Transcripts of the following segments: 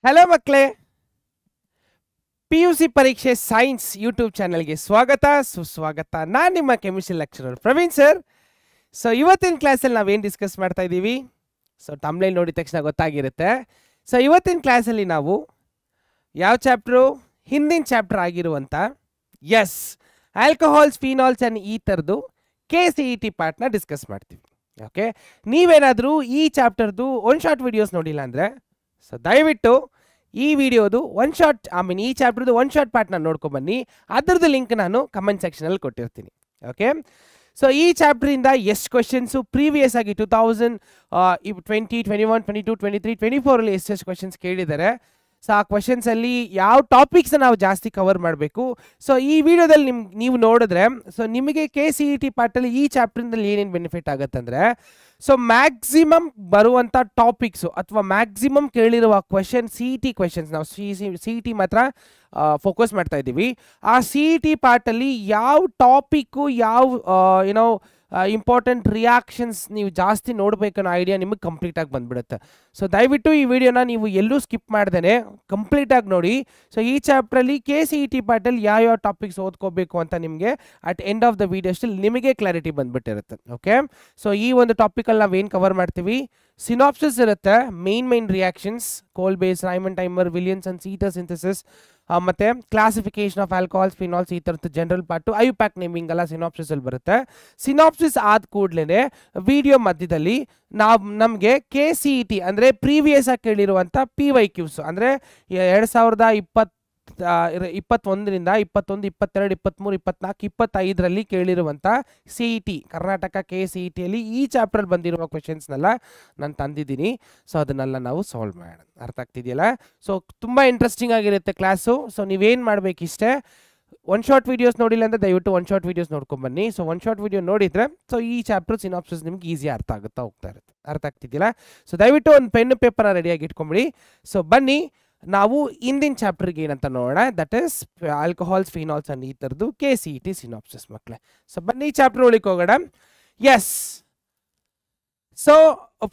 Hello ಮಕ್ಕಳೇ, PUC ಪರೀಕ್ಷೆ science YouTube ಚಾನಲ್ಗೆ ಸ್ವಾಗತ ಸುಸ್ವಾಗತ. ನಾನು ನಿಮ್ಮ chemistry lecturer Praveen sir. So ಇವತ್ತಿನ ಕ್ಲಾಸಲ್ಲಿ ನಾವೇನು ಡಿಸ್ಕಸ್ ಮಾಡ್ತಾ ಇದ್ದೀವಿ? ಸೊ ತಮ್ಲೈನ್ ನೋಡಿದ ತಕ್ಷಣ ಗೊತ್ತಾಗಿರುತ್ತೆ. ಸೊ ಇವತ್ತಿನ ಕ್ಲಾಸಲ್ಲಿ ನಾವು ಯಾವ ಚಾಪ್ಟ್ರು? ಹಿಂದಿನ ಚಾಪ್ಟರ್ ಆಗಿರುವಂಥ ಆಲ್ಕೋಹಾಲ್ಸ್, ಫಿನಾಲ್ಸ್ ಆ್ಯಂಡ್ ಈ ಥರದ್ದು KCET ಪಾರ್ಟ್ನ ಡಿಸ್ಕಸ್ ಮಾಡ್ತೀವಿ. ಓಕೆ, ನೀವೇನಾದರೂ ಈ ಚಾಪ್ಟರ್ದು ಒನ್ ಶಾರ್ಟ್ ವಿಡಿಯೋಸ್ ನೋಡಿಲ್ಲ ಅಂದರೆ ಸೊ ದಯವಿಟ್ಟು ಈ ವಿಡಿಯೋದು ಈ ಚಾಪ್ಟರ್ದು ಒನ್ ಶಾರ್ಟ್ ಪಾರ್ಟ್ನ ನೋಡ್ಕೊಂಬನ್ನಿ. ಅದರದ್ದು ಲಿಂಕ್ ನಾನು ಕಮೆಂಟ್ ಸೆಕ್ಷನಲ್ಲಿ ಕೊಟ್ಟಿರ್ತೀನಿ. ಓಕೆ, ಸೊ ಈ ಚಾಪ್ಟ್ರಿಂದ ಎಷ್ಟು ಕ್ವೆಶನ್ಸು ಪ್ರೀವಿಯಸ್ ಆಗಿ 2020, 21, 22, 23, 24 ಎಷ್ಟೆಷ್ಟು ಕ್ವೆಶನ್ಸ್ ಕೇಳಿದ್ದಾರೆ. ಸೊ ಆ ಕ್ವೆಶನ್ಸಲ್ಲಿ ಯಾವ ಟಾಪಿಕ್ಸ್ನ ನಾವು ಜಾಸ್ತಿ ಕವರ್ ಮಾಡಬೇಕು. ಸೊ ಈ ವಿಡಿಯೋದಲ್ಲಿ ನೀವು ನೋಡಿದ್ರೆ ಸೊ ನಿಮಗೆ KCET ಪಾರ್ಟಲ್ಲಿ ಈ ಚಾಪ್ಟ್ರಿಂದಲ್ಲಿ ಏನೇನು ಬೆನಿಫಿಟ್ ಆಗುತ್ತಂದರೆ, ಸೊ ಮ್ಯಾಕ್ಸಿಮಮ್ ಬರುವಂಥ ಟಾಪಿಕ್ಸು ಅಥವಾ ಮ್ಯಾಕ್ಸಿಮಮ್ ಕೇಳಿರುವ ಕ್ವೆಶನ್ CET ಕ್ವೆಶನ್ಸ್, ನಾವು CET ಮಾತ್ರ ಫೋಕಸ್ ಮಾಡ್ತಾ ಇದ್ದೀವಿ. ಆ CET ಪಾರ್ಟಲ್ಲಿ ಯಾವ ಟಾಪಿಕ್ಕು, ಯಾವ ಇಂಪಾರ್ಟೆಂಟ್ ರಿಯಾಕ್ಷನ್ಸ್ ನೀವು ಜಾಸ್ತಿ ನೋಡಬೇಕನ್ನೋ ಐಡಿಯಾ ನಿಮಗೆ ಕಂಪ್ಲೀಟಾಗಿ ಬಂದ್ಬಿಡುತ್ತೆ. ಸೊ ದಯವಿಟ್ಟು ಈ ವಿಡಿಯೋನ ನೀವು ಎಲ್ಲೂ ಸ್ಕಿಪ್ ಮಾಡ್ದೇನೆ ಕಂಪ್ಲೀಟಾಗಿ ನೋಡಿ. ಸೊ ಈ ಚಾಪ್ಟ್ರಲ್ಲಿ KCET ಪಾರ್ಟಲ್ಲಿ ಯಾವ ಟಾಪಿಕ್ಸ್ ಓದ್ಕೋಬೇಕು ಅಂತ ನಿಮಗೆ ಅಟ್ ಎಂಡ್ ಆಫ್ ದ ವಿಡಿಯೋಸ್ಟಲ್ಲಿ ನಿಮಗೆ ಕ್ಲಾರಿಟಿ ಬಂದ್ಬಿಟ್ಟಿರುತ್ತೆ. ಓಕೆ, ಸೊ ಈ ಒಂದು ಟಾಪಿಕಲ್ಲಿ ನಾವೇನು ಕವರ್ ಮಾಡ್ತೀವಿ? ಸಿನಾಪ್ಸಿಸ್ ಇರುತ್ತೆ, main reactions, Kolbe's, Reimer Tiemann, Williamson and ether synthesis, ಮತ್ತು ಕ್ಲಾಸಿಫಿಕೇಶನ್ ಆಫ್ ಆಲ್ಕೋಹಾಲ್ಸ್, ಫಿನಾಲ್ಸ್, ಈ ಥರದ್ದು ಜನರಲ್ ಪಾರ್ಟು, ಐಯುಪ್ಯಾಕ್ ನೇಮಿಂಗ್ ಎಲ್ಲ ಸಿನಾಪ್ಸಿಸಲ್ಲಿ ಬರುತ್ತೆ. ಸಿನಾಪ್ಸಿಸ್ ಆದ ಕೂಡಲೇ ವಿಡಿಯೋ ಮಧ್ಯದಲ್ಲಿ ನಮಗೆ KCET ಅಂದರೆ ಪ್ರೀವಿಯಸ್ ಆಗಿ ಕೇಳಿರುವಂಥ PYQs ಅಂದರೆ 2021ರಿಂದ 21, 22, 23, 24, 25ರಲ್ಲಿ ಕೇಳಿರುವಂಥ CET ಕರ್ನಾಟಕ KCETಯಲ್ಲಿ ಈ ಚಾಪ್ಟರ್ ಬಂದಿರುವ ಕ್ವೆಶನ್ಸ್ನೆಲ್ಲ ನಾನು ತಂದಿದ್ದೀನಿ. ಸೊ ಅದನ್ನೆಲ್ಲ ನಾವು ಸಾಲ್ವ್ ಮಾಡೋಣ. ಅರ್ಥ ಆಗ್ತಿದೆಯಲ್ಲ? ಸೊ ತುಂಬ ಇಂಟ್ರೆಸ್ಟಿಂಗ್ ಆಗಿರುತ್ತೆ ಕ್ಲಾಸು. ಸೊ ನೀವೇನು ಮಾಡಬೇಕಿಷ್ಟೇ, ಒನ್ ಶಾರ್ಟ್ ವೀಡಿಯೋಸ್ ನೋಡಿಲ್ಲ ಅಂದರೆ ದಯವಿಟ್ಟು ಒನ್ ಶಾರ್ಟ್ ವೀಡಿಯೋಸ್ ನೋಡ್ಕೊಂಬನ್ನಿ. ಸೊ ಒನ್ ಶಾರ್ಟ್ ವೀಡಿಯೋ ನೋಡಿದರೆ ಸೊ ಈ ಚಾಪ್ಟರ್ ಸಿನಾಪ್ಸಿಸ್ ನಿಮ್ಗೆ ಈಸಿ ಅರ್ಥ ಹೋಗ್ತಾ ಇರುತ್ತೆ. ಅರ್ಥ ಆಗ್ತಿದ್ದಿಲ್ಲ? ಸೊ ದಯವಿಟ್ಟು ಒಂದು ಪೆನ್ ಪೇಪರ್ನ ರೆಡಿಯಾಗಿ ಇಟ್ಕೊಂಬಿಡಿ. ಸೊ ಬನ್ನಿ ನಾವು ಇಂದಿನ ಚಾಪ್ಟರ್ಗೆ ಏನಂತ ನೋಡೋಣ. That is alcohols, phenols and ಈ ಥರದ್ದು KCET ಸಿನಾಪ್ಸಿಸ್ ಮಕ್ಕಳೇ. ಸೊ ಬನ್ನಿ ಚಾಪ್ಟರ್ ಒಳಗೆ ಹೋಗೋಣ. ಸೊ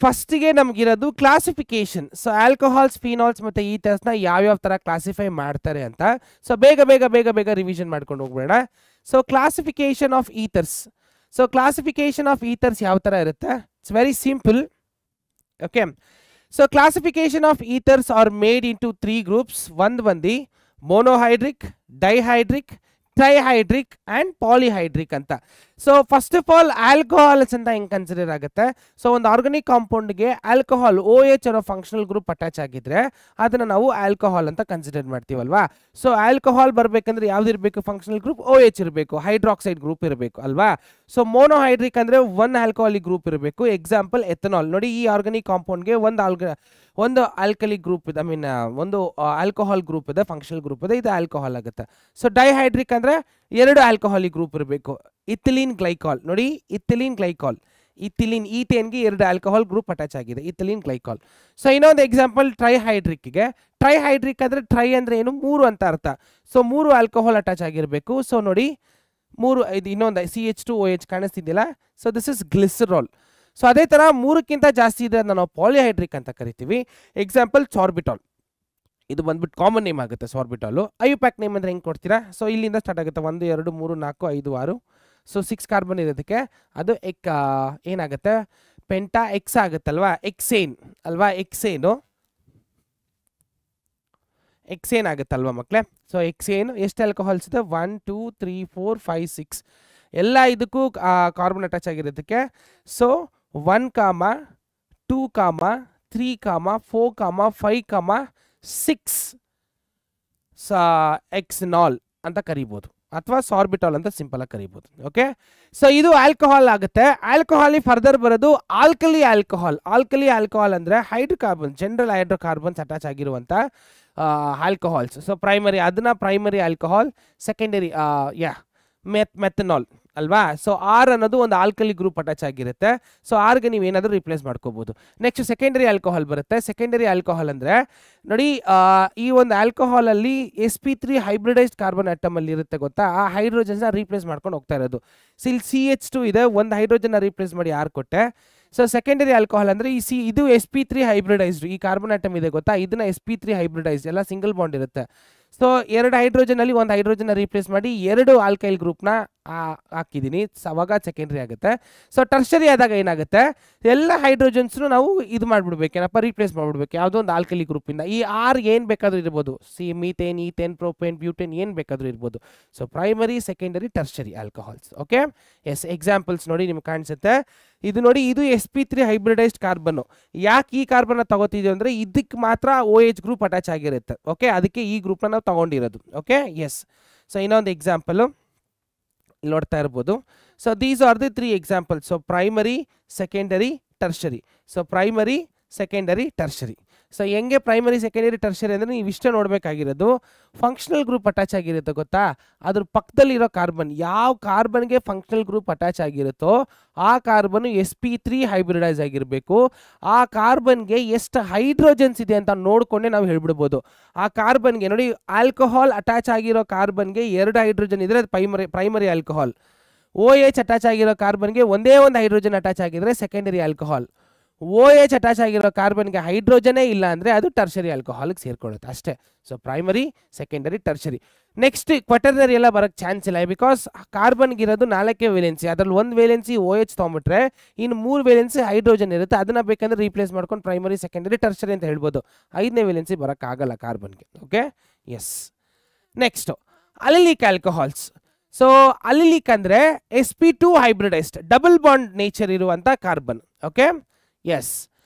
ಫಸ್ಟಿಗೆ ನಮಗಿರೋದು ಕ್ಲಾಸಿಫಿಕೇಶನ್. ಸೊ ಆಲ್ಕೋಹಾಲ್ಸ್, ಫಿನಾಲ್ಸ್ ಮತ್ತು ಈ ಥರಸ್ನ ಯಾವ್ಯಾವ ಥರ ಕ್ಲಾಸಿಫೈ ಮಾಡ್ತಾರೆ ಅಂತ. ಸೊ ಬೇಗ ರಿವಿಷನ್ ಮಾಡ್ಕೊಂಡು ಹೋಗ್ಬೇಡ. So classification of ethers. So classification of ethers ಯಾವ ಥರ ಇರುತ್ತೆ? It's very simple. Okay, so classification of ethers are made into 3 groups. One ಬಂದು monohydric, dihydric, trihydric and polyhydric ಅಂತ. So first of all alcohols ಅಂತ ಹೆಂಗೆ consider ಆಗುತ್ತೆ? So ಒಂದು organic ಕಾಂಪೌಂಡ್ಗೆ alcohol OH ಅನ್ನೋ ಫಂಕ್ಷನಲ್ ಗ್ರೂಪ್ ಅಟ್ಯಾಚ್ ಆಗಿದ್ರೆ ಅದನ್ನು ನಾವು ಆಲ್ಕೋಹಾಲ್ ಅಂತ ಕನ್ಸಿಡರ್ ಮಾಡ್ತೀವಲ್ವಾ. ಸೊ ಆಲ್ಕೋಹಾಲ್ ಬರಬೇಕಂದ್ರೆ ಯಾವ್ದಿರಬೇಕು? ಫಂಕ್ಷನಲ್ ಗ್ರೂಪ್ OH ಇರಬೇಕು, ಹೈಡ್ರಾಕ್ಸೈಡ್ ಗ್ರೂಪ್ ಇರಬೇಕು ಅಲ್ವಾ. ಸೊ ಮೋನೋಹೈಡ್ರಿಕ್ ಅಂದರೆ ಒಂದು ಆಲ್ಕೋಹಾಲಿಕ್ ಗ್ರೂಪ್ ಇರಬೇಕು. ಎಕ್ಸಾಂಪಲ್ ಎಥನಾಲ್ ನೋಡಿ, ಈ ಆರ್ಗಾನಿಕ್ ಕಾಂಪೌಂಡ್ಗೆ ಒಂದು ಆಲ್ಕಲಿ ಗ್ರೂಪ್ ಇದೆ, ಒಂದು ಆಲ್ಕೋಹಾಲ್ ಗ್ರೂಪ್ ಇದೆ, ಫಂಕ್ಷನಲ್ ಗ್ರೂಪ್ ಇದೆ, ಇದು ಆಲ್ಕೋಹಾಲ್ ಆಗುತ್ತೆ. ಸೊ ಡೈಹೈಡ್ರಿಕ್ ಅಂದರೆ 2 ಆಲ್ಕೋಹಾಲಿಕ್ ಗ್ರೂಪ್ ಇರಬೇಕು. ಇಥಿಲೀನ್ ಗ್ಲೈಕಾಲ್ ನೋಡಿ, ಈಥೇನ್ಗೆ 2 ಆಲ್ಕೋಹಾಲ್ ಗ್ರೂಪ್ ಅಟ್ಯಾಚ್ ಆಗಿದೆ, ಇಥಿಲೀನ್ ಗ್ಲೈಕಾಲ್. ಸೊ ಇನ್ನೊಂದು ಎಕ್ಸಾಂಪಲ್ ಟ್ರೈಹೈಡ್ರಿಕ್ಗೆ, ಟ್ರೈಹೈಡ್ರಿಕ್ ಅಂದರೆ ಟ್ರೈ ಅಂದರೆ ಏನು? 3 ಅಂತ ಅರ್ಥ. ಸೊ 3 ಆಲ್ಕೋಹಾಲ್ ಅಟ್ಯಾಚ್ ಆಗಿರಬೇಕು. ಸೊ ನೋಡಿ 3, ಇದು ಇನ್ನೊಂದು CH2OH ಕಾಣಿಸ್ತಿದ್ದಿಲ್ಲ. So this is glycerol. So ಅದೇ ಥರ 3ಕ್ಕಿಂತ ಜಾಸ್ತಿ ಇದೆ ನಾವು ಪಾಲಿಹೈಡ್ರಿಕ್ ಅಂತ ಕರಿತೀವಿ. ಎಕ್ಸಾಂಪಲ್ ಸಾರ್ಬಿಟಾಲ್, ಇದು ಬಂದ್ಬಿಟ್ಟು ಕಾಮನ್ ನೇಮ್ ಆಗುತ್ತೆ ಸಾರ್ಬಿಟಾಲು. ಐಯುಪ್ಯಾಕ್ ನೇಮ್ ಅಂದರೆ ಹೆಂಗೆ ಕೊಡ್ತೀರಾ? ಸೊ ಇಲ್ಲಿಂದ ಸ್ಟಾರ್ಟ್ ಆಗುತ್ತೆ, 1, 2, 3, 4, 5, 6. ಸೊ 6 ಕಾರ್ಬನ್ ಇರೋದಕ್ಕೆ ಅದು ಏನಾಗುತ್ತೆ? ಪೆಂಟಾ ಎಕ್ಸ್ ಆಗುತ್ತಲ್ವಾ, ಎಕ್ಸೇನ್ ಅಲ್ವಾ, ಎಕ್ಸೇನ್ ಆಗುತ್ತಲ್ವಾ ಮಕ್ಕಳೇ. ಸೊ ಎಕ್ಸೇನ್ ಎಷ್ಟು ಆಲ್ಕೋಹಾಲ್ಸ್ ಇದೆ? 1, 2, 3, 4, 5, 6 ಎಲ್ಲ ಇದಕ್ಕೂ ಕಾರ್ಬನ್ ಅಟ್ಯಾಚ್ ಆಗಿರೋದಕ್ಕೆ. ಸೊ 1, 2, 3, 4, 5, 6 ಎಕ್ಸನಾಲ್ ಅಂತ ಕರಿಬೋದು, ಅಥವಾ ಸಾರ್ಬಿಟಾಲ್ ಅಂತ ಸಿಂಪಲ್ ಆಗಿ ಕರಿಬೋದು. ಓಕೆ, ಸೊ ಇದು ಆಲ್ಕೋಹಾಲ್ ಆಗುತ್ತೆ. ಆಲ್ಕೋಹಾಲ್ ಫರ್ದರ್ ಬರೋದು ಆಲ್ಕಲಿ ಆಲ್ಕೋಹಾಲ್ ಅಂದರೆ ಹೈಡ್ರೋಕಾರ್ಬನ್, ಜನರಲ್ ಹೈಡ್ರೋಕಾರ್ಬನ್ಸ್ ಅಟ್ಯಾಚ್ ಆಗಿರುವಂಥ alcohols. So primary alcohol, secondary methanol ಅಲ್ವಾ. ಸೊ R ಅನ್ನೋದು ಒಂದು ಆಲ್ಕಲಿ ಗ್ರೂಪ್ ಅಟ್ಯಾಚ್ ಆಗಿರುತ್ತೆ. ಸೊ Rಗೆ ನೀವು ಏನಾದರೂ ರಿಪ್ಲೇಸ್ ಮಾಡ್ಕೋಬೋದು. ನೆಕ್ಸ್ಟ್ ಸೆಕೆಂಡರಿ ಆಲ್ಕೋಹಾಲ್ ಬರುತ್ತೆ. ಸೆಕೆಂಡರಿ ಆಲ್ಕೋಹಾಲ್ ಅಂದರೆ ನೋಡಿ, ಈ ಒಂದು ಆಲ್ಕೋಹಾಲಲ್ಲಿ sp3 ಹೈಬ್ರಿಡೈಸ್ಡ್ ಕಾರ್ಬನ್ ಆಟಮಲ್ಲಿ ಇರುತ್ತೆ ಗೊತ್ತಾ, ಆ ಹೈಡ್ರೋಜನ್ಸ್ನ ರೀಪ್ಲೇಸ್ ಮಾಡ್ಕೊಂಡು ಹೋಗ್ತಾ ಇರೋದು. ಇಲ್ಲಿ CH2 ಇದೆ, ಒಂದು ಹೈಡ್ರೋಜನ್ನ ರೀಪ್ಲೇಸ್ ಮಾಡಿ R ಕೊಟ್ಟೆ. ಸೊ ಸೆಕೆಂಡರಿ ಆಲ್ಕೋಹಾಲ್ ಅಂದರೆ ಇದು sp3 ಹೈಬ್ರಿಡೈಸ್ಡ್, ಈ ಕಾರ್ಬನ್ ಆಟಮ್ ಇದೆ ಗೊತ್ತಾ, ಇದನ್ನ sp3 ಹೈಬ್ರಿಡೈಸ್ಡ್, ಎಲ್ಲ ಸಿಂಗಲ್ ಬಾಂಡ್ ಇರುತ್ತೆ. ಸೊ 2 ಹೈಡ್ರೋಜನ್ ಅಲ್ಲಿ 1 ಹೈಡ್ರೋಜನ್ ರೀಪ್ಲೇಸ್ ಮಾಡಿ 2 ಆಲ್ಕೈಲ್ ಗ್ರೂಪ್ನ ಹಾಕಿದ್ದೀನಿ, ಅವಾಗ ಸೆಕೆಂಡರಿ ಆಗುತ್ತೆ. ಸೊ ಟರ್ಷರಿ ಆದಾಗ ಏನಾಗುತ್ತೆ, ಎಲ್ಲ ಹೈಡ್ರೋಜನ್ಸ್ನು ನಾವು ಇದು ಮಾಡಿಬಿಡ್ಬೇಕು, ಏನಪ್ಪ ರೀಪ್ಲೇಸ್ ಮಾಡಿಬಿಡ್ಬೇಕು ಯಾವುದೋ ಒಂದು ಆಲ್ಕಲಿ ಗ್ರೂಪಿಂದ. ಈ ಆರ್ ಏನು ಬೇಕಾದರೂ ಇರ್ಬೋದು, ಮೀಥೇನ್, ಈಥೇನ್, ಪ್ರೋಪೇನ್, ಬ್ಯೂಟೇನ್ ಏನು ಬೇಕಾದರೂ ಇರ್ಬೋದು. So primary, secondary, tertiary alcohols. Okay, yes, examples ನೋಡಿ ನಿಮ್ಗೆ ಕಾಣಿಸುತ್ತೆ. ಇದು ನೋಡಿ, ಇದು sp3 ಹೈಬ್ರಿಡೈಸ್ಡ್ ಕಾರ್ಬನ್ನು. ಯಾಕೆ ಈ ಕಾರ್ಬನ್ನ ತಗೋತಿದ್ವಿ ಅಂದರೆ ಇದಕ್ಕೆ ಮಾತ್ರ OH ಗ್ರೂಪ್ ಅಟ್ಯಾಚ್ ಆಗಿರುತ್ತೆ. ಓಕೆ, ಅದಕ್ಕೆ ಈ ಗ್ರೂಪ್ನ ನಾವು ತಗೊಂಡಿರೋದು. Okay, yes. ಸೊ ಇನ್ನೊಂದು ಎಕ್ಸಾಂಪಲು ನೋಡ್ತಾ ಇರ್ಬೋದು. So these are the 3 examples. So primary, secondary, tertiary. So primary, secondary, tertiary. So ಹೆಂಗೆ ಪ್ರೈಮರಿ, ಸೆಕೆಂಡರಿ, ಟರ್ಷರಿ ಅಂದರೆ ನೀವು ಇಷ್ಟೇ ನೋಡಬೇಕಾಗಿರೋದು, ಫಂಕ್ಷನಲ್ ಗ್ರೂಪ್ ಅಟ್ಯಾಚ್ ಆಗಿರುತ್ತೆ ಗೊತ್ತಾ, ಅದ್ರ ಪಕ್ಕದಲ್ಲಿರೋ ಕಾರ್ಬನ್, ಯಾವ ಕಾರ್ಬನ್ಗೆ ಫಂಕ್ಷನಲ್ ಗ್ರೂಪ್ ಅಟ್ಯಾಚ್ ಆಗಿರುತ್ತೋ ಆ ಕಾರ್ಬನ್ sp3 ಹೈಬ್ರಿಡೈಸ್ ಆಗಿರಬೇಕು. ಆ ಕಾರ್ಬನ್ಗೆ ಎಷ್ಟು ಹೈಡ್ರೋಜನ್ಸ್ ಇದೆ ಅಂತ ನೋಡಿಕೊಂಡೆ ನಾವು ಹೇಳ್ಬಿಡ್ಬೋದು. ಆ ಕಾರ್ಬನ್ಗೆ ನೋಡಿ, ಆಲ್ಕೋಹಾಲ್ ಅಟ್ಯಾಚ್ ಆಗಿರೋ ಕಾರ್ಬನ್ಗೆ 2 ಹೈಡ್ರೋಜನ್ ಇದ್ರೆ ಅದು ಪ್ರೈಮರಿ ಆಲ್ಕೋಹಾಲ್. OH ಅಟ್ಯಾಚ್ ಆಗಿರೋ ಕಾರ್ಬನ್ಗೆ ಒಂದೇ ಒಂದು ಹೈಡ್ರೋಜನ್ ಅಟ್ಯಾಚ್ ಆಗಿದ್ರೆ ಸೆಕೆಂಡರಿ ಆಲ್ಕೋಹಾಲ್. OH ಅಟ್ಯಾಚ್ ಆಗಿರೋ ಕಾರ್ಬನ್ಗೆ ಹೈಡ್ರೋಜನೇ ಇಲ್ಲ ಅಂದರೆ ಅದು ಟರ್ಷರಿ ಆಲ್ಕೋಹಾಲ್ಗೆ ಸೇರ್ಕೊಳ್ಳುತ್ತೆ ಅಷ್ಟೇ. So primary, secondary, tertiary. Next quaternary ಎಲ್ಲ ಬರೋಕ್ಕೆ ಚಾನ್ಸ್ ಇಲ್ಲ, ಬಿಕಾಸ್ ಕಾರ್ಬನ್ಗಿರೋದು 4 ವೇಲೆನ್ಸಿ, ಅದರಲ್ಲಿ 1 ವೇಲೆನ್ಸಿ OH ತೊಗೊಂಬಿಟ್ರೆ ಇನ್ನು 3 ವೇಲೆನ್ಸಿ ಹೈಡ್ರೋಜನ್ ಇರುತ್ತೆ, ಅದನ್ನ ಬೇಕಂದ್ರೆ ರೀಪ್ಲೇಸ್ ಮಾಡ್ಕೊಂಡು ಪ್ರೈಮರಿ, ಸೆಕೆಂಡರಿ, ಟರ್ಷರಿ ಅಂತ ಹೇಳ್ಬೋದು. 5ನೇ ವೇಲೆನ್ಸಿ ಬರೋಕ್ಕಾಗಲ್ಲ ಕಾರ್ಬನ್ಗೆ. Okay, yes. Next allylic alcohols. So allylic ಅಂದರೆ sp2 hybridised, double bond nature ಇರುವಂಥ carbon. Okay, yes.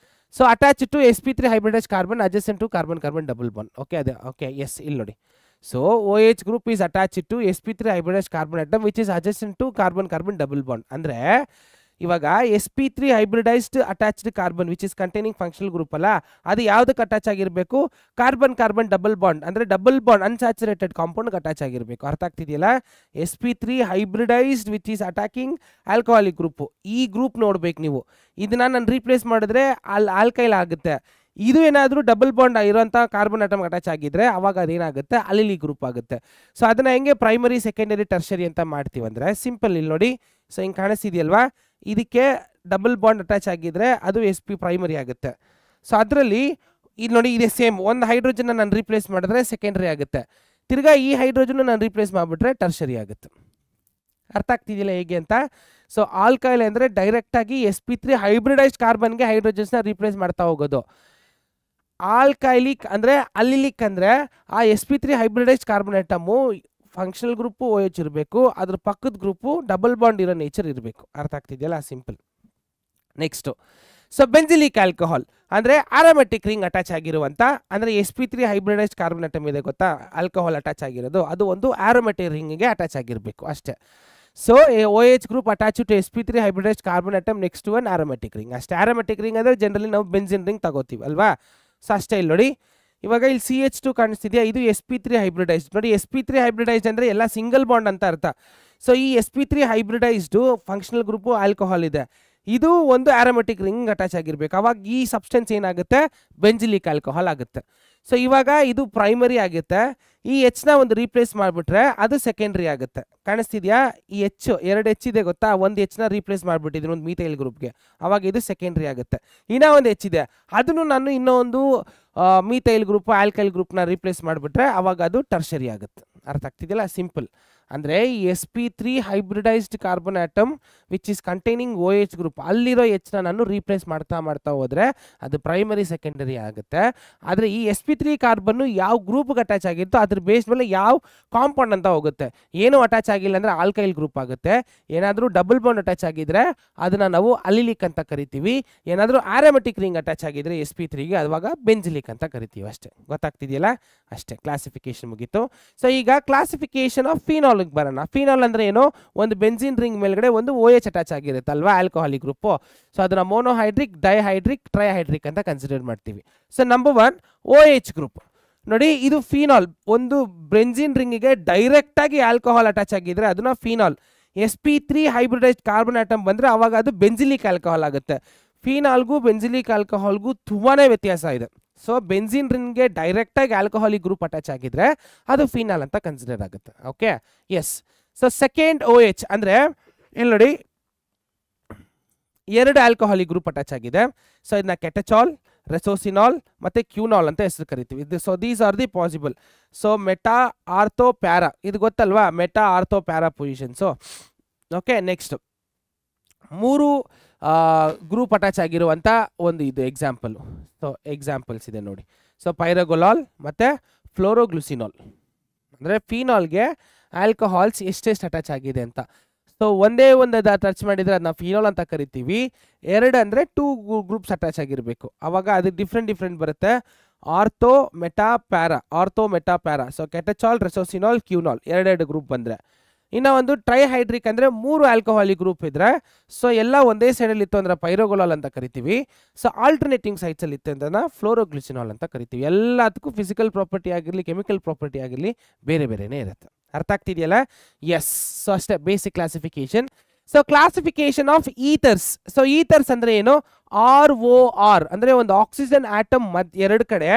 So attach to sp3 hybridized carbon adjacent to carbon-carbon double bond. Okay, ಅದೇ. Okay, yes, ಇಲ್ಲಿ ನೋಡಿ. So OH group is attached to sp3 hybridized carbon atom which is adjacent to carbon-carbon double bond. ಅಂದರೆ ಇವಾಗ sp3 hybridised attached carbon which is containing functional group ಅಲ್ಲ, ಅದು ಯಾವುದಕ್ಕೆ attach ಆಗಿರಬೇಕು, carbon double bond ಅಂದರೆ double bond unsaturated ಕಾಂಪೌಂಡ್ಗೆ attach ಆಗಿರಬೇಕು. ಅರ್ಥ ಆಗ್ತಿದೆಯಲ್ಲ, sp3 hybridised which is attacking alcoholic group, ಈ ಗ್ರೂಪ್ ನೋಡ್ಬೇಕು ನೀವು. ಇದನ್ನ ನಾನು ರೀಪ್ಲೇಸ್ ಮಾಡಿದ್ರೆ ಆಲ್ಕೈಲ್ ಆಗುತ್ತೆ. ಇದು ಏನಾದರೂ ಡಬಲ್ ಬಾಂಡ್ ಇರೋಂಥ ಕಾರ್ಬನ್ ಆಟಮ್ ಅಟ್ಯಾಚ್ ಆಗಿದ್ರೆ ಅವಾಗ ಅದೇನಾಗುತ್ತೆ, ಅಲಿಲಿ ಗ್ರೂಪ್ ಆಗುತ್ತೆ. ಸೊ ಅದನ್ನ ಹೆಂಗೆ ಪ್ರೈಮರಿ, ಸೆಕೆಂಡರಿ, ಟರ್ಷರಿ ಅಂತ ಮಾಡ್ತೀವಿ ಅಂದರೆ ಸಿಂಪಲ್, ಇಲ್ಲಿ ನೋಡಿ. ಸೊ ಹಿಂಗೆ ಕಾಣಿಸ್ತಿದೆಯಲ್ವಾ, ಇದಕ್ಕೆ ಡಬಲ್ ಬಾಂಡ್ ಅಟ್ಯಾಚ್ ಆಗಿದ್ರೆ ಅದು sp ಪ್ರೈಮರಿ ಆಗುತ್ತೆ. ಸೊ ಅದರಲ್ಲಿ ಇಲ್ಲಿ ನೋಡಿ, ಇದೆ ಸೇಮ್, ಒಂದು ಹೈಡ್ರೋಜನ್ನ ನಾನು ರೀಪ್ಲೇಸ್ ಮಾಡಿದ್ರೆ ಸೆಕೆಂಡರಿ ಆಗುತ್ತೆ, ತಿರ್ಗಾ ಈ ಹೈಡ್ರೋಜನ್ ನಾನು ರೀಪ್ಲೇಸ್ ಮಾಡಿಬಿಟ್ರೆ ಟರ್ಷರಿ ಆಗುತ್ತೆ. ಅರ್ಥ ಆಗ್ತಿದೆಯಲ್ಲ ಹೇಗೆ ಅಂತ. ಸೊ ಆಲ್ಕೈಲ್ ಅಂದರೆ ಡೈರೆಕ್ಟಾಗಿ sp3 ಹೈಬ್ರಿಡೈಸ್ಡ್ ಕಾರ್ಬನ್ಗೆ ಹೈಡ್ರೋಜನ್ಸ್ನ ರೀಪ್ಲೇಸ್ ಮಾಡ್ತಾ ಹೋಗೋದು. ಆಲ್ಕೈಲಿಕ್ ಅಂದರೆ ಅಲಿಲಿಕ್ ಅಂದರೆ ಆ sp3 hybridized carbon atom functional group OH ಇರಬೇಕು, ಅದ್ರ ಪಕ್ಕದ ಗ್ರೂಪು ಡಬಲ್ ಬಾಂಡ್ ಇರೋ ನೇಚರ್ ಇರಬೇಕು. ಅರ್ಥ ಆಗ್ತಿದೆಯಲ್ಲ, ಸಿಂಪಲ್. ನೆಕ್ಸ್ಟು ಸೊ ಬೆಂಜಿಲಿಕ್ ಆಲ್ಕೋಹಾಲ್ ಅಂದರೆ ಆರೋಮ್ಯಾಟಿಕ್ ರಿಂಗ್ ಅಟ್ಯಾಚ್ ಆಗಿರುವಂಥ, ಅಂದರೆ sp3 ಹೈಬ್ರಿಡೈಸ್ಡ್ ಕಾರ್ಬನ್ ಆಟಮ್ ಇದೆ ಗೊತ್ತಾ, ಆಲ್ಕೋಹಾಲ್ ಅಟ್ಯಾಚ್ ಆಗಿರೋದು, ಅದು ಒಂದು ಆರೋಮ್ಯಾಟಿಕ್ ರಿಂಗ್ಗೆ ಅಟ್ಯಾಚ್ ಆಗಿರಬೇಕು ಅಷ್ಟೇ. So OH group attach to sp3 hybridized carbon atom next to one aromatic ring ಅಷ್ಟೇ. ಆರೋಮ್ಯಾಟಿಕ್ ರಿಂಗ್ ಅಂದರೆ ಜನರಲಿ ನಾವು ಬೆಂಜಿನ್ ರಿಂಗ್ ತಗೋತೀವಿ ಅಲ್ವಾ. ಸೊ ಅಷ್ಟೇ. ಇಲ್ಲಿ ನೋಡಿ, ಇವಾಗ ಇಲ್ಲಿ CH2 ಕಾಣಿಸ್ತಿದೆಯಾ, ಇದು sp3 ಹೈಬ್ರಿಡೈಸ್ಡ್. ನೋಡಿ, sp3 ಹೈಬ್ರಿಡೈಸ್ಡ್ ಅಂದರೆ ಎಲ್ಲ ಸಿಂಗಲ್ ಬಾಂಡ್ ಅಂತ ಅರ್ಥ. ಸೊ ಈ sp3 ಹೈಬ್ರಿಡೈಸ್ಡು ಫಂಕ್ಷನಲ್ ಗ್ರೂಪು ಆಲ್ಕೋಹಾಲ್ ಇದೆ, ಇದು ಒಂದು ಆರೋಮ್ಯಾಟಿಕ್ ರಿಂಗ್ ಅಟ್ಯಾಚ್ ಆಗಿರಬೇಕು. ಅವಾಗ ಈ ಸಬ್ಸ್ಟೆನ್ಸ್ ಏನಾಗುತ್ತೆ, ಬೆಂಜಿಲಿಕ್ ಆಲ್ಕೋಹಾಲ್ ಆಗುತ್ತೆ. ಸೊ ಇವಾಗ ಇದು ಪ್ರೈಮರಿ ಆಗುತ್ತೆ, ಈ Hನ ಒಂದು ರೀಪ್ಲೇಸ್ ಮಾಡಿಬಿಟ್ರೆ ಅದು ಸೆಕೆಂಡ್ರಿ ಆಗುತ್ತೆ. ಕಾಣಿಸ್ತಿದೆಯಾ, ಈ H 2 H ಇದೆ ಗೊತ್ತಾ, ಒಂದು Hನ ರೀಪ್ಲೇಸ್ ಮಾಡಿಬಿಟ್ಟಿದ್ದೀನಿ ಒಂದು ಮೀಥೈಲ್ ಗ್ರೂಪ್ಗೆ, ಅವಾಗ ಇದು ಸೆಕೆಂಡ್ರಿ ಆಗುತ್ತೆ. ಇನ್ನೂ ಒಂದು H ಇದೆ, ಅದನ್ನು ನಾನು ಇನ್ನೊಂದು ಮೀಥೈಲ್ ಗ್ರೂಪ್, ಆಲ್ಕೈಲ್ ಗ್ರೂಪ್ನ ರೀಪ್ಲೇಸ್ ಮಾಡಿಬಿಟ್ರೆ ಅವಾಗ ಅದು ಟರ್ಷರಿ ಆಗುತ್ತೆ. ಅರ್ಥ ಆಗ್ತಿದೆಯಲ್ಲ, ಸಿಂಪಲ್. ಅಂದರೆ ಈ sp3 hybridized carbon atom which is containing OH group, ಅಲ್ಲಿರೋ Hನ ನಾನು ರೀಪ್ಲೇಸ್ ಮಾಡ್ತಾ ಹೋದರೆ ಅದು ಪ್ರೈಮರಿ, ಸೆಕೆಂಡರಿ ಆಗುತ್ತೆ. ಆದರೆ ಈ sp3 ಕಾರ್ಬನ್ನು ಯಾವ ಗ್ರೂಪ್ಗೆ ಅಟ್ಯಾಚ್ ಆಗಿರುತ್ತೋ ಅದ್ರ ಬೇಸ್ ಮೇಲೆ ಯಾವ ಕಾಂಪೌಂಡ್ ಅಂತ ಹೋಗುತ್ತೆ. ಏನೂ ಅಟ್ಯಾಚ್ ಆಗಿಲ್ಲ ಅಂದರೆ ಆಲ್ಕೈಲ್ ಗ್ರೂಪ್ ಆಗುತ್ತೆ. ಏನಾದರೂ ಡಬಲ್ ಬಾಂಡ್ ಅಟ್ಯಾಚ್ ಆಗಿದ್ರೆ ಅದನ್ನು ನಾವು ಅಲಿಲಿಕ್ ಅಂತ ಕರಿತೀವಿ. ಏನಾದರೂ ಆರೋಮ್ಯಾಟಿಕ್ ರಿಂಗ್ ಅಟ್ಯಾಚ್ ಆಗಿದ್ರೆ sp3ಗೆ ಅವಾಗ ಬೆಂಜಿಲಿಕ್ ಅಂತ ಕರಿತೀವಿ ಅಷ್ಟೇ. ಗೊತ್ತಾಗ್ತಿದೆಯಲ್ಲ, ಅಷ್ಟೇ. ಕ್ಲಾಸಿಫಿಕೇಶನ್ ಮುಗೀತು. ಸೊ ಈಗ ಕ್ಲಾಸಿಫಿಕೇಶನ್ ಆಫ್ ಫಿನಾಲ್ ಬರೋಣ. ಫಿನಾಲ್ ಅಂದ್ರೆ ಏನು, ಒಂದು ಬೆಂಜಿನ್ ರಿಂಗ್ ಮೇಲ್ಗಡೆ ಒಂದು OH ಅಟ್ಯಾಚ್ ಆಗಿರುತ್ತೆ ಅಲ್ವಾ, ಆಲ್ಕೋಹಾಲಿಕ್ ಗ್ರೂಪ್. ಸೊ ಅದನ್ನ ಮೋನೋಹೈಡ್ರಿಕ್, ಡೈಹೈಡ್ರಿಕ್, ಟ್ರೈಹೈಡ್ರಿಕ್ ಅಂತ ಕನ್ಸಿಡರ್ ಮಾಡ್ತೀವಿ. So number 1 OH group. ನೋಡಿ, ಇದು ಫಿನಾಲ್. ಒಂದು ಬೆಂಜಿನ್ ರಿಂಗಿಗೆ ಡೈರೆಕ್ಟ್ ಆಗಿ ಆಲ್ಕೋಹಾಲ್ ಅಟ್ಯಾಚ್ ಆಗಿದ್ರೆ ಅದನ್ನ phenol. sp3 hybridized carbon atom ಬಂದ್ರೆ ಅವಾಗ ಅದು ಬೆಂಜಿಲಿಕ್ ಆಲ್ಕೋಹಾಲ್ ಆಗುತ್ತೆ. ಫಿನಾಲ್ಗೂ ಬೆಂಜಿಲಿಕ್ ಆಲ್ಕೋಹಾಲ್ಗೂ ತುಂಬಾನೇ ವ್ಯತ್ಯಾಸ ಇದೆ. ಸೊ ಬೆಂಜಿನ್ ರಿಂಗ್ಗೆ ಡೈರೆಕ್ಟಾಗಿ ಆಲ್ಕೋಹಾಲಿಕ್ ಗ್ರೂಪ್ ಅಟ್ಯಾಚ್ ಆಗಿದ್ರೆ ಅದು ಫಿನಾಲ್ ಅಂತ ಕನ್ಸಿಡರ್ ಆಗುತ್ತೆ. Okay, yes. So second OH ಅಂದರೆ ಇಲ್ಲಿ ನೋಡಿ, 2 ಆಲ್ಕೋಹಾಲಿಕ್ ಗ್ರೂಪ್ ಅಟ್ಯಾಚ್ ಆಗಿದೆ. ಸೊ ಇದನ್ನ ಕೆಟಚಾಲ್, ರೆಸೋಸಿನಾಲ್ ಮತ್ತೆ ಕ್ಯೂನಾಲ್ ಅಂತ ಹೆಸರು ಕರಿತೀವಿ. So these are the possible. So meta ortho para ಇದು ಗೊತ್ತಲ್ವಾ, meta ortho para positions. Okay, next 3 group attach ಆಗಿರುವಂಥ ಒಂದು ಇದು ಎಕ್ಸಾಂಪಲ್. ಸೊ ಎಕ್ಸಾಂಪಲ್ಸ್ ಇದೆ ನೋಡಿ. ಸೊ ಪೈರಗೊಲಾಲ್ ಮತ್ತು ಫ್ಲೋರೋಗ್ಲುಸಿನಾಲ್, ಅಂದರೆ ಫಿನಾಲ್ಗೆ ಆಲ್ಕೋಹಾಲ್ಸ್ ಎಷ್ಟೆಷ್ಟು ಅಟ್ಯಾಚ್ ಆಗಿದೆ ಅಂತ. ಸೊ ಒಂದೇ ಒಂದು ಟಚ್ ಮಾಡಿದರೆ ಅದನ್ನ ಫಿನಾಲ್ ಅಂತ ಕರಿತೀವಿ. 2 ಅಂದರೆ 2 ಗ್ರೂಪ್ಸ್ ಅಟ್ಯಾಚ್ ಆಗಿರಬೇಕು, ಅವಾಗ ಅದು ಡಿಫ್ರೆಂಟ್ ಬರುತ್ತೆ. Ortho meta para. So catechol, resorcinol, quinol 2 group ಬಂದರೆ. ಇನ್ನು ಒಂದು ಟ್ರೈಹೈಡ್ರಿಕ್ ಅಂದರೆ 3 ಆಲ್ಕೋಹಾಲಿಕ್ ಗ್ರೂಪ್ ಇದ್ರೆ, ಸೊ ಎಲ್ಲ ಒಂದೇ ಸೈಡಲ್ಲಿ ಇತ್ತು ಅಂದ್ರೆ ಪೈರೋಗೊಲಾಲ್ ಅಂತ ಕರಿತೀವಿ. ಸೊ ಆಲ್ಟರ್ನೇಟಿಂಗ್ ಸೈಟ್ಸಲ್ಲಿ ಇತ್ತು ಅಂದ್ರೆ ಫ್ಲೋರೋಗ್ಲಿಸಿನಾಲ್ ಅಂತ ಕರಿತೀವಿ. ಎಲ್ಲದಕ್ಕೂ ಫಿಸಿಕಲ್ ಪ್ರಾಪರ್ಟಿ ಆಗಿರಲಿ, ಕೆಮಿಕಲ್ ಪ್ರಾಪರ್ಟಿ ಆಗಿರಲಿ, ಬೇರೆನೇ ಇರುತ್ತೆ. ಅರ್ಥ ಆಗ್ತಿದೆಯಲ್ಲ? ಎಸ್. ಸೊ ಅಷ್ಟೇ basic classification. So classification of ethers. So ethers ಅಂದರೆ ಏನು? ROR ಅಂದರೆ ಒಂದು ಆಕ್ಸಿಜನ್ ಆಟಮ್ 2 ಕಡೆ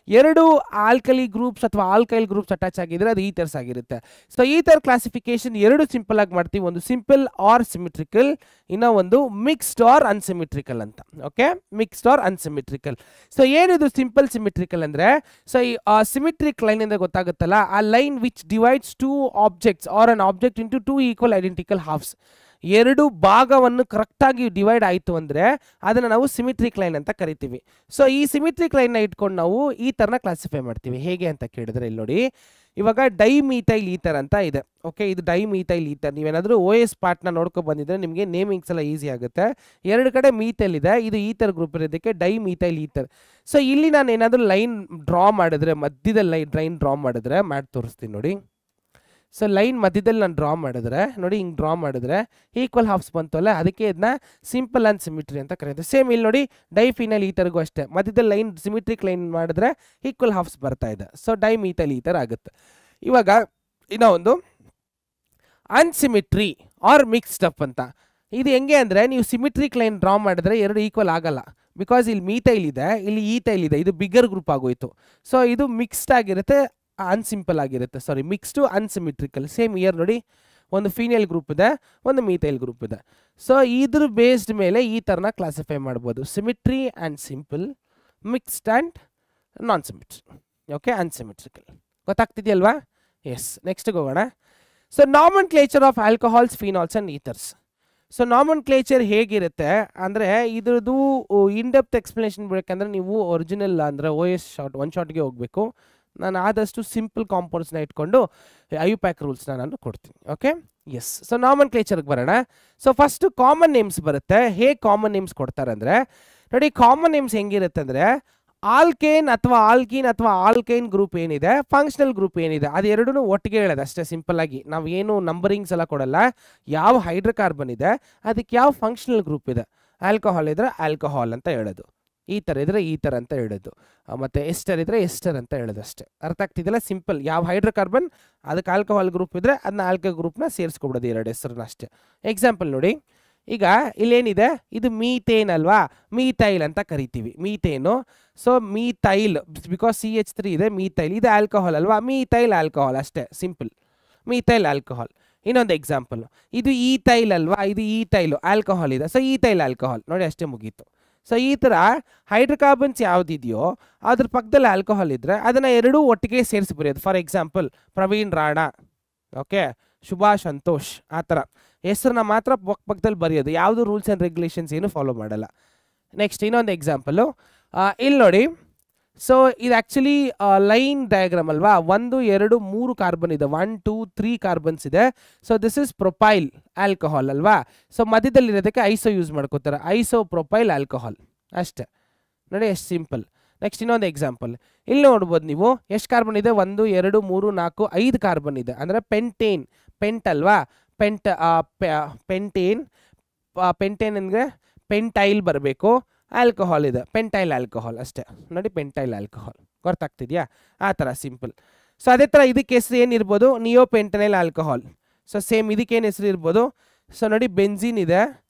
2 ಆಲ್ಕಲಿ ಗ್ರೂಪ್ಸ್ ಅಥವಾ ಆಲ್ಕೈಲ್ ಗ್ರೂಪ್ಸ್ ಅಟ್ಯಾಚ್ ಆಗಿದ್ರೆ ಅದು ಈಥರ್ಸ್ ಆಗಿರುತ್ತೆ. ಸೊ ಈಥರ್ ಕ್ಲಾಸಿಫಿಕೇಶನ್ 2 ಸಿಂಪಲ್ ಆಗಿ ಮಾಡ್ತೀವಿ. ಒಂದು ಸಿಂಪಲ್ ಆರ್ ಸಿಮಿಟ್ರಿಕಲ್, ಇನ್ನೂ ಒಂದು ಮಿಕ್ಸ್ಡ್ ಆರ್ ಅನ್ಸಿಮಿಟ್ರಿಕಲ್ ಅಂತ. Okay, mixed or unsymmetrical. So ಏನಿದು ಸಿಂಪಲ್ ಸಿಮಿಟ್ರಿಕಲ್ ಅಂದರೆ, ಸೊ ಈ ಸಿಮಿಟ್ರಿಕ್ ಲೈನ್ ಇಂದ ಗೊತ್ತಾಗುತ್ತಲ್ಲ, ಆ line which divides 2 objects or an object into 2 equal identical halves. 2 ಭಾಗವನ್ನು ಕರೆಕ್ಟಾಗಿ ಡಿವೈಡ್ ಆಯಿತು ಅಂದರೆ ಅದನ್ನು ನಾವು ಸಿಮಿಟ್ರಿಕ್ ಲೈನ್ ಅಂತ ಕರಿತೀವಿ. ಸೊ ಈ ಸಿಮಿಟ್ರಿಕ್ ಲೈನ್ನ ಇಟ್ಕೊಂಡು ನಾವು ಈ ಥರನ ಕ್ಲಾಸಿಫೈ ಮಾಡ್ತೀವಿ. ಹೇಗೆ ಅಂತ ಕೇಳಿದ್ರೆ ಇಲ್ಲಿ ನೋಡಿ, ಇವಾಗ ಡೈಮೀಥೈಲ್ ಈಥರ್ ಅಂತ ಇದೆ. ಓಕೆ, ಇದು ಡೈಮೀಥೈಲ್ ಈಥರ್. ನೀವೇನಾದರೂ OS ಪಾರ್ಟ್ನ ನೋಡ್ಕೊಂಡು ಬಂದಿದ್ರೆ ನಿಮಗೆ ನೇಮಿಂಗ್ಸ್ ಎಲ್ಲ ಈಸಿ ಆಗುತ್ತೆ. 2 ಕಡೆ ಮೀಥೈಲ್ ಇದೆ, ಇದು ಈಥರ್ ಗ್ರೂಪ್ ಇರೋದಕ್ಕೆ ಡೈಮೀಥೈಲ್ ಈಥರ್. ಸೊ ಇಲ್ಲಿ ನಾನು ಏನಾದರೂ ಲೈನ್ ಡ್ರಾ ಮಾಡಿದ್ರೆ, ಮಧ್ಯದಲ್ಲಿ ಲೈನ್ ಡ್ರಾ ಮಾಡಿದ್ರೆ ಮಾಡಿ ತೋರಿಸ್ತೀನಿ ನೋಡಿ. ಸೊ ಲೈನ್ ಮಧ್ಯದಲ್ಲಿ ನಾನು ಡ್ರಾ ಮಾಡಿದ್ರೆ ನೋಡಿ, ಹಿಂಗೆ ಡ್ರಾ ಮಾಡಿದ್ರೆ ಈಕ್ವಲ್ ಹಾಫ್ಸ್ ಬಂತು ಅಲ್ಲ, ಅದಕ್ಕೆ ಇದನ್ನ ಸಿಂಪಲ್ ಆ್ಯಂಡ್ ಸಿಮಿಟ್ರಿ ಅಂತ ಕರೀತಾರೆ. ಸೇಮ್ ಇಲ್ಲಿ ನೋಡಿ ಡೈಫಿನಲ್ ಈಥರ್ಗೂ ಅಷ್ಟೇ, ಮಧ್ಯದಲ್ಲಿ ಲೈನ್ ಸಿಮಿಟ್ರಿಕ್ ಲೈನ್ ಮಾಡಿದ್ರೆ ಈಕ್ವಲ್ ಹಾಫ್ಸ್ ಬರ್ತಾ ಇದೆ. ಸೊ ಡೈಮೀಥೈಲ್ ಈಥರ್ ಆಗುತ್ತೆ. ಇವಾಗ ಇನ್ನೂ ಒಂದು ಅನ್ಸಿಮಿಟ್ರಿ ಆರ್ ಮಿಕ್ಸ್ಡ್ ಅಪ್ ಅಂತ. ಇದು ಹೆಂಗೆ ಅಂದರೆ, ನೀವು ಸಿಮಿಟ್ರಿಕ್ ಲೈನ್ ಡ್ರಾ ಮಾಡಿದ್ರೆ 2 ಈಕ್ವಲ್ ಆಗಲ್ಲ. ಬಿಕಾಸ್ ಇಲ್ಲಿ ಮೀಥೈಲ್ ಇದೆ, ಇಲ್ಲಿ ಈಥೈಲ್ ಇದೆ, ಇದು ಬಿಗ್ಗರ್ ಗ್ರೂಪ್ ಆಗೋಯ್ತು. ಸೊ ಇದು ಮಿಕ್ಸ್ಡ್ ಆಗಿರುತ್ತೆ, ಅನ್ಸಿಂಪಲ್ ಆಗಿರುತ್ತೆ. Sorry, mixed to unsymmetrical. Same here ನೋಡಿ, ಒಂದು ಫೀನೇಲ್ ಗ್ರೂಪ್ ಇದೆ, ಒಂದು ಮೀಥೈಲ್ ಗ್ರೂಪ್ ಇದೆ. ಸೊ ಇದ್ರ ಬೇಸ್ಡ್ ಮೇಲೆ ಈ ಥರನ ಕ್ಲಾಸಿಫೈ ಮಾಡ್ಬೋದು. Symmetry and simple, mixed and non symmetry. Okay, unsymmetrical. ಗೊತ್ತಾಗ್ತಿದೆಯಲ್ವಾ? ಎಸ್. ನೆಕ್ಸ್ಟ್ಗೆ ಹೋಗೋಣ. So nomenclature of alcohols, phenols and ethers. So nomenclature ಹೇಗಿರುತ್ತೆ ಅಂದರೆ, ಇದ್ರದ್ದು ಇನ್ಡೆಪ್ತ್ ಎಕ್ಸ್ಪ್ಲನೇಷನ್ ಬೇಕಂದ್ರೆ ನೀವು ಒರಿಜಿನಲ್ ಅಂದರೆ OS ಒನ್ ಶಾಟ್ಗೆ ಹೋಗಬೇಕು. ನಾನು ಆದಷ್ಟು ಸಿಂಪಲ್ ಕಾಂಪೌಂಡ್ಸ್ನ ಇಟ್ಕೊಂಡು IUPAC ರೂಲ್ಸ್ನ ನಾನು ಕೊಡ್ತೀನಿ. Okay, yes. ಸೊ ನಾಮನ್ಕ್ಲೇಚರ್ಗೆ ಬರೋಣ. ಸೊ ಫಸ್ಟು ಕಾಮನ್ ನೇಮ್ಸ್ ಬರುತ್ತೆ. ಹೇಗೆ ಕಾಮನ್ ನೇಮ್ಸ್ ಕೊಡ್ತಾರೆ ಅಂದರೆ ನೋಡಿ, ಕಾಮನ್ ನೇಮ್ಸ್ ಹೆಂಗಿರುತ್ತೆ ಅಂದರೆ, ಆಲ್ಕೇನ್ ಅಥವಾ ಆಲ್ಕೀನ್ ಅಥವಾ ಆಲ್ಕೈನ್ ಗ್ರೂಪ್ ಏನಿದೆ, ಫಂಕ್ಷನಲ್ ಗ್ರೂಪ್ ಏನಿದೆ, ಅದೆರಡೂ ಒಟ್ಟಿಗೆ ಹೇಳೋದು ಅಷ್ಟೇ. ಸಿಂಪಲ್ ಆಗಿ ನಾವು ಏನು ನಂಬರಿಂಗ್ಸ್ ಎಲ್ಲ ಕೊಡಲ್ಲ. ಯಾವ ಹೈಡ್ರೋಕಾರ್ಬನ್ ಇದೆ ಅದಕ್ಕೆ ಯಾವ ಫಂಕ್ಷನಲ್ ಗ್ರೂಪ್ ಇದೆ, ಆಲ್ಕೋಹಾಲ್ ಇದ್ರೆ ಆಲ್ಕೋಹಾಲ್ ಅಂತ ಹೇಳೋದು, ಈ ಥರ ಇದ್ರೆ ಈ ಥರ ಅಂತ ಹೇಳೋದು, ಮತ್ತು ಎಸ್ಟರ್ ಇದ್ರೆ ಎಸ್ಟರ್ ಅಂತ ಹೇಳೋದು ಅಷ್ಟೇ. ಅರ್ಥ ಆಗ್ತಿದೆಯಲ್ಲ? ಸಿಂಪಲ್. ಯಾವ ಹೈಡ್ರೋಕಾರ್ಬನ್ ಅದಕ್ಕೆ ಆಲ್ಕೋಹಾಲ್ ಗ್ರೂಪ್ ಇದ್ರೆ ಅದನ್ನ ಆಲ್ಕೋ ಗ್ರೂಪ್ನ ಸೇರಿಸ್ಕೊಬಿಡೋದು, 2 ಹೆಸರನ್ನ ಅಷ್ಟೇ. ಎಕ್ಸಾಂಪಲ್ ನೋಡಿ, ಈಗ ಇಲ್ಲೇನಿದೆ, ಇದು ಮೀಥೇನ್ ಅಲ್ವಾ, ಮೀಥೈಲ್ ಅಂತ ಕರಿತೀವಿ, methane. So methyl because CH3 ಇದೆ, ಮೀಥೈಲ್ ಇದು ಆಲ್ಕೋಹಾಲ್ ಅಲ್ವಾ, ಮೀಥೈಲ್ ಆಲ್ಕೋಹಾಲ್ ಅಷ್ಟೇ, ಸಿಂಪಲ್, ಮೀಥೈಲ್ ಆಲ್ಕೋಹಾಲ್. ಇನ್ನೊಂದು ಎಕ್ಸಾಂಪಲ್, ಇದು ಈಥೈಲ್ ಅಲ್ವಾ, ಇದು ಈಥೈಲು ಆಲ್ಕೋಹಾಲ್ ಇದೆ, ಸೊ ಈಥೈಲ್ ಆಲ್ಕೋಹಾಲ್ ನೋಡಿ, ಅಷ್ಟೇ ಮುಗೀತು. ಸೊ ಈ ಥರ ಹೈಡ್ರೋಕಾರ್ಬನ್ಸ್ ಯಾವುದಿದೆಯೋ ಅದ್ರ ಪಕ್ಕದಲ್ಲಿ ಆಲ್ಕೋಹಾಲ್ ಇದ್ದರೆ ಅದನ್ನು 2 ಒಟ್ಟಿಗೆ ಸೇರಿಸಿ ಬರೆಯೋದು. For example Praveen Rana, okay, Subhash Santosh, ಆ ಥರ ಹೆಸರನ್ನ ಮಾತ್ರ ಪಕ್ಕದಲ್ಲಿ ಬರೆಯೋದು. ಯಾವುದು ರೂಲ್ಸ್ ಆ್ಯಂಡ್ ರೆಗ್ಯುಲೇಷನ್ಸ್ ಏನು ಫಾಲೋ ಮಾಡಲ್ಲ. ನೆಕ್ಸ್ಟ್ ಇನ್ನೊಂದು ಎಕ್ಸಾಂಪಲು, ಇಲ್ಲಿ ನೋಡಿ. ಸೊ ಇದು ಆ್ಯಕ್ಚುಲಿ ಲೈನ್ ಡಯಾಗ್ರಾಮ್ ಅಲ್ವಾ, 1 2 3 ಕಾರ್ಬನ್ ಇದೆ, 1 2 3 ಕಾರ್ಬನ್ಸ್ ಇದೆ. So this is propyl alcohol ಅಲ್ವಾ. ಸೊ ಮಧ್ಯದಲ್ಲಿರೋದಕ್ಕೆ ಐಸೋ ಯೂಸ್ ಮಾಡ್ಕೋತಾರೆ, ಐಸೋ ಪ್ರೊಪೈಲ್ ಆಲ್ಕೋಹಾಲ್ ಅಷ್ಟೇ ನೋಡಿ, ಎಷ್ಟು ಸಿಂಪಲ್. ನೆಕ್ಸ್ಟ್ ಇನ್ನೊಂದು ಎಕ್ಸಾಂಪಲ್, ಇಲ್ಲಿ ನೋಡ್ಬೋದು ನೀವು, ಎಷ್ಟು ಕಾರ್ಬನ್ ಇದೆ, 1 2 3 4 5 ಕಾರ್ಬನ್ ಇದೆ, ಅಂದರೆ ಪೆಂಟೇನ್, ಪೆಂಟ್ ಅಲ್ವಾ, ಪೆಂಟೇನ್ ಅಂದರೆ ಪೆಂಟೈಲ್ ಬರಬೇಕು, ಆಲ್ಕೋಹಾಲ್ ಇದೆ, ಪೆಂಟೈಲ್ ಆಲ್ಕೋಹಾಲ್ ಅಷ್ಟೇ ನೋಡಿ, ಪೆಂಟೈಲ್ ಆಲ್ಕೋಹಾಲ್. ಗೊತ್ತಾಗ್ತಿದೆಯಾ? ಆ ಥರ ಸಿಂಪಲ್. ಸೊ ಅದೇ ಥರ ಇದಕ್ಕೆ ಹೆಸರು ಏನಿರ್ಬೋದು, ನಿಯೋಪೆಂಟನೈಲ್ ಆಲ್ಕೋಹಾಲ್. ಸೊ ಸೇಮ್ ಇದಕ್ಕೇನು ಹೆಸರು ಇರ್ಬೋದು. ಸೊ ನೋಡಿ, ಬೆನ್ಝಿನ್ ಇದೆ,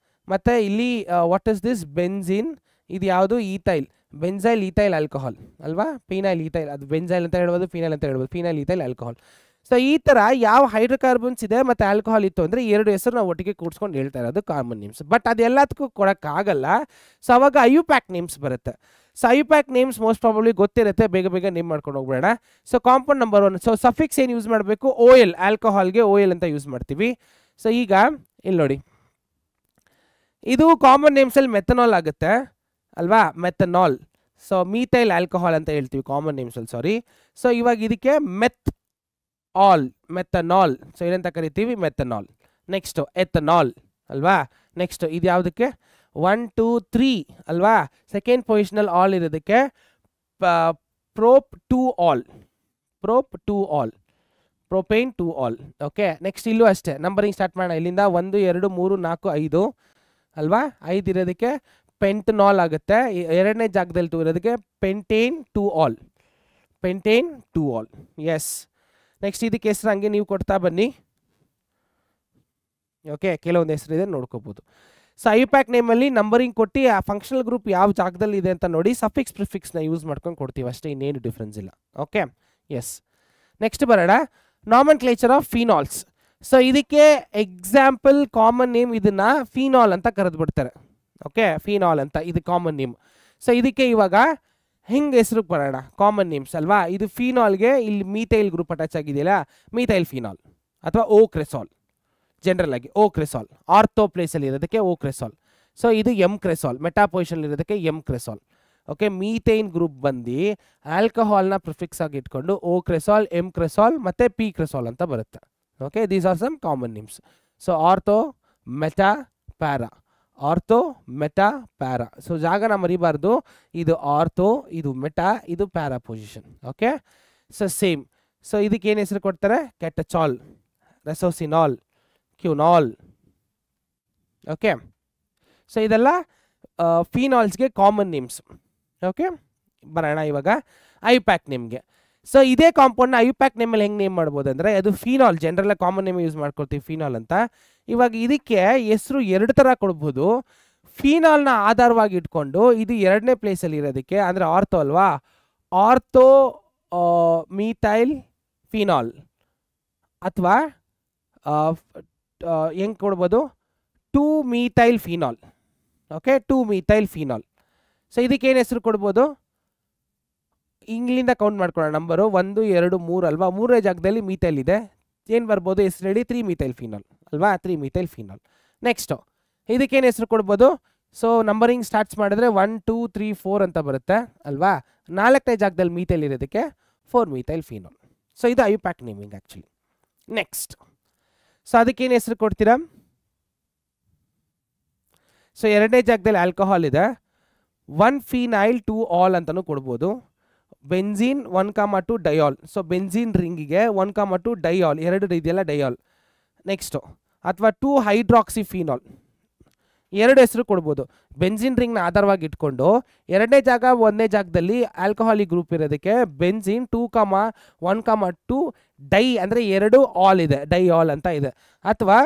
ಮತ್ತು ಇಲ್ಲಿ ವಾಟ್ ಇಸ್ ದಿಸ್ ಬೆನ್ಝಿನ್, ಇದು ಯಾವುದು ಈಥೈಲ್, ಬೆನ್ಝೈಲ್ ಈಥೈಲ್ ಆಲ್ಕೋಹಾಲ್ ಅಲ್ವಾ, ಫಿನೈಲ್ ಈಥೈಲ್, ಅದು ಬೆನ್ಝೈಲ್ ಅಂತ ಹೇಳ್ಬೋದು, ಫಿನೈಲ್ ಅಂತ ಹೇಳ್ಬೋದು, ಫಿನೈಲ್ ಈಥೈಲ್ ಆಲ್ಕೋಹಾಲ್. ಸೊ ಈ ಥರ ಯಾವ ಹೈಡ್ರೋಕಾರ್ಬನ್ಸ್ ಇದೆ ಮತ್ತು ಆಲ್ಕೋಹಾಲ್ ಇತ್ತು ಅಂದರೆ ಎರಡು ಹೆಸರು ನಾವು ಒಟ್ಟಿಗೆ ಕೂಡ್ಸ್ಕೊಂಡು ಹೇಳ್ತಾ ಇರೋದು ಕಾಮನ್ ನೇಮ್ಸ್. ಬಟ್ ಅದೆಲ್ಲದಕ್ಕೂ ಕೊಡೋಕ್ಕಾಗಲ್ಲ. ಸೊ ಅವಾಗ ಐಯುಪ್ಯಾಕ್ ನೇಮ್ಸ್ ಬರುತ್ತೆ. So IUPAC names most probably ಗೊತ್ತಿರುತ್ತೆ, ಬೇಗ ಬೇಗ ನೇಮ್ ಮಾಡ್ಕೊಂಡು ಹೋಗ್ಬೇಡ. So compound number 1. So suffix ಏನು ಯೂಸ್ ಮಾಡಬೇಕು? OL, ಆಲ್ಕೋಹಾಲ್ಗೆ OL ಅಂತ ಯೂಸ್ ಮಾಡ್ತೀವಿ. ಸೊ ಈಗ ಇಲ್ಲಿ ನೋಡಿ, ಇದು ಕಾಮನ್ ನೇಮ್ಸಲ್ಲಿ ಮೆಥನಾಲ್ ಆಗುತ್ತೆ ಅಲ್ವಾ, ಮೆಥನಾಲ್. ಸೊ ಮೀಥೈಲ್ ಆಲ್ಕೋಹಾಲ್ ಅಂತ ಹೇಳ್ತೀವಿ ಕಾಮನ್ ನೇಮ್ಸಲ್ಲಿ, ಸಾರಿ. ಸೊ ಇವಾಗ ಇದಕ್ಕೆ ಮೆಥನಾಲ್, ಸೊ ಏನಂತ ಕರಿತೀವಿ? ಮೆಥನಾಲ್. ನೆಕ್ಸ್ಟು ಎಥನಾಲ್ ಅಲ್ವಾ. ನೆಕ್ಸ್ಟು ಇದು ಯಾವುದಕ್ಕೆ? 1 2 3 ಅಲ್ವಾ. ಸೆಕೆಂಡ್ ಪೊಸಿಷನಲ್ ಆಲ್ ಇರೋದಕ್ಕೆ prop two ol, propane two ol. Okay, next ಇಲ್ಲೂ ಅಷ್ಟೇ ನಂಬರಿಂಗ್ ಸ್ಟಾರ್ಟ್ ಮಾಡೋಣ. ಇಲ್ಲಿಂದ 1 2 3 4 5 ಅಲ್ವಾ. 5 ಇರೋದಕ್ಕೆ ಪೆಂಟನಾಲ್ ಆಗುತ್ತೆ. ಎರಡನೇ ಜಾಗದಲ್ಲಿ 2 ಇರೋದಕ್ಕೆ pentane two ol. Yes. Next ಇದಕ್ಕೆ ಹೆಸರು ಹಂಗೆ ನೀವು ಕೊಡ್ತಾ ಬನ್ನಿ. ಓಕೆ, ಕೆಲವೊಂದು ಹೆಸರಿದೆ ನೋಡ್ಕೋಬೋದು. ಸೊ ಐಯುಪ್ಯಾಕ್ ನೇಮಲ್ಲಿ ನಂಬರಿಂಗ್ ಕೊಟ್ಟು ಆ ಫಂಕ್ಷನಲ್ ಗ್ರೂಪ್ ಯಾವ ಜಾಗದಲ್ಲಿ ಇದೆ ಅಂತ ನೋಡಿ ಸಫಿಕ್ಸ್ ಪ್ರಿಫಿಕ್ಸ್ನ ಯೂಸ್ ಮಾಡ್ಕೊಂಡು ಕೊಡ್ತೀವಿ ಅಷ್ಟೇ, ಇನ್ನೇನು ಡಿಫ್ರೆನ್ಸ್ ಇಲ್ಲ. Okay, yes. ನೆಕ್ಸ್ಟ್ ಬರೋಣ, ನಾಮನ್ಕ್ಲೇಚರ್ ಆಫ್ ಫಿನಾಲ್ಸ್. ಸೊ ಇದಕ್ಕೆ ಎಕ್ಸಾಂಪಲ್ ಕಾಮನ್ ನೇಮ್ ಇದನ್ನ ಫಿನಾಲ್ ಅಂತ ಕರೆದ್ಬಿಡ್ತಾರೆ. ಓಕೆ, ಫಿನಾಲ್ ಅಂತ ಇದು ಕಾಮನ್ ನೇಮ್. ಸೊ ಇದಕ್ಕೆ ಇವಾಗ ಹಿಂಗೆ ಹೆಸರು ಬರೋಣ, ಕಾಮನ್ ನೇಮ್ಸ್ ಅಲ್ವಾ. ಇದು ಫಿನಾಲ್ಗೆ ಇಲ್ಲಿ ಮೀಥೈಲ್ ಗ್ರೂಪ್ ಅಟ್ಯಾಚ್ ಆಗಿದೆಯಲ್ಲ, ಮೀಥೈಲ್ ಫಿನಾಲ್ ಅಥವಾ ಓಕ್ರೆಸಾಲ್. ಜನರಲ್ ಆಗಿ ಓಕ್ರೆಸಾಲ್, ಆರ್ಥೋ ಪ್ಲೇಸಲ್ಲಿ ಇರೋದಕ್ಕೆ ಓಕ್ರೆಸಾಲ್. ಸೊ ಇದು ಎಮ್ಕ್ರೆಸಾಲ್, ಮೆಟಾಪೊಸಿಷನ್ ಇರೋದಕ್ಕೆ ಎಮ್ಕ್ರೆಸಾಲ್. ಓಕೆ, ಮೀಥೈನ್ ಗ್ರೂಪ್ ಬಂದು ಆಲ್ಕೋಹಾಲ್ನ ಪ್ರಿಫಿಕ್ಸ್ ಆಗಿ ಇಟ್ಕೊಂಡು ಓಕ್ರೆಸಾಲ್, ಎಮ್ಕ್ರೆಸಾಲ್ ಮತ್ತು ಪಿಕ್ರೆಸಾಲ್ ಅಂತ ಬರುತ್ತೆ. Okay, these are some common names. So ortho, meta, para, ortho, meta, para. So ಜಾಗನ ಮರಿಬಾರ್ದು, ಇದು ಆರ್ಥೋ, ಇದು ಮೆಟಾ, ಇದು para position. Okay, so same. So ಇದಕ್ಕೆ ಏನು ಹೆಸರು ಕೊಡ್ತಾರೆ? ಕೆಟಚಾಲ್, ರೆಸೋಸಿನಾಲ್, ಕ್ಯೂನಾಲ್. ಓಕೆ, ಸೊ ಇದೆಲ್ಲ ಫಿನಾಲ್ಸ್ಗೆ ಕಾಮನ್ ನೇಮ್ಸ್. ಓಕೆ, ಬರೋಣ ಇವಾಗ ಐಯುಪ್ಯಾಕ್ ನೇಮ್ಗೆ. ಸೊ ಇದೇ ಕಾಂಪೌಂಡ್ನ ಐಯುಪ್ಯಾಕ್ ನೇಮಲ್ಲಿ ಹೆಂಗೆ ನೇಮ್ ಮಾಡ್ಬೋದು ಅಂದರೆ, ಅದು ಫಿನಾಲ್, ಜನರಲ್ಲ ಕಾಮನ್ ನೇಮ್ ಯೂಸ್ ಮಾಡ್ಕೊಳ್ತೀವಿ ಫಿನಾಲ್ ಅಂತ. ಇವಾಗ ಇದಕ್ಕೆ ಹೆಸರು 2 ಥರ ಕೊಡ್ಬೋದು. ಫಿನಾಲ್ನ ಆಧಾರವಾಗಿ ಇಟ್ಕೊಂಡು ಇದು 2ನೇ ಪ್ಲೇಸಲ್ಲಿ ಇರೋದಕ್ಕೆ ಅಂದರೆ ಆರ್ಥೋ ಅಲ್ವಾ, ಆರ್ಥೋ ಮೀಥೈಲ್ ಫಿನಾಲ್, ಅಥವಾ ಹೆಂಗೆ ಕೊಡ್ಬೋದು? 2 methyl phenol. Okay, 2 methyl phenol. So ಇದಕ್ಕೇನು ಹೆಸರು ಕೊಡ್ಬೋದು? ಇಂಗ್ಲಿಂದ ಕೌಂಟ್ ಮಾಡ್ಕೊಳ್ಳೋಣ. ನಂಬರು 1 2 3 ಅಲ್ವಾ. 3ನೇ ಜಾಗದಲ್ಲಿ ಮೀಥೈಲ್ ಇದೆ, ಏನು ಬರ್ಬೋದು ಹೆಸರು ಹೇಳಿ? 3 ಮೀಥೈಲ್ ಫಿನಾಲ್ ಅಲ್ವಾ, 3 ಮೀಥೈಲ್ ಫಿನಾಲ್. ನೆಕ್ಸ್ಟು ಇದಕ್ಕೇನು ಹೆಸರು ಕೊಡ್ಬೋದು? ಸೊ ನಂಬರಿಂಗ್ ಸ್ಟಾರ್ಟ್ಸ್ ಮಾಡಿದ್ರೆ 1 2 3 4 ಅಂತ ಬರುತ್ತೆ ಅಲ್ವಾ. 4ನೇ ಜಾಗದಲ್ಲಿ ಮೀಥೈಲ್ ಇರೋದಕ್ಕೆ 4 ಮೀಥೈಲ್ ಫಿನಾಲ್. ಸೊ ಇದು IUPAC naming actually. Next, so ಅದಕ್ಕೇನು ಹೆಸರು ಕೊಡ್ತೀರಾ? ಸೊ 2ನೇ ಜಾಗದಲ್ಲಿ ಆಲ್ಕೋಹಾಲ್ ಇದೆ, 1 ಫಿನೈಲ್ 2 ಆಲ್ ಅಂತಲೂ ಕೊಡ್ಬೋದು. ಬೆಂಝೀನ್ 1,2 ಡಯಾಲ್. ಸೊ ಬೆಂಝೀನ್ ರಿಂಗಿಗೆ 1,2 ಡಯಾಲ್, 2 ಇದೆಯಲ್ಲ ಡಯಾಲ್. ನೆಕ್ಸ್ಟು ಅಥವಾ 2 ಹೈಡ್ರಾಕ್ಸಿ ಫಿನಾಲ್, 2 ಹೆಸರು ಕೊಡ್ಬೋದು. ಬೆಂಝೀನ್ ರಿಂಗ್ನ ಆಧಾರವಾಗಿ ಇಟ್ಕೊಂಡು 2ನೇ ಜಾಗ 1ನೇ ಜಾಗದಲ್ಲಿ ಆಲ್ಕೋಹಾಲಿಕ್ ಗ್ರೂಪ್ ಇರೋದಕ್ಕೆ ಬೆಂಝೀನ್ 2,1,2 ಡೈ ಅಂದರೆ 2 ಆಲ್ ಇದೆ, ಡೈ ಆಲ್ ಅಂತ ಇದೆ. ಅಥವಾ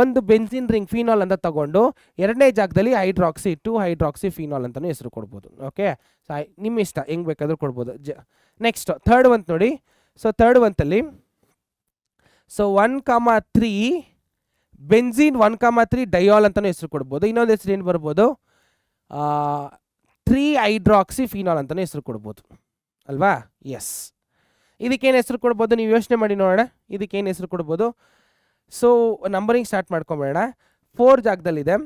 ಒಂದು ಬೆಂಝೀನ್ ರಿಂಗ್ ಫಿನಾಲ್ ಅಂತ ತಗೊಂಡು 2ನೇ ಜಾಗದಲ್ಲಿ ಹೈಡ್ರಾಕ್ಸಿ 2 ಹೈಡ್ರಾಕ್ಸಿ ಫಿನಾಲ್ ಅಂತಲೂ ಹೆಸರು ಕೊಡ್ಬೋದು. ಓಕೆ, ನಿಮ್ಮ ಇಷ್ಟ ಹೆಂಗೆ ಬೇಕಾದರೂ ಕೊಡ್ಬೋದು. ನೆಕ್ಸ್ಟ್ ಥರ್ಡ್ ಒಂತ್ ನೋಡಿ. ಸೊ ಥರ್ಡ್ ಒಂತಲ್ಲಿ ಸೊ 1,3 ಬೆಂಝೀನ್ 1,3 ಡಯಾಲ್ ಅಂತಲೂ ಹೆಸರು ಕೊಡ್ಬೋದು. ಇನ್ನೊಂದು ಹೆಸರು ಏನು ಬರ್ಬೋದು? 3 ಹೈಡ್ರಾಕ್ಸಿ ಫಿನಾಲ್ ಅಂತಲೂ ಹೆಸರು ಕೊಡ್ಬೋದು ಅಲ್ವಾ. ಎಸ್, ಇದಕ್ಕೇನು ಹೆಸರು ಕೊಡ್ಬೋದು? ನೀವು ಯೋಚನೆ ಮಾಡಿ ನೋಡೋಣ, ಇದಕ್ಕೇನು ಹೆಸರು ಕೊಡ್ಬೋದು? ಸೊ ನಂಬರಿಂಗ್ ಸ್ಟಾರ್ಟ್ ಮಾಡ್ಕೊಂಬೇಡ. 4 ಜಾಗದಲ್ಲಿದೆ.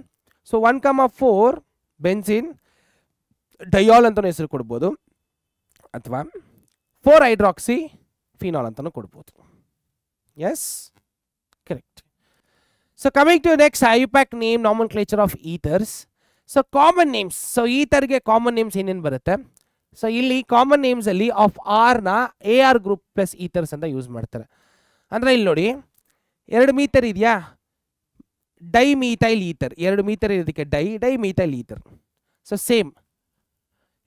ಸೊ 1,4 ಬೆಂಝೀನ್ ಡಯಾಲ್ ಅಂತಲೂ ಹೆಸರು ಕೊಡ್ಬೋದು, ಅಥವಾ 4 ಹೈಡ್ರಾಕ್ಸಿ ಫಿನಾಲ್ ಅಂತಲೂ ಕೊಡ್ಬೋದು. Yes, correct. So coming to next IUPAC name nomenclature of ethers. So common names. So ಈಥರ್ಗೆ ಕಾಮನ್ ನೇಮ್ಸ್ ಏನೇನು ಬರುತ್ತೆ? ಸೊ ಇಲ್ಲಿ ಕಾಮನ್ ನೇಮ್ಸಲ್ಲಿ ಆಫ್ ಆರ್ನ AR ಗ್ರೂಪ್ ಪ್ಲಸ್ ಈಥರ್ಸ್ ಅಂತ ಯೂಸ್ ಮಾಡ್ತಾರೆ. ಅಂದರೆ ಇಲ್ಲಿ ನೋಡಿ, 2 ಮೀಥರ್ ಇದೆಯಾ, ಡೈ ಮೀಥೈಲ್ ಈಥರ್. 2 ಮೀಥರ್ ಇರೋದಕ್ಕೆ dimethyl ether. So same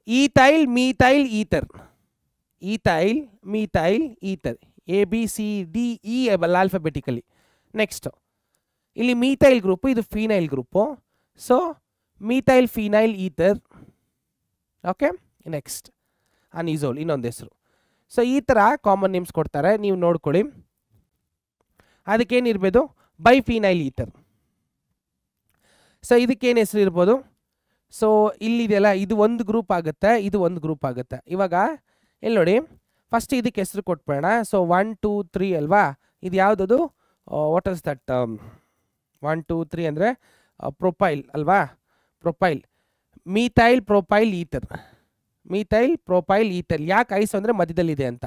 ethyl methyl ether, ethyl methyl ether, ABCDE alphabetically. Next ಇಲ್ಲಿ ಮೀಥೈಲ್ ಗ್ರೂಪು, ಇದು phenyl group. So methyl phenyl ether. Okay, next anisole ಇನ್ನೊಂದು ಹೆಸರು. ಸೊ ಈ ಥರ ಕಾಮನ್ ನೇಮ್ಸ್ ಕೊಡ್ತಾರೆ, ನೀವು ನೋಡ್ಕೊಳ್ಳಿ. ಅದಕ್ಕೇನಿರ್ಬೋದು ಬೈಫಿನೈಲ್ ಈಥರ್. ಸೊ ಇದಕ್ಕೇನು ಹೆಸರು ಇರ್ಬೋದು? ಸೊ ಇಲ್ಲಿದೆಯಲ್ಲ, ಇದು ಒಂದು ಗ್ರೂಪ್ ಆಗುತ್ತೆ, ಇದು ಒಂದು ಗ್ರೂಪ್ ಆಗುತ್ತೆ. ಇವಾಗ ಇಲ್ಲಿ ನೋಡಿ, ಫಸ್ಟ್ ಇದಕ್ಕೆ ಹೆಸರು ಕೊಟ್ಬೇಡ. ಸೊ 1 2 3 ಅಲ್ವಾ? ಇದು ಯಾವುದದು? What is that? 1 2 3 ಅಂದರೆ ಪ್ರೊಪೈಲ್ ಅಲ್ವಾ? Propyl, methyl propyl ether. Methyl propyl ether. ಯಾಕೆ ಐಸ್ ಅಂದರೆ ಮಧ್ಯದಲ್ಲಿದೆ ಅಂತ.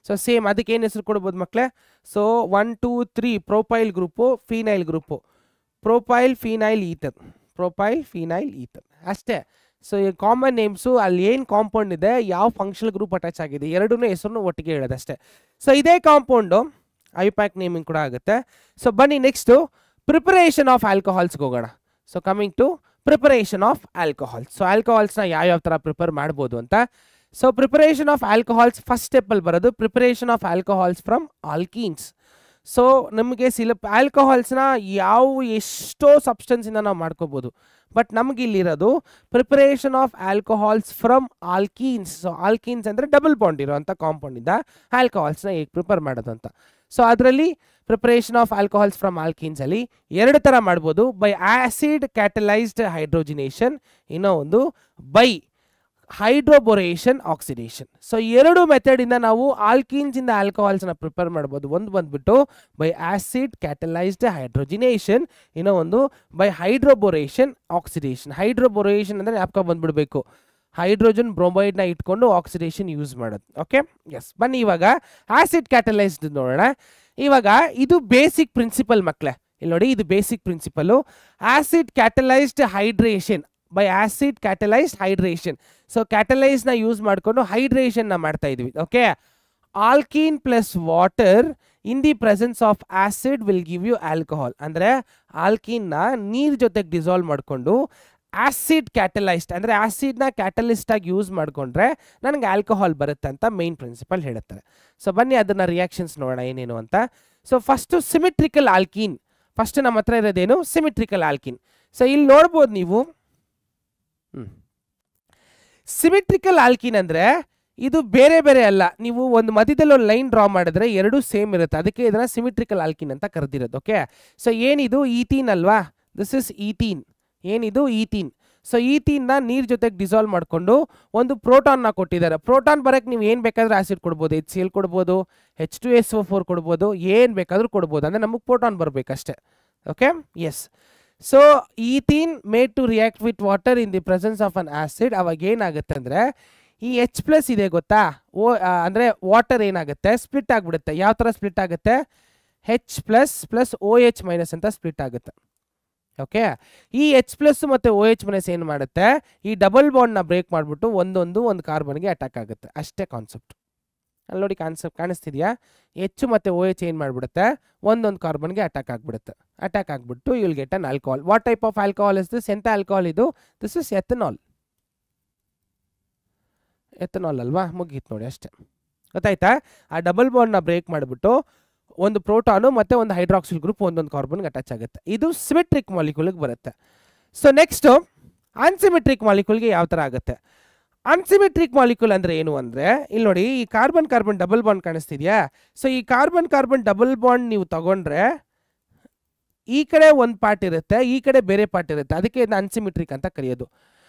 ಸೊ ಸೇಮ್ ಅದಕ್ಕೆ ಏನು ಹೆಸರು ಕೊಡ್ಬೋದು ಮಕ್ಕಳೇ? So 1 2 3 propyl group, phenyl group, propyl phenyl ether, propyl phenyl ether ಅಷ್ಟೇ. ಸೊ ಈ ಕಾಮನ್ ನೇಮ್ಸು ಅಲ್ಲಿ ಏನು ಕಾಂಪೌಂಡ್ ಇದೆ, ಯಾವ ಫಂಕ್ಷನಲ್ ಗ್ರೂಪ್ ಅಟ್ಯಾಚ್ ಆಗಿದೆ, ಎರಡೂ ಹೆಸರನ್ನು ಒಟ್ಟಿಗೆ ಹೇಳೋದಷ್ಟೇ. ಸೊ ಇದೇ ಕಾಂಪೌಂಡು ಐಪ್ಯಾಕ್ ನೇಮಿಂಗ್ ಕೂಡ ಆಗುತ್ತೆ. ಸೊ ಬನ್ನಿ ನೆಕ್ಸ್ಟು ಪ್ರಿಪರೇಷನ್ ಆಫ್ ಆಲ್ಕೋಹಾಲ್ಸ್ಗೆ ಹೋಗೋಣ. So coming to preparation of alcohols. So ಆಲ್ಕೋಹಾಲ್ಸ್ನ ಯಾವ್ಯಾವ ಥರ ಪ್ರಿಪೇರ್ ಮಾಡ್ಬೋದು ಅಂತ. So preparation of alcohols first ಸ್ಟೆಪ್ಪಲ್ಲಿ ಬರೋದು preparation of alcohols from alkenes. So ನಮಗೆ ಆಲ್ಕೋಹಾಲ್ಸ್ನ ಎಷ್ಟೋ ಸಬ್ಸ್ಟೆನ್ಸಿಂದ ನಾವು ಮಾಡ್ಕೋಬೋದು, ಬಟ್ ನಮ್ಗೆ ಇಲ್ಲಿರೋದು preparation of alcohols from alkenes. So alkenes ಅಂದರೆ ಡಬಲ್ ಬಾಂಡ್ ಇರೋಂಥ ಕಾಂಪೌಂಡಿಂದ ಆಲ್ಕೋಹಾಲ್ಸ್ನ ಹೇಗೆ ಪ್ರಿಪೇರ್ ಮಾಡೋದು ಅಂತ. ಸೊ ಅದರಲ್ಲಿ ಪ್ರಿಪರೇಷನ್ ಆಫ್ ಆಲ್ಕೋಹಾಲ್ಸ್ ಫ್ರಮ್ ಆಲ್ಕೀನ್ಸಲ್ಲಿ ಎರಡು ಥರ ಮಾಡ್ಬೋದು, ಬೈ ಆಸಿಡ್ ಕ್ಯಾಟಲೈಸ್ಡ್ ಹೈಡ್ರೋಜಿನೇಷನ್, ಇನ್ನೂ ಒಂದು ಬೈ ಹೈಡ್ರೋಬೋರೇಷನ್ ಆಕ್ಸಿಡೇಷನ್. ಸೊ ಎರಡು ಮೆಥಡಿಂದ ನಾವು ಆಲ್ಕೀನ್ಸಿಂದ ಆಲ್ಕೋಹಾಲ್ಸ್ನ ಪ್ರಿಪೇರ್ ಮಾಡ್ಬೋದು. ಒಂದು ಬಂದ್ಬಿಟ್ಟು ಬೈ ಆಸಿಡ್ ಕ್ಯಾಟಲೈಸ್ಡ್ ಹೈಡ್ರೋಜಿನೇಷನ್, ಇನ್ನೂ ಒಂದು ಬೈ ಹೈಡ್ರೋಬೋರೇಷನ್ ಆಕ್ಸಿಡೇಷನ್. ಹೈಡ್ರೋಬೋರೇಷನ್ ಅಂದರೆ ಜ್ಞಾಪಕ ಬಂದ್ಬಿಡಬೇಕು, ಹೈಡ್ರೋಜನ್ ಬ್ರೋಮೈಡ್ನ ಇಟ್ಕೊಂಡು ಆಕ್ಸಿಡೇಷನ್ ಯೂಸ್ ಮಾಡೋದು. Okay, yes. ಬನ್ನಿ ಇವಾಗ ಆಸಿಡ್ ಕ್ಯಾಟಲೈಸ್ಡ್ ನೋಡೋಣ. ಇವಾಗ ಇದು ಬೇಸಿಕ್ ಪ್ರಿನ್ಸಿಪಲ್ ಮಕ್ಕಳೇ. ಇಲ್ಲಿ ನೋಡಿ, ಇದು basic principle. Acid catalysed hydration by acid catalysed hydration. So ಕ್ಯಾಟಲೈಸ್ನ ಯೂಸ್ ಮಾಡಿಕೊಂಡು ಹೈಡ್ರೇಷನ್ನ ಮಾಡ್ತಾ ಇದ್ವಿ. Okay, alkene plus water in the presence of acid will give you alcohol. ಅಂದರೆ ಆಲ್ಕೀನ್ನ ನೀರು ಜೊತೆಗೆ ಡಿಸಾಲ್ವ್ ಮಾಡಿಕೊಂಡು ಆಸಿಡ್ ಕ್ಯಾಟಲೈಸ್ಡ್ ಅಂದರೆ ಆಸಿಡ್ನ ಕ್ಯಾಟಲಿಸ್ಟ್ ಆಗಿ ಯೂಸ್ ಮಾಡಿಕೊಂಡ್ರೆ ನನಗೆ ಆಲ್ಕೋಹಾಲ್ ಬರುತ್ತೆ ಅಂತ ಮೇನ್ ಪ್ರಿನ್ಸಿಪಲ್ ಹೇಳುತ್ತಾರೆ. ಸೊ ಬನ್ನಿ ಅದನ್ನ ರಿಯಾಕ್ಷನ್ಸ್ ನೋಡೋಣ ಏನೇನು ಅಂತ. So first symmetrical alkene. First ನಮ್ಮ ಹತ್ರ ಇರೋದೇನು? Symmetrical alkene. ಸೊ ಇಲ್ಲಿ ನೋಡ್ಬೋದು ನೀವು, ಸಿಮಿಟ್ರಿಕಲ್ ಆಲ್ಕೀನ್ ಅಂದರೆ ಇದು ಬೇರೆ ಬೇರೆ ಅಲ್ಲ. ನೀವು ಒಂದು ಮಧ್ಯದಲ್ಲಿ ಒಂದು ಲೈನ್ ಡ್ರಾ ಮಾಡಿದ್ರೆ ಎರಡು ಸೇಮ್ ಇರುತ್ತೆ, ಅದಕ್ಕೆ ಇದನ್ನ ಸಿಮಿಟ್ರಿಕಲ್ ಆಲ್ಕೀನ್ ಅಂತ ಕರೆದಿರೋದು. ಓಕೆ, ಸೊ ಏನಿದು? ಈಥೀನ್ ಅಲ್ವಾ? This is ethene. ಏನಿದು? ಈಥೀನ್. ಸೊ ಈಥೀನ್ನ ನೀರು ಜೊತೆಗೆ ಡಿಸಾಲ್ವ್ ಮಾಡಿಕೊಂಡು ಒಂದು ಪ್ರೋಟಾನ್ನ ಕೊಟ್ಟಿದ್ದಾರೆ. ಪ್ರೋಟಾನ್ ಬರೋಕ್ಕೆ ನೀವು ಏನು ಬೇಕಾದರೂ ಆಸಿಡ್ ಕೊಡ್ಬೋದು, HCl ಕೊಡ್ಬೋದು, H2SO4 ಕೊಡ್ಬೋದು, ಏನು ಬೇಕಾದರೂ ಕೊಡ್ಬೋದು. ಅಂದರೆ ನಮಗೆ ಪ್ರೋಟಾನ್ ಬರಬೇಕಷ್ಟೇ. Okay, yes. So ethene made to react with water in the presence of an acid. ಅವಾಗ ಏನಾಗುತ್ತೆ ಅಂದರೆ ಈ H+ ಇದೆ ಗೊತ್ತಾ, ಅಂದರೆ ವಾಟರ್ ಏನಾಗುತ್ತೆ? ಸ್ಪ್ಲಿಟ್ ಆಗಿಬಿಡುತ್ತೆ. ಯಾವ ಥರ ಸ್ಪ್ಲಿಟ್ ಆಗುತ್ತೆ? H+ OH- ಅಂತ ಸ್ಪ್ಲಿಟ್ ಆಗುತ್ತೆ. ಓಕೆ, ಈ H+ ಮತ್ತು OH- ಏನು ಮಾಡುತ್ತೆ? ಈ ಡಬಲ್ ಬಾಂಡ್ನ ಬ್ರೇಕ್ ಮಾಡಿಬಿಟ್ಟು ಒಂದು ಕಾರ್ಬನ್ಗೆ ಅಟ್ಯಾಕ್ ಆಗುತ್ತೆ. ಅಷ್ಟೇ ಕಾನ್ಸೆಪ್ಟ್. ಅಲ್ಲಿ ನೋಡಿ, ಕಾನ್ಸೆಪ್ಟ್ ಕಾಣಿಸ್ತಿದೆಯಾ? H ಮತ್ತು OH ಏನು ಮಾಡಿಬಿಡುತ್ತೆ? ಒಂದೊಂದು ಕಾರ್ಬನ್ಗೆ ಅಟ್ಯಾಕ್ ಆಗಿಬಿಡುತ್ತೆ. ಅಟ್ಯಾಕ್ ಆಗಿಬಿಟ್ಟು you will get an alcohol. What type of alcohol is this? ಎಂಥ ಆಲ್ಕೋಹಾಲ್ ಇದು? This is ethanol. ಎಥನಾಲ್ ಅಲ್ವಾ? ಮುಗೀತು ನೋಡಿ, ಅಷ್ಟೇ. ಗೊತ್ತಾಯ್ತಾ? ಆ ಡಬಲ್ ಬಾಂಡ್ನ ಬ್ರೇಕ್ ಮಾಡಿಬಿಟ್ಟು ಒಂದು ಪ್ರೋಟಾನು ಮತ್ತು ಒಂದು ಹೈಡ್ರಾಕ್ಸಿಲ್ ಗ್ರೂಪ್ ಒಂದೊಂದು ಕಾರ್ಬನ್ಗೆ ಅಟ್ಯಾಚ್ ಆಗುತ್ತೆ. ಇದು ಸಿಮೆಟ್ರಿಕ್ ಮಾಲಿಕ್ಯೂಲ್ಗೆ ಬರುತ್ತೆ. ಸೊ ನೆಕ್ಸ್ಟು ಅನ್ಸಿಮೆಟ್ರಿಕ್ ಮಾಲಿಕ್ಯೂಲ್ಗೆ ಯಾವ ಥರ ಆಗುತ್ತೆ? ಅನ್ಸಿಮೆಟ್ರಿಕ್ ಮಾಲಿಕ್ಯೂಲ್ ಅಂದರೆ ಏನು ಅಂದರೆ, ಇಲ್ಲಿ ನೋಡಿ, ಈ ಕಾರ್ಬನ್ ಡಬಲ್ ಬಾಂಡ್ ಕಾಣಿಸ್ತಿದೆಯಾ? ಸೊ ಈ ಕಾರ್ಬನ್ ಡಬಲ್ ಬಾಂಡ್ ನೀವು ತಗೊಂಡ್ರೆ ಈ ಕಡೆ ಒಂದು ಪಾರ್ಟ್ ಇರುತ್ತೆ, ಈ ಕಡೆ ಬೇರೆ ಪಾರ್ಟ್ ಇರುತ್ತೆ. ಅದಕ್ಕೆ ಇದನ್ನ ಅನ್ಸಿಮೆಟ್ರಿಕ್ ಅಂತ ಕರೆಯೋದು.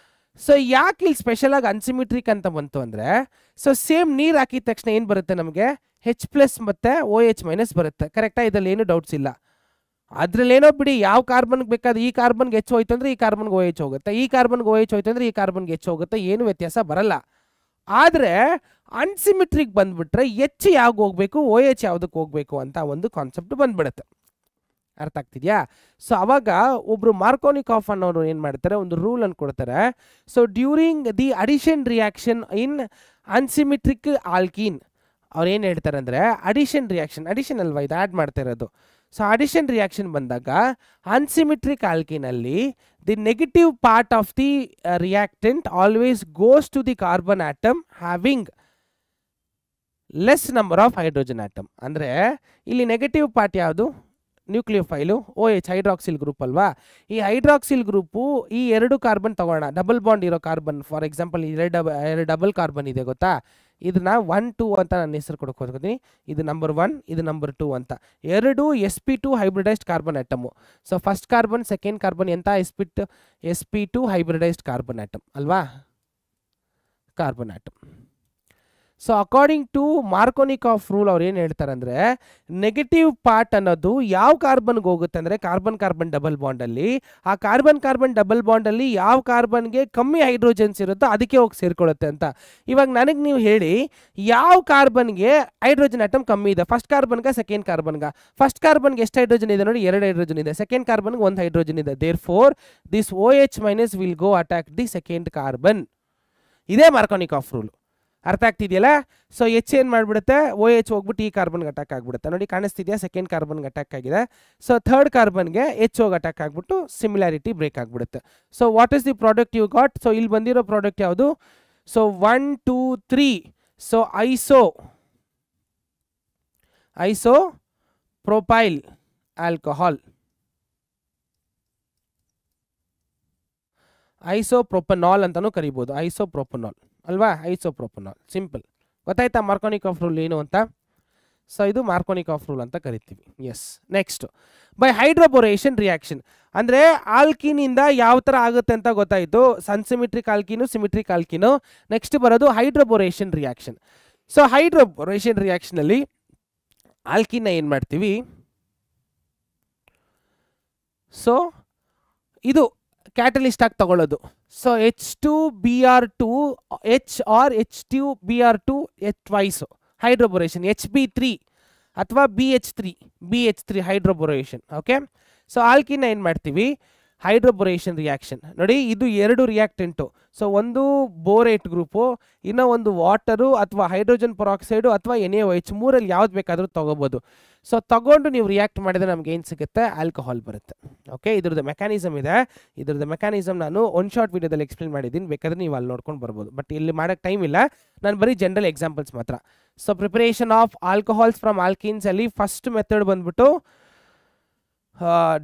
ಸೊ ಯಾಕೆ ಇಲ್ಲಿ ಸ್ಪೆಷಲಾಗಿ ಅನ್ಸಿಮೆಟ್ರಿಕ್ ಅಂತ ಬಂತು ಅಂದರೆ, ಸೊ ಸೇಮ್ ನೀರು ಹಾಕಿದ ತಕ್ಷಣ ಏನು ಬರುತ್ತೆ ನಮಗೆ? H+ ಮತ್ತು OH- ಬರುತ್ತೆ. ಕರೆಕ್ಟಾ? ಇದರಲ್ಲಿ ಏನು ಡೌಟ್ಸ್ ಇಲ್ಲ. ಅದ್ರಲ್ಲೇನೋ ಬಿಡಿ, ಯಾವ ಕಾರ್ಬನ್ಗೆ ಬೇಕಾದ್ರೆ ಈ ಕಾರ್ಬನ್ಗೆ H ಹೋಯ್ತು ಅಂದರೆ ಈ ಕಾರ್ಬನ್ಗೆ OH ಹೋಗುತ್ತೆ, ಈ ಕಾರ್ಬನ್ಗೆ OH ಹೋಯ್ತು ಅಂದರೆ ಈ ಕಾರ್ಬನ್ಗೆ H ಹೋಗುತ್ತೆ, ಏನು ವ್ಯತ್ಯಾಸ ಬರಲ್ಲ. ಆದರೆ ಅನ್ಸಿಮೆಟ್ರಿಕ್ ಬಂದ್ಬಿಟ್ರೆ H ಯಾವ್ದು ಹೋಗಬೇಕು, OH ಯಾವುದಕ್ಕೆ ಹೋಗಬೇಕು ಅಂತ ಒಂದು ಕಾನ್ಸೆಪ್ಟ್ ಬಂದ್ಬಿಡುತ್ತೆ. ಅರ್ಥ ಆಗ್ತಿದೆಯಾ? ಸೊ ಅವಾಗ ಒಬ್ರು ಮಾರ್ಕೋನಿಕಾಫ್ ಅನ್ನೋರು ಏನು ಮಾಡ್ತಾರೆ, ಒಂದು ರೂಲ್ ಅನ್ನು ಕೊಡ್ತಾರೆ. So during the addition reaction in unsymmetric alkene ಅವ್ರು ಏನು ಹೇಳ್ತಾರೆ ಅಂದರೆ, ಅಡಿಷನ್ ಅಲ್ವಾ, ಇದು ಆ್ಯಡ್ ಮಾಡ್ತಾ ಇರೋದು. ಸೊ ಅಡಿಷನ್ ರಿಯಾಕ್ಷನ್ ಬಂದಾಗ ಅನ್ಸಿಮೆಟ್ರಿಕ್ ಆಲ್ಕೀನಲ್ಲಿ the negative part of the reactant always goes to the carbon atom having less number of hydrogen atom. ಅಂದರೆ ಇಲ್ಲಿ ನೆಗೆಟಿವ್ ಪಾರ್ಟ್ ಯಾವುದು? ನ್ಯೂಕ್ಲಿಯೋಫೈಲು OH, ಹೈಡ್ರಾಕ್ಸಿಲ್ ಗ್ರೂಪ್ ಅಲ್ವಾ? ಈ ಹೈಡ್ರಾಕ್ಸಿಲ್ ಗ್ರೂಪು ಈ ಎರಡು ಕಾರ್ಬನ್ ತಗೋಣ, ಡಬಲ್ ಬಾಂಡ್ ಇರೋ ಕಾರ್ಬನ್. ಫಾರ್ ಎಕ್ಸಾಂಪಲ್ ಎರಡು ಡಬಲ್ ಕಾರ್ಬನ್ ಇದೆ ಗೊತ್ತಾ? ಇದನ್ನ 1 2 ಅಂತ ನಾನು ಹೆಸರು ಕೊಡಕ್ಕೆ ಹೋಗ್ತೀನಿ. ಇದು ನಂಬರ್ 1, ಇದು ನಂಬರ್ 2 ಅಂತ. ಎರಡು sp2 hybridised carbon atom. So first carbon second carbon ಎಂತ sp2 ಹೈಬ್ರಿಡೈಸ್ಡ್ ಕಾರ್ಬನ್ ಆಟಮ್ ಅಲ್ವಾ, carbon atom. So according to Markovnikov rule ಅವ್ರು ಏನು ಹೇಳ್ತಾರೆ ಅಂದರೆ, ನೆಗೆಟಿವ್ ಪಾರ್ಟ್ ಅನ್ನೋದು ಯಾವ ಕಾರ್ಬನ್ಗೆ ಹೋಗುತ್ತೆ ಅಂದರೆ ಕಾರ್ಬನ್ ಕಾರ್ಬನ್ ಡಬಲ್ ಬಾಂಡಲ್ಲಿ. ಆ ಕಾರ್ಬನ್ ಕಾರ್ಬನ್ ಡಬಲ್ ಬಾಂಡಲ್ಲಿ ಯಾವ ಕಾರ್ಬನ್ಗೆ ಕಮ್ಮಿ ಹೈಡ್ರೋಜನ್ಸ್ ಇರುತ್ತೋ ಅದಕ್ಕೆ ಹೋಗಿ ಸೇರ್ಕೊಳ್ಳುತ್ತೆ ಅಂತ. ಇವಾಗ ನನಗೆ ನೀವು ಹೇಳಿ, ಯಾವ ಕಾರ್ಬನ್ಗೆ ಹೈಡ್ರೋಜನ್ ಆಟಮ್ ಕಮ್ಮಿ ಇದೆ, ಫಸ್ಟ್ ಕಾರ್ಬನ್ಗೆ ಸೆಕೆಂಡ್ ಕಾರ್ಬನ್ಗೆ? ಫಸ್ಟ್ ಕಾರ್ಬನ್ಗೆ ಎಷ್ಟು ಹೈಡ್ರೋಜನ್ ಇದೆ ನೋಡಿ, 2 ಹೈಡ್ರೋಜನ್ ಇದೆ. ಸೆಕೆಂಡ್ ಕಾರ್ಬನ್ಗೆ 1 ಹೈಡ್ರೋಜನ್ ಇದೆ. Therefore this OH minus will go attack the second carbon. ಇದೇ ಮಾರ್ಕೋನಿಕಾಫ್ ರೂಲ್. ಅರ್ಥ ಆಗ್ತಿದೆಯಲ್ಲ? ಸೊ ಎಚ್ ಏನು ಮಾಡಿಬಿಡುತ್ತೆ, OH ಹೋಗ್ಬಿಟ್ಟು ಈ ಕಾರ್ಬನ್ಗೆ ಅಟ್ಯಾಕ್ ಆಗಿಬಿಡುತ್ತೆ. ನೋಡಿ ಕಾಣಿಸ್ತಿದೆಯಾ, ಸೆಕೆಂಡ್ ಕಾರ್ಬನ್ಗೆ ಅಟ್ಯಾಕ್ ಆಗಿದೆ. ಸೊ ಥರ್ಡ್ ಕಾರ್ಬನ್ಗೆ H ಹೋಗಿ ಅಟ್ಯಾಕ್ ಆಗಿಬಿಟ್ಟು ಸಿಮಿಲಾರಿಟಿ ಬ್ರೇಕ್ ಆಗಿಬಿಡುತ್ತೆ. So what is the product you got? So ಇಲ್ಲಿ ಬಂದಿರೋ ಪ್ರಾಡಕ್ಟ್ ಯಾವುದು? So 1 2 3. So iso propyl alcohol, isopropanol ಅಂತಾನೂ ಕರಿಬೋದು, ಐಸೋಪ್ರೋಪನಾಲ್ ಅಲ್ವಾ, ಐಸೋಪ್ರೋಪನಾಲ್. ಸಿಂಪಲ್. ಗೊತ್ತಾಯ್ತಾ ಮಾರ್ಕೋನಿಕಾಫ್ ರೂಲ್ ಏನು ಅಂತ? ಸೊ ಇದು ಮಾರ್ಕೋನಿಕಾಫ್ ರೂಲ್ ಅಂತ ಕರಿತೀವಿ. ಎಸ್. ನೆಕ್ಸ್ಟ್, ಬೈ ಹೈಡ್ರೋಬೋರೇಷನ್ ರಿಯಾಕ್ಷನ್ ಅಂದರೆ ಆಲ್ಕಿನಿಂದ ಯಾವ ಥರ ಆಗುತ್ತೆ ಅಂತ ಗೊತ್ತಾಯಿತು. ಅನ್ಸಿಮಿಟ್ರಿಕ್ ಆಲ್ಕಿನು, ಸಿಮಿಟ್ರಿಕ್ ಆಲ್ಕಿನು. ನೆಕ್ಸ್ಟ್ ಬರೋದು ಹೈಡ್ರೋಬೋರೇಷನ್ ರಿಯಾಕ್ಷನ್. ಸೊ ಹೈಡ್ರೋಬೋರೇಷನ್ ರಿಯಾಕ್ಷನಲ್ಲಿ ಆಲ್ಕಿನ ಏನು ಮಾಡ್ತೀವಿ, ಸೊ ಇದು ಕ್ಯಾಟಲಿಸ್ಟ್ ಆಗಿ ತಗೊಳ್ಳೋದು. So H2Br2 H or H2Br2 H twice hydroboration, HB3 ಅಥವಾ BH3 ಹೈಡ್ರೋಬೋರೇಷನ್. ಓಕೆ. ಸೊ ಆಲ್ಕಿನ ಏನು ಮಾಡ್ತೀವಿ, ಹೈಡ್ರೋಬೋರೇಷನ್ ರಿಯಾಕ್ಷನ್. ನೋಡಿ ಇದು 2 ರಿಯಾಕ್ಟೆಂಟು. ಸೊ ಒಂದು ಬೋರೇಟ್ ಗ್ರೂಪು, ಇನ್ನೂ ಒಂದು ವಾಟರು ಅಥವಾ ಹೈಡ್ರೋಜನ್ ಪರಾಕ್ಸೈಡು ಅಥವಾ NaOH, ಮೂರಲ್ಲಿ ಯಾವ್ದು ಬೇಕಾದರೂ ತೊಗೋಬೋದು. ಸೊ ತಗೊಂಡು ನೀವು ರಿಯಾಕ್ಟ್ ಮಾಡಿದರೆ ನಮ್ಗೆ ಏನು ಸಿಗುತ್ತೆ, ಆಲ್ಕೋಹಾಲ್ ಬರುತ್ತೆ. ಓಕೆ. ಇದ್ರದ್ದು ಮೆಕ್ಯಾನಿಸಮ್ ಇದೆ. ಇದ್ರದ್ದು ಮೆಕ್ಯಾನಿಸಮ್ ನಾನು ಒನ್ ಶಾರ್ಟ್ ವೀಡಿಯೋದಲ್ಲಿ ಎಕ್ಸ್ಪ್ಲೇನ್ ಮಾಡಿದ್ದೀನಿ, ಬೇಕಾದ್ರೆ ನೀವು ಅಲ್ಲಿ ನೋಡ್ಕೊಂಡು ಬರ್ಬೋದು. ಬಟ್ ಇಲ್ಲಿ ಮಾಡೋಕ್ಕೆ ಟೈಮ್ ಇಲ್ಲ, ನಾನು ಬರೀ ಜನರಲ್ ಎಕ್ಸಾಂಪಲ್ಸ್ ಮಾತ್ರ. So preparation of alcohols from alkenes ಅಲ್ಲಿ ಫಸ್ಟ್ ಮೆಥಡ್ ಬಂದ್ಬಿಟ್ಟು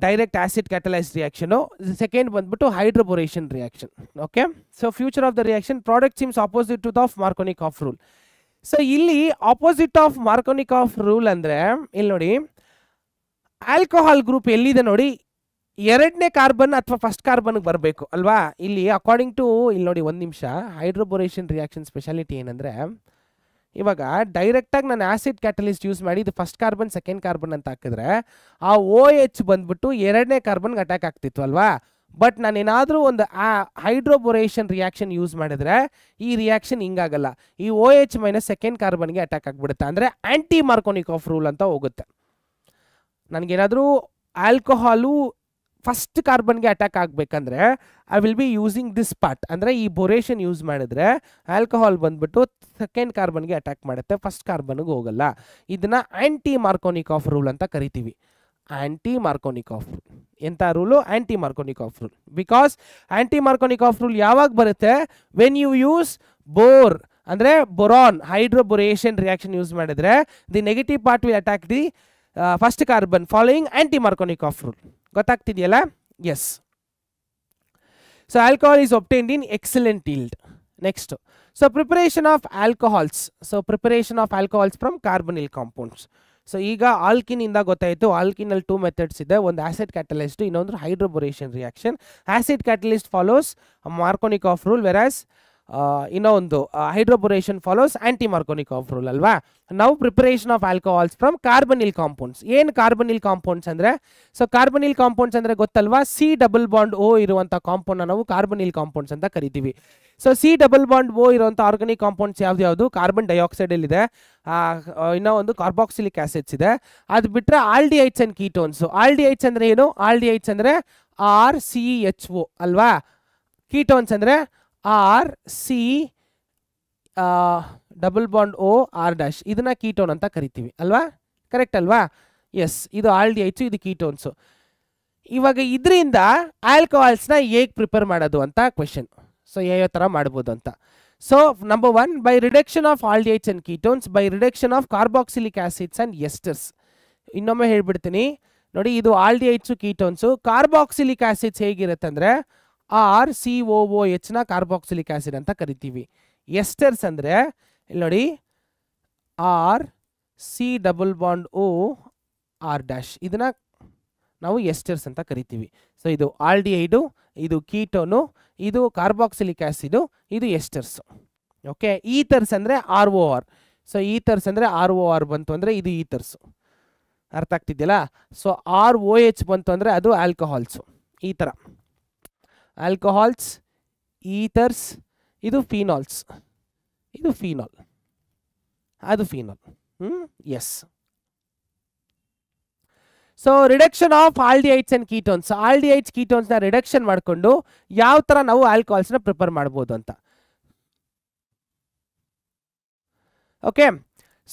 direct acid catalysed reaction, second ಬಂದ್ಬಿಟ್ಟು hydroboration reaction. Okay. So future of the reaction, product seems opposite to the Markovnikov rule. So ಇಲ್ಲಿ opposite of Markovnikov rule ಅಂದರೆ ಇಲ್ಲಿ ನೋಡಿ, alcohol group ಎಲ್ಲಿದೆ ನೋಡಿ, 2ನೇ ಕಾರ್ಬನ್ ಅಥವಾ ಫಸ್ಟ್ ಕಾರ್ಬನ್ಗೆ ಬರಬೇಕು ಅಲ್ವಾ. ಇಲ್ಲಿ ಅಕಾರ್ಡಿಂಗ್ ಟು ಇಲ್ಲಿ ನೋಡಿ, ಒಂದು ನಿಮಿಷ, ಹೈಡ್ರೋಬೋರೇಷನ್ ರಿಯಾಕ್ಷನ್ ಸ್ಪೆಷಾಲಿಟಿ ಏನಂದರೆ, ಇವಾಗ ಡೈರೆಕ್ಟಾಗಿ ನಾನು ಆಸಿಡ್ ಕ್ಯಾಟಲಿಸ್ಟ್ ಯೂಸ್ ಮಾಡಿ ಇದು ಫಸ್ಟ್ ಕಾರ್ಬನ್ ಸೆಕೆಂಡ್ ಕಾರ್ಬನ್ ಅಂತ ಹಾಕಿದ್ರೆ ಆ OH ಬಂದ್ಬಿಟ್ಟು 2ನೇ ಕಾರ್ಬನ್ಗೆ ಅಟ್ಯಾಕ್ ಆಗ್ತಿತ್ತು ಅಲ್ವಾ. ಬಟ್ ನಾನೇನಾದರೂ ಒಂದು ಹೈಡ್ರೋಬೋರೇಷನ್ ರಿಯಾಕ್ಷನ್ ಯೂಸ್ ಮಾಡಿದ್ರೆ ಈ ರಿಯಾಕ್ಷನ್ ಹಿಂಗಾಗಲ್ಲ, ಈ OH ಮೈನಸ್ ಸೆಕೆಂಡ್ ಕಾರ್ಬನ್ಗೆ ಅಟ್ಯಾಕ್ ಆಗಿಬಿಡುತ್ತೆ. ಅಂದರೆ ಆ್ಯಂಟಿ ಮಾರ್ಕೋನಿಕಾಫ್ ರೂಲ್ ಅಂತ ಹೋಗುತ್ತೆ. ನನಗೇನಾದರೂ ಆಲ್ಕೋಹಾಲು ಫಸ್ಟ್ ಕಾರ್ಬನ್ಗೆ ಅಟ್ಯಾಕ್ ಆಗಬೇಕಂದ್ರೆ I will be using this part, ಅಂದರೆ ಈ ಬೋರೇಷನ್ ಯೂಸ್ ಮಾಡಿದ್ರೆ ಆಲ್ಕೋಹಾಲ್ ಬಂದ್ಬಿಟ್ಟು ಸೆಕೆಂಡ್ ಕಾರ್ಬನ್ಗೆ ಅಟ್ಯಾಕ್ ಮಾಡುತ್ತೆ, ಫಸ್ಟ್ ಕಾರ್ಬನ್ಗೆ ಹೋಗಲ್ಲ. ಇದನ್ನು ಆ್ಯಂಟಿ ಮಾರ್ಕೋನಿಕಾಫ್ ರೂಲ್ ಅಂತ ಕರಿತೀವಿ. ಆ್ಯಂಟಿ ಮಾರ್ಕೋನಿಕಾಫ್ ರೂಲ್ ಎಂಥ rule? Anti Markovnikov rule. Because anti Markovnikov rule ಯಾವಾಗ ಬರುತ್ತೆ, ವೆನ್ ಯು ಯೂಸ್ ಬೋರ್ ಅಂದರೆ ಬೊರಾನ್ ಹೈಡ್ರೋಬೋರೇಷನ್ ರಿಯಾಕ್ಷನ್ ಯೂಸ್ ಮಾಡಿದ್ರೆ the negative part will attack the first carbon following anti Markovnikov rule. ಗೊತ್ತಾಗ್ತಿದೆಯಲ್ಲ? Yes. So alcohol is obtained in excellent yield. Next, so preparation of alcohols. So preparation of alcohols from carbonyl compounds. So ಈಗ ಆಲ್ಕಿನಿಂದ ಗೊತ್ತಾಯಿತು, ಆಲ್ಕಿನಲ್ಲಿ 2 methods ಇದೆ, ಒಂದು acid catalyst, ಇನ್ನೊಂದು hydroboration reaction. Acid catalyst follows Markovnikov rule, whereas ಇನ್ನೊಂದು hydroboration follows anti Markovnikov rule ಅಲ್ವಾ. ನಾವು preparation of alcohols from carbonyl compounds. ಏನು ಕಾರ್ಬನಿಲ್ ಕಾಂಪೌಂಡ್ಸ್ ಅಂದರೆ, ಸೊ ಕಾರ್ಬನಿಲ್ ಕಾಂಪೌಂಡ್ಸ್ ಅಂದರೆ ಗೊತ್ತಲ್ವಾ, C+O ಇರುವಂಥ ಕಾಂಪೌಂಡ್ನ ನಾವು ಕಾರ್ಬನಿಲ್ ಕಾಂಪೌಂಡ್ಸ್ ಅಂತ ಕರಿತೀವಿ. ಸೊ C+O ಇರುವಂಥ ಆರ್ಗಾನಿಕ್ ಕಾಂಪೌಂಡ್ಸ್ ಯಾವ್ದು? ಕಾರ್ಬನ್ ಡೈಆಕ್ಸೈಡಲ್ಲಿದೆ, ಇನ್ನೂ ಒಂದು ಕಾರ್ಬಾಕ್ಸಿಲಿಕ್ ಆಸಿಡ್ಸ್ ಇದೆ. ಅದು ಬಿಟ್ಟರೆ ಆಲ್ಡಿಹೈಡ್ಸ್ ಆ್ಯಂಡ್ ಕೀಟೋನ್ಸು. ಆಲ್ಡಿಹೈಡ್ಸ್ ಅಂದರೆ ಏನು? ಆಲ್ಡಿಹೈಡ್ಸ್ ಅಂದರೆ RCHO ಅಲ್ವಾ. ಕೀಟೋನ್ಸ್ ಅಂದರೆ RC+O R', ಇದನ್ನ ಕೀಟೋನ್ ಅಂತ ಕರಿತೀವಿ ಅಲ್ವಾ. ಕರೆಕ್ಟ್ ಅಲ್ವಾ? ಎಸ್. ಇದು ಆಲ್ಡಿಹೈಡ್ಸು, ಇದು ಕೀಟೋನ್ಸು. ಇವಾಗ ಇದರಿಂದ ಆಲ್ಕೋಹಾಲ್ಸ್ನ ಹೇಗೆ ಪ್ರಿಪೇರ್ ಮಾಡೋದು ಅಂತ ಕ್ವೆಶನ್. ಸೊ ಯಾವ ಥರ ಮಾಡ್ಬೋದು ಅಂತ. So number 1, by reduction of aldehydes and ketones, by reduction of carboxylic acids and esters. ಇನ್ನೊಮ್ಮೆ ಹೇಳ್ಬಿಡ್ತೀನಿ ನೋಡಿ, ಇದು ಆಲ್ಡಿಹೈಡ್ಸು ಕೀಟೋನ್ಸು. ಕಾರ್ಬಾಕ್ಸಿಲಿಕ್ ಆಸಿಡ್ಸ್ ಹೇಗಿರುತ್ತೆ ಅಂದರೆ RCOOH ನ ಕಾರ್ಬಾಕ್ಸಿಲಿಕ್ ಆಸಿಡ್ ಅಂತ ಕರಿತೀವಿ. ಎಸ್ಟರ್ಸ್ ಅಂದರೆ ಇಲ್ಲಿ ನೋಡಿ R C double bond O R dash, ಇದನ್ನ ನಾವು ಎಸ್ಟರ್ಸ್ ಅಂತ ಕರಿತೀವಿ. ಸೊ ಇದು ಆಲ್ಡಿಹೈಡು, ಇದು ಕೀಟೋನು, ಇದು ಕಾರ್ಬಾಕ್ಸಿಲಿಕ್ ಆಸಿಡು, ಇದು ಎಸ್ಟರ್ಸ್. ಓಕೆ, ಈಥರ್ಸ್ ಅಂದರೆ R O R. So ethers ಅಂದರೆ ಆರ್ ಒ ಆರ್ ಬಂತು ಅಂದರೆ ಇದು ಈಥರ್ಸು. ಅರ್ಥ ಆಗ್ತಿದೆಯಲ್ಲ? ಸೊ ಆರ್ ಒ ಎಚ್ ಬಂತು ಅಂದರೆ ಅದು ಆಲ್ಕೋಹಾಲ್ಸು. ಈ ಥರ ಆಲ್ಕೋಹಾಲ್ಸ್, ಈಥರ್ಸ್, ಇದು ಫಿನಾಲ್ಸ್, ಇದು ಫಿನಾಲ್, ಅದು phenol. Yes. So reduction of aldehydes and ketones. Aldehydes ಕೀಟೋನ್ಸ್ನ ರಿಡಕ್ಷನ್ ಮಾಡಿಕೊಂಡು ಯಾವ ಥರ ನಾವು ಆಲ್ಕೋಹಾಲ್ಸ್ನ ಪ್ರಿಪೇರ್ ಮಾಡ್ಬೋದು ಅಂತ. Okay,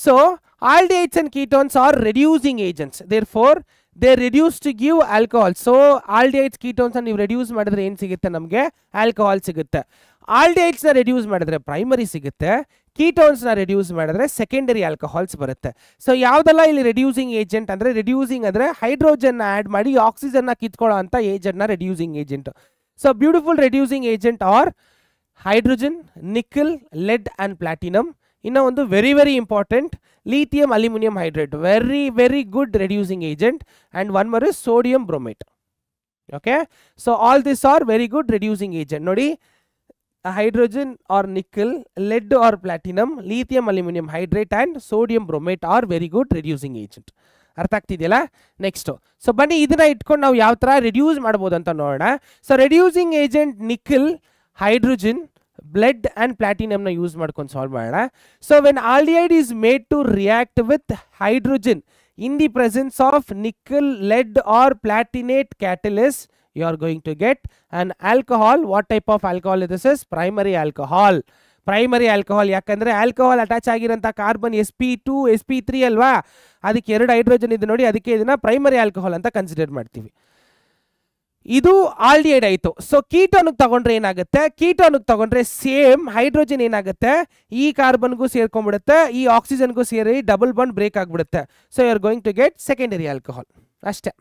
so aldehydes and ketones are reducing agents, therefore they reduce to give alcohol. So aldehydes ketones ನೀವು ರೆಡ್ಯೂಸ್ ಮಾಡಿದ್ರೆ ಏನು ಸಿಗುತ್ತೆ? ನಮಗೆ ಆಲ್ಕೋಹಾಲ್ ಸಿಗುತ್ತೆ. ಆಲ್ಡಿಹೈಡ್ಸ್ ನ ರೆಡ್ಯೂಸ್ ಮಾಡಿದ್ರೆ ಪ್ರೈಮರಿ ಸಿಗುತ್ತೆ, ಕೀಟೋನ್ಸ್ ನ ರೆಡ್ಯೂಸ್ ಮಾಡಿದ್ರೆ ಸೆಕೆಂಡರಿ ಆಲ್ಕೋಹಾಲ್ಸ್ ಬರುತ್ತೆ. ಸೊ ಯಾವ್ದೆಲ್ಲ ಇಲ್ಲಿ ರೆಡ್ಯೂಸಿಂಗ್ ಏಜೆಂಟ್ ಅಂದ್ರೆ, ರೆಡ್ಯೂಸಿಂಗ್ ಅಂದ್ರೆ ಹೈಡ್ರೋಜನ್ ಆಡ್ ಮಾಡಿ ಆಕ್ಸಿಜನ್ ನ ಕಿತ್ಕೊಳ್ಳೋ ಅಂತ ಏಜೆಂಟ್ ನ reducing agent. So beautiful reducing agent are hydrogen, nickel, lead and platinum. ಇನ್ನು ಒಂದು very very important lithium aluminum hydride, very good reducing agent, and one more is sodium bromate. Okay, so all these are very good reducing agent. Nodi, hydrogen or nickel, lead or platinum, lithium aluminum hydride and sodium bromate are very good reducing agent. ಅರ್ಥ ಆಗ್ತಿದೆಯಲ್ಲ? Next, so ಬನ್ನಿ ಇದನ್ನ ಇಟ್ಕೊಂಡು ನಾವು ಯಾವ ಥರ reduce ಮಾಡ್ಬೋದು ಅಂತ ನೋಡೋಣ. So reducing agent nickel, hydrogen, lead and platinum ನ ಯೂಸ್ ಮಾಡ್ಕೊಂಡು ಸಾಲ್ವ್ ಮಾಡೋಣ. So when aldehyde is made to react with hydrogen in the presence of nickel, lead or platinate catalyst, you are going to get an alcohol. What type of alcohol this is? Primary alcohol. Primary alcohol. ಯಾಕಂದ್ರೆ alcohol attach ಆಗಿರೋಂಥ carbon sp2 sp3 ಅಲ್ವಾ, ಅದಕ್ಕೆ 2 hydrogen ಇದೆ ನೋಡಿ, ಅದಕ್ಕೆ ಇದನ್ನ primary alcohol ಅಂತ consider ಮಾಡ್ತೀವಿ. ಇದು ಆಲ್ಡಿಹೈಡ್ ಆಯಿತು. ಸೊ ಕೀಟೋನಿಗೆ ತಗೊಂಡ್ರೆ ಏನಾಗುತ್ತೆ? ಕೀಟೋನಿಗೆ ತಗೊಂಡ್ರೆ ಸೇಮ್ ಹೈಡ್ರೋಜನ್ ಏನಾಗುತ್ತೆ, ಈ ಕಾರ್ಬನ್ಗೂ ಸೇರ್ಕೊಂಡ್ಬಿಡುತ್ತೆ, ಈ ಆಕ್ಸಿಜನ್ಗೂ ಸೇರಿ ಡಬಲ್ ಬಾಂಡ್ ಬ್ರೇಕ್ ಆಗಿಬಿಡುತ್ತೆ. So you are going to get secondary alcohol ಅಷ್ಟೇ.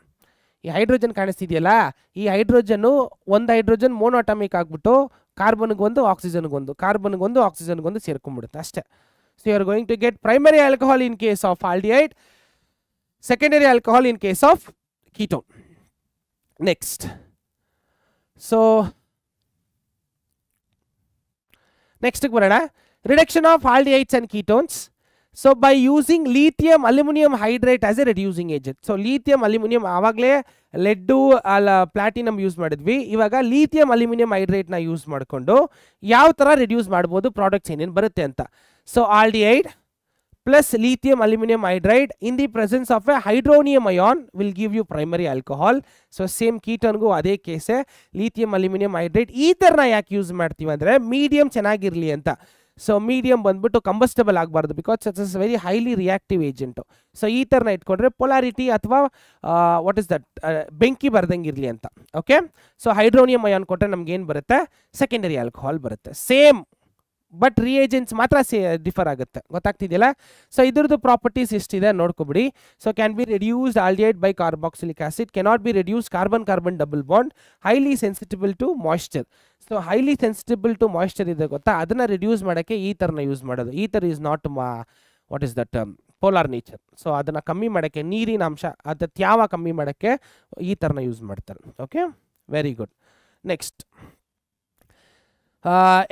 ಈ ಹೈಡ್ರೋಜನ್ ಕಾಣಿಸ್ತಿದೆಯಲ್ಲ, ಈ ಹೈಡ್ರೋಜನ್ನು ಒಂದು ಹೈಡ್ರೋಜನ್ ಮೋನೋಟಮಿಕ್ ಆಗಿಬಿಟ್ಟು ಕಾರ್ಬನ್ಗೊಂದು ಆಕ್ಸಿಜನ್ಗೊಂದು, ಕಾರ್ಬನ್ಗೊಂದು ಆಕ್ಸಿಜನ್ಗೊಂದು ಸೇರ್ಕೊಂಡ್ಬಿಡುತ್ತೆ ಅಷ್ಟೇ. So you are going to get primary alcohol in case of aldehyde, secondary alcohol in case of ketone. Next, so next ಬರೋಣ, reduction of aldehydes and ketones. So by using lithium aluminum hydride as a reducing agent. So lithium aluminum ಆವಾಗಲೇ LED platinum use ಮಾಡಿದ್ವಿ, ಇವಾಗ lithium aluminium hydride ನ use ಮಾಡಿಕೊಂಡು ಯಾವ ತರ reduce ಮಾಡ್ಬೋದು, products ಏನೇನು ಬರುತ್ತೆ ಅಂತ. So aldehyde plus lithium aluminum hydride in the presence of a hydronium ion will give you primary alcohol. So same ketone go ಅದೇ ಕೇಸೆ, lithium aluminum hydride. ಈಥರ್ನ ಯಾಕೆ ಯೂಸ್ ಮಾಡ್ತೀವಿ ಅಂದರೆ ಮೀಡಿಯಂ ಚೆನ್ನಾಗಿರಲಿ ಅಂತ. ಸೊ ಮೀಡಿಯಂ ಬಂದ್ಬಿಟ್ಟು ಕಂಬಸ್ಟಬಲ್ ಆಗಬಾರ್ದು, because it's is very highly reactive agent. So ಈಥರ್ನ ಇಟ್ಕೊಂಡ್ರೆ polarity ಅಥವಾ ವಾಟ್ ಇಸ್ ದಟ್ ಬೆಂಕಿ ಬರ್ದಂಗೆ ಇರಲಿ ಅಂತ. ಓಕೆ, ಸೊ ಹೈಡ್ರೋನಿಯಂ ಅಯಾನ್ ಕೊಟ್ಟರೆ ನಮ್ಗೆ ಏನು ಬರುತ್ತೆ? ಸೆಕೆಂಡರಿ ಆಲ್ಕೋಹಾಲ್ ಬರುತ್ತೆ. ಸೇಮ್ ಬಟ್ ರಿಯೇಜೆಂಟ್ಸ್ ಮಾತ್ರ ಡಿಫರ್ ಆಗುತ್ತೆ. ಗೊತ್ತಾಗ್ತಿದೆಯಲ್ಲ? ಸೊ ಇದ್ರದ್ದು ಪ್ರಾಪರ್ಟೀಸ್ ಎಷ್ಟಿದೆ ನೋಡ್ಕೊಬಿಡಿ. So can be reduced aldehyde by carboxylic acid, cannot be reduce carbon carbon double bond, highly sensitive to moisture. So highly sensitive to moisture ಇದೆ ಗೊತ್ತಾ, ಅದನ್ನ ರಿಡ್ಯೂಸ್ ಮಾಡೋಕ್ಕೆ ಈ ಥರನ ಯೂಸ್ ಮಾಡೋದು. ಈ ಥರ is not what is that polar nature. So ಅದನ್ನು ಕಮ್ಮಿ ಮಾಡೋಕ್ಕೆ, ನೀರಿನ ಅಂಶ ಅದು ತ್ಯಾವ ಕಮ್ಮಿ ಮಾಡೋಕ್ಕೆ ಈ ಥರನ ಯೂಸ್ ಮಾಡ್ತಾರೆ. Okay, very good. Next,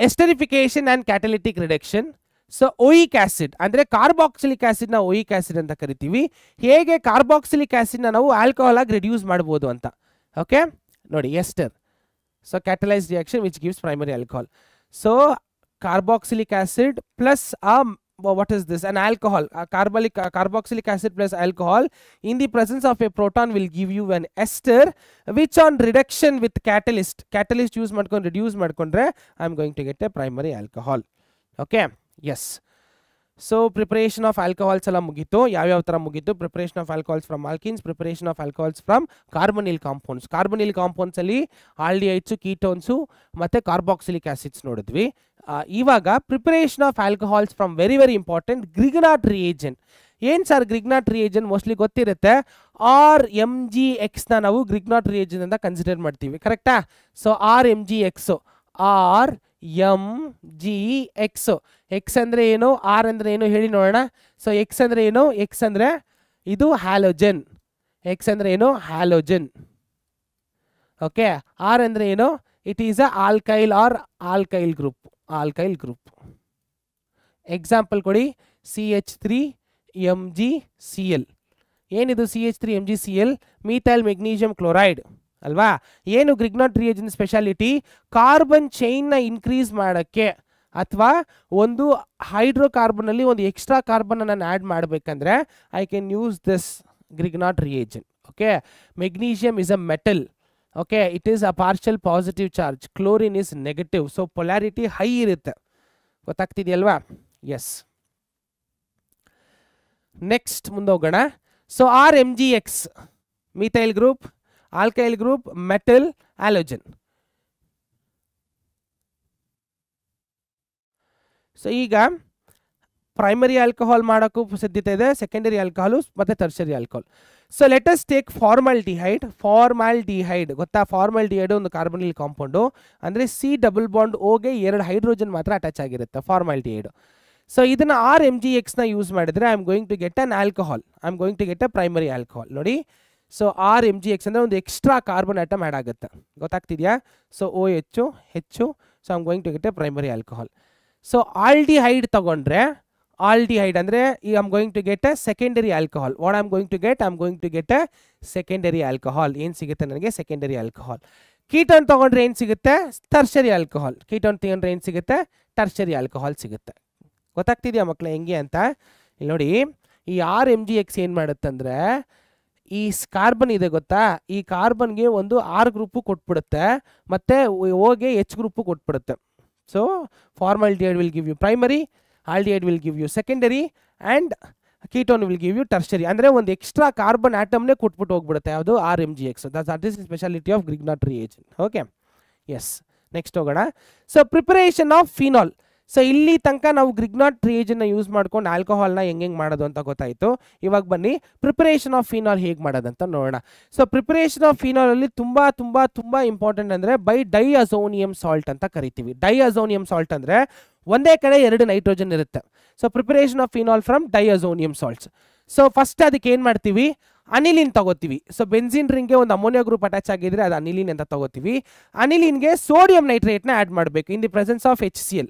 esterification and catalytic reduction. So oic acid ಅಂದರೆ ಕಾರ್ಬಾಕ್ಸಿಲಿಕ್ ಆಸಿಡ್ನ ಓಯಿಕ್ ಆಸಿಡ್ ಅಂತ ಕರಿತೀವಿ. ಹೇಗೆ ಕಾರ್ಬಾಕ್ಸಿಲಿಕ್ ಆಸಿಡ್ನ ನಾವು ಆಲ್ಕೋಹಾಲ್ ಆಗಿ ರಿಡ್ಯೂಸ್ ಮಾಡ್ಬೋದು ಅಂತ. ಓಕೆ ನೋಡಿ, ester, so ಕ್ಯಾಟಲೈಸ್ reaction which gives primary alcohol. So carboxylic acid plus what is this? An alcohol, carboxylic acid plus alcohol in the presence of a proton will give you an ester, which on reduction with catalyst use madkond reduce madkondre I am going to get a primary alcohol. Okay, yes. So preparation of alcohols alla mugito. Yav tara mugito? Preparation of alcohols from alkenes, preparation of alcohols from carbonyl compounds. Carbonyl compounds alli aldehydes, ketones ಮತ್ತೆ carboxylic acids ನೋಡಿದ್ವಿ. ಇವಾಗ preparation of alcohols from very very important, Grignard reagent. ಏನು sir Grignard reagent? Mostly ಗೊತ್ತಿರುತ್ತೆ. RMgX ನಾವು Grignard reagent ಅಂತ consider ಮಾಡ್ತೀವಿ, ಕರೆಕ್ಟಾ? So RMgX, M G X. X ಅಂದರೆ ಏನು, ಆರ್ ಅಂದರೆ ಏನು ಹೇಳಿ ನೋಡೋಣ. ಸೊ ಎಕ್ಸ್ ಅಂದರೆ ಏನು, ಎಕ್ಸ್ ಅಂದರೆ ಇದು ಹ್ಯಾಲೋಜನ್. ಎಕ್ಸ್ ಅಂದರೆ ಏನು, ಹ್ಯಾಲೋಜನ್. ಓಕೆ. ಆರ್ ಅಂದರೆ ಏನು, it is a alkyl R alkyl group. Alkyl group. Example ಕೊಡಿ. CH3MgCl. ಏನಿದು CH3MgCl? ಮೀಥೈಲ್ ಮೆಗ್ನೀಷಿಯಂ ಕ್ಲೋರೈಡ್ ಅಲ್ವಾ. ಏನು ಗ್ರಿಗ್ನಾಟ್ ರಿಯೇಜನ್ ಸ್ಪೆಷಾಲಿಟಿ? ಕಾರ್ಬನ್ ಚೈನ್ನ ಇನ್ಕ್ರೀಸ್ ಮಾಡೋಕ್ಕೆ ಅಥವಾ ಒಂದು ಹೈಡ್ರೋಕಾರ್ಬನಲ್ಲಿ ಒಂದು ಎಕ್ಸ್ಟ್ರಾ ಕಾರ್ಬನ್ ನಾನು ಆ್ಯಡ್ ಮಾಡಬೇಕಂದ್ರೆ I can use this Grignard reagent. Okay. Magnesium is a metal. Okay. It is a partial positive charge. Chlorine is negative. So polarity high ಇರುತ್ತೆ. ಗೊತ್ತಾಗ್ತಿದೆಯಲ್ವಾ? ಎಸ್. ನೆಕ್ಸ್ಟ್ ಮುಂದೆ ಹೋಗೋಣ. So RMgX methyl group, alkyl group, metal, halogen. So ಈಗ primary alcohol ಮಾಡೋಕ್ಕೂ ಸಾಧ್ಯತೆ ಇದೆ, secondary alcohol ಮತ್ತು tertiary alcohol. So let us take formaldehyde. Formaldehyde ಗೊತ್ತಾ? ಫಾರ್ಮಾಲ್ಡಿಹೈಡ್ ಒಂದು ಕಾರ್ಬನಿಲ್ ಕಾಂಪೌಂಡು, ಅಂದರೆ C+O ಗೆ 2 ಹೈಡ್ರೋಜನ್ ಮಾತ್ರ ಅಟ್ಯಾಚ್ ಆಗಿರುತ್ತೆ ಫಾರ್ಮಾಲ್ಡಿಹೈಡ್. ಸೊ ಇದನ್ನು RMgXನ ಯೂಸ್ ಮಾಡಿದರೆ I am going to get an alcohol. I am going to get a primary alcohol. ನೋಡಿ, ಸೊ RMgX ಅಂದರೆ ಒಂದು ಎಕ್ಸ್ಟ್ರಾ ಕಾರ್ಬನ್ ಆಟಮ್ ಆ್ಯಡ್ ಆಗುತ್ತೆ. ಗೊತ್ತಾಗ್ತಿದೆಯಾ? ಸೊ OH ಹೆಚ್ಚು. So I am going to get a primary alcohol. So aldehyde ತಗೊಂಡ್ರೆ, aldehyde ಅಂದರೆ I am going to get a secondary alcohol. What I am going to get? I am going to get a secondary alcohol. ಏನು ಸಿಗುತ್ತೆ ನನಗೆ? Secondary alcohol. Ketone ತಗೊಂಡ್ರೆ ಏನು ಸಿಗುತ್ತೆ? Tertiary alcohol. Ketone ತಗೊಂಡ್ರೆ ಏನು ಸಿಗುತ್ತೆ? ಟರ್ಷರಿ ಆಲ್ಕೋಹಾಲ್ ಸಿಗುತ್ತೆ. ಗೊತ್ತಾಗ್ತಿದೆಯಾ ಮಕ್ಕಳೇ ಹೆಂಗೆ ಅಂತ? ಇಲ್ಲಿ ನೋಡಿ, ಈ RMgX ಏನು ಮಾಡುತ್ತಂದರೆ ಈ ಕಾರ್ಬನ್ ಇದೆ ಗೊತ್ತಾ, ಈ ಕಾರ್ಬನ್ಗೆ ಒಂದು R ಗ್ರೂಪು ಕೊಟ್ಬಿಡುತ್ತೆ ಮತ್ತು ಓಗೆ H ಗ್ರೂಪು ಕೊಟ್ಬಿಡುತ್ತೆ. So formaldehyde will give you primary, aldehyde will give you secondary and ketone will give you tertiary. ಅಂದರೆ ಒಂದು ಎಕ್ಸ್ಟ್ರಾ ಕಾರ್ಬನ್ ಆಟಮ್ನೇ ಕೊಟ್ಬಿಟ್ಟು ಹೋಗ್ಬಿಡುತ್ತೆ. ಯಾವುದು? RMgX. That is speciality of Grignard reagent. Okay. Yes. Next ಹೋಗೋಣ. So preparation of phenol. So ಇಲ್ಲಿ ತನಕ ನಾವು ಗ್ರಿಗ್ನಾಟ್ ರಿಯೇಜನ್ನ ಯೂಸ್ ಮಾಡ್ಕೊಂಡು ಆಲ್ಕೋಹಾಲ್ನ ಹೆಂಗೆ ಮಾಡೋದು ಅಂತ ಗೊತ್ತಾಯಿತು. ಇವಾಗ ಬನ್ನಿ ಪ್ರಿಪರೇಷನ್ ಆಫ್ ಫಿನಾಲ್ ಹೇಗೆ ಮಾಡೋದಂತ ನೋಡೋಣ. ಸೊ ಪ್ರಿಪರೇಷನ್ ಆಫ್ ಫಿನಾಲಲ್ಲಿ ತುಂಬ ತುಂಬ ತುಂಬ ಇಂಪಾರ್ಟೆಂಟ್ ಅಂದರೆ ಬೈ ಡೈಅಜೋನಿಯಂ ಸಾಲ್ಟ್ ಅಂತ ಕರಿತೀವಿ. ಡೈಅಜೋನಿಯಂ ಸಾಲ್ಟ್ ಅಂದರೆ ಒಂದೇ ಕಡೆ 2 ನೈಟ್ರೋಜನ್ ಇರುತ್ತೆ. So preparation of phenol from diazonium salts. So first ಅದಕ್ಕೆ ಏನು ಮಾಡ್ತೀವಿ? ಅನಿಲಿನ್ ತಗೋತೀವಿ. ಸೊ ಬೆನ್ಸಿನ್ ರಿಂಗ್ಗೆ ಒಂದು ಅಮೋನಿಯಾ ಗ್ರೂಪ್ ಅಟ್ಯಾಚ್ ಆಗಿದ್ರೆ ಅದು ಅನಿಲಿನ್ ಅಂತ ತಗೋತೀವಿ. ಅನಿಲಿನ್ಗೆ ಸೋಡಿಯಂ ನೈಟ್ರೇಟ್ನ ಆ್ಯಡ್ ಮಾಡಬೇಕು ಇನ್ ದಿ ಪ್ರೆಸೆನ್ಸ್ ಆಫ್ HCl.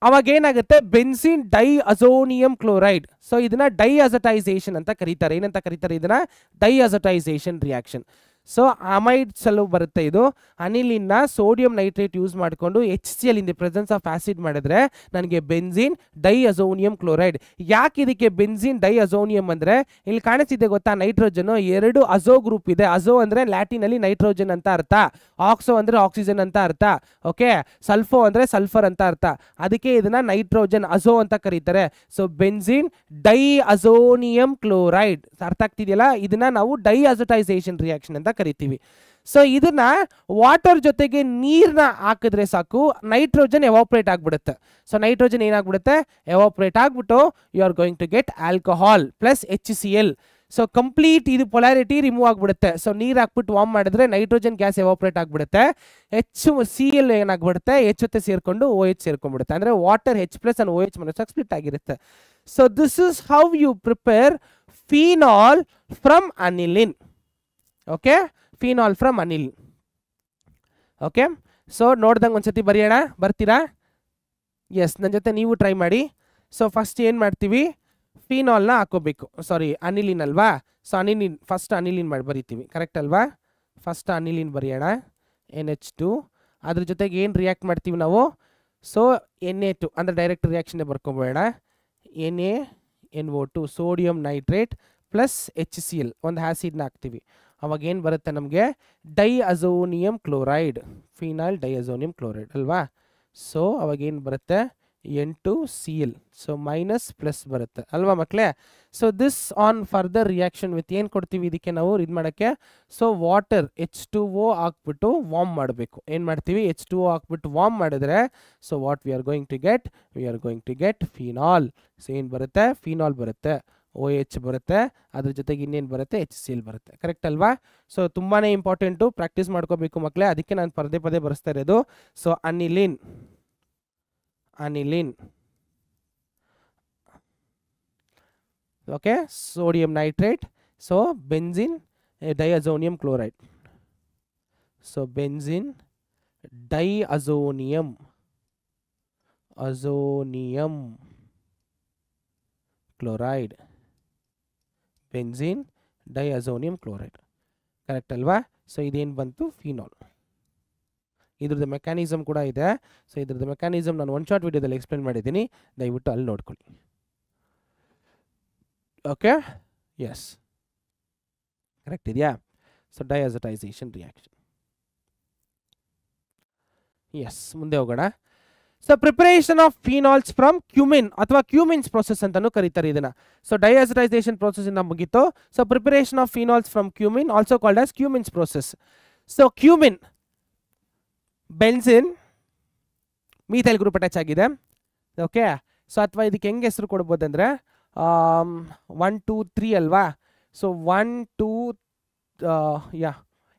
ಅವಾಗ ಏನಾಗುತ್ತೆ? Benzene diazonium chloride. ಸೊ ಇದನ್ನ ಡೈಅಜಟೈಸೇಷನ್ ಅಂತ ಕರೀತಾರೆ. ಏನಂತ ಕರೀತಾರೆ ಇದನ್ನ? ಡೈಅಜಟೈಸೇಷನ್ ರಿಯಾಕ್ಷನ್. ಸೊ ಅಮೈಡ್ಸ್ ಅಲ್ಲೂ ಬರುತ್ತೆ ಇದು. ಅನಿಲಿನ್ನ ಸೋಡಿಯಂ ನೈಟ್ರೇಟ್ ಯೂಸ್ ಮಾಡಿಕೊಂಡು HCl in the presence of acid ಮಾಡಿದ್ರೆ ನನಗೆ ಬೆನ್ಸಿನ್ ಡೈಅಜೋನಿಯಂ ಕ್ಲೋರೈಡ್. ಯಾಕೆ ಇದಕ್ಕೆ ಬೆನ್ಸಿನ್ ಡೈಅಜೋನಿಯಂ ಅಂದರೆ ಇಲ್ಲಿ ಕಾಣಿಸ್ತಿದೆ ಗೊತ್ತಾ? ನೈಟ್ರೋಜನ್ 2 ಅಜೋ ಗ್ರೂಪ್ ಇದೆ. ಅಜೋ ಅಂದರೆ ಲ್ಯಾಟಿನಲ್ಲಿ ನೈಟ್ರೋಜನ್ ಅಂತ ಅರ್ಥ, ಆಕ್ಸೋ ಅಂದರೆ ಆಕ್ಸಿಜನ್ ಅಂತ ಅರ್ಥ, ಓಕೆ, ಸಲ್ಫೋ ಅಂದರೆ ಸಲ್ಫರ್ ಅಂತ ಅರ್ಥ. ಅದಕ್ಕೆ ಇದನ್ನ ನೈಟ್ರೋಜನ್ ಅಜೋ ಅಂತ ಕರೀತಾರೆ. So benzene diazonium chloride. ಅರ್ಥ ಆಗ್ತಿದೆಯಲ್ಲ? ಇದನ್ನ ನಾವು ಡೈಅಜಟೈಸೇಷನ್ ರಿಯಾಕ್ಷನ್ ಅಂತ ಕರಿತೀವಿ. ಸೊ ಇದನ್ನ ವಾಟರ್ ಜೊತೆಗೆ ನೀರನ್ನ ಹಾಕಿದ್ರೆ ಸಾಕು, ನೈಟ್ರೋಜನ್ ಎವಾಪರೇಟ್ ಆಗ್ಬಿಡುತ್ತೆ. ಸೊ ನೈಟ್ರೋಜನ್ ಏನಾಗ್ಬಿಡುತ್ತೆ? ಎವಾಪರೇಟ್ ಆಗ್ಬಿಟ್ಟು you are going to get alcohol plus HCl. So complete ಇದು ಪೊಲಾರಿಟಿ ರಿಮೂವ್ ಆಗಿಬಿಡುತ್ತೆ. ಸೊ ನೀರು ಹಾಕ್ಬಿಟ್ಟು ವಾರ್ಮ್ ಮಾಡಿದ್ರೆ ನೈಟ್ರೋಜನ್ ಗ್ಯಾಸ್ ಎವಾಪರೇಟ್ ಆಗಿಬಿಡುತ್ತೆ. HCl ಏನಾಗ್ಬಿಡುತ್ತೆ? H ಜೊತೆ ಸೇರಿಕೊಂಡು OH ಸೇರ್ಕೊಂಡ್ಬಿಡುತ್ತೆ. ಅಂದರೆ water H+ and OH minus split ಆಗಿರುತ್ತೆ. So this is how you prepare phenol from aniline. Okay, phenol from aniline. Okay, so ನೋಡ್ದಂಗೆ ಒಂದ್ಸತಿ ಬರೆಯೋಣ. ಬರ್ತೀರಾ? ಎಸ್, ನನ್ನ ಜೊತೆ ನೀವು ಟ್ರೈ ಮಾಡಿ. ಸೊ ಫಸ್ಟ್ ಏನು ಮಾಡ್ತೀವಿ? ಫಿನಾಲ್ನ ಹಾಕೋಬೇಕು. ಸಾರಿ, ಅನಿಲಿನ್ ಅಲ್ವಾ? ಸೊ ಅನಿಲಿನ್ ಫಸ್ಟ್ ಅನಿಲಿನ್ ಮಾಡಿ ಬರಿತೀವಿ. ಕರೆಕ್ಟ್ ಅಲ್ವಾ? ಫಸ್ಟ್ ಅನಿಲಿನ್ ಬರೆಯೋಣ. NH2. ಅದ್ರ ಜೊತೆಗೆ ಏನು ರಿಯಾಕ್ಟ್ ಮಾಡ್ತೀವಿ ನಾವು? ಸೊ Na2 ಅಂದರೆ ಡೈರೆಕ್ಟ್ ರಿಯಾಕ್ಷನ್ನೇ ಬರ್ಕೊಂಬೋಣ. NaNO2 sodium nitrate plus HCl ಒಂದು ಆ್ಯಸಿಡ್ನ ಹಾಕ್ತೀವಿ. ಅವಾಗ ಏನು ಬರುತ್ತೆ ನಮಗೆ? Diazonium chloride, phenol diazonium chloride ಅಲ್ವಾ? ಸೊ ಅವಾಗ ಏನು ಬರುತ್ತೆ? N2Cl. ಸೊ ಮೈನಸ್ ಪ್ಲಸ್ ಬರುತ್ತೆ ಅಲ್ವಾ ಮಕ್ಕಳೇ? So this on further reaction with ಏನು ಕೊಡ್ತೀವಿ ಇದಕ್ಕೆ ನಾವು ಇದು ಮಾಡೋಕ್ಕೆ? ಸೊ ವಾಟರ್ H2O ಹಾಕ್ಬಿಟ್ಟು ವಾರ್ಮ್ ಮಾಡಬೇಕು. ಏನು ಮಾಡ್ತೀವಿ? H2O ಹಾಕ್ಬಿಟ್ಟು ವಾರ್ಮ್ ಮಾಡಿದ್ರೆ so what we are going to get? We are going to get phenol. So ಏನು ಬರುತ್ತೆ? ಫಿನಾಲ್ ಬರುತ್ತೆ, OH ಬರುತ್ತೆ, ಅದ್ರ ಜೊತೆಗೆ ಇನ್ನೇನು ಬರುತ್ತೆ? HCl ಬರುತ್ತೆ. ಕರೆಕ್ಟ್ ಅಲ್ವಾ? ಸೊ ತುಂಬಾ ಇಂಪಾರ್ಟೆಂಟು, ಪ್ರಾಕ್ಟೀಸ್ ಮಾಡ್ಕೋಬೇಕು ಮಕ್ಕಳೇ. ಅದಕ್ಕೆ ನಾನು ಪದೇ ಪದೇ ಬರೆಸ್ತಾ ಇರೋದು. So aniline aniline. Okay, sodium nitrate. So benzene diazonium chloride. So benzene diazonium chloride. Benzene diazonium chloride. Correct alva? So iದೇನು ಬಂತು ಫಿನಾಲ್. ಇದ್ರದ್ದು ಮೆಕ್ಯಾನಿಸಮ್ ಕೂಡ ಇದೆ. ಸೊ ಇದ್ರದ್ದು ಮೆಕ್ಯಾನಿಸಮ್ ನಾನು ಒನ್ ಶಾರ್ಟ್ ವಿಡಿಯೋದಲ್ಲಿ ಎಕ್ಸ್ಪ್ಲೇನ್ ಮಾಡಿದ್ದೀನಿ, ದಯವಿಟ್ಟು ಅಲ್ಲಿ ನೋಡ್ಕೊಳ್ಳಿ. ಓಕೆ, ಎಸ್ ಕರೆಕ್ಟ್ ಇದೆಯಾ? So diazotisation reaction. ಎಸ್, ಮುಂದೆ ಹೋಗೋಣ. So preparation of phenols from cumene ಅಥವಾ ಕ್ಯೂಮಿನ್ಸ್ ಪ್ರೊಸೆಸ್ ಅಂತಾನು ಕರೀತಾರೆ ಇದನ್ನ. ಸೊ ಡೈಅಸಿಟೈಸೇಷನ್ ಪ್ರೊಸೆಸ್ ಇಂದ ಮುಗೀತು. So preparation of phenols from cumene also called as cumene's process. So cumene benzene methyl group attach ಆಗಿದೆ. Okay, so ಅಥವಾ ಇದಕ್ಕೆ ಹೆಂಗೆ ಹೆಸರು ಕೊಡ್ಬೋದಂದ್ರೆ 1 2 3 ಅಲ್ವಾ? ಸೊ 1 2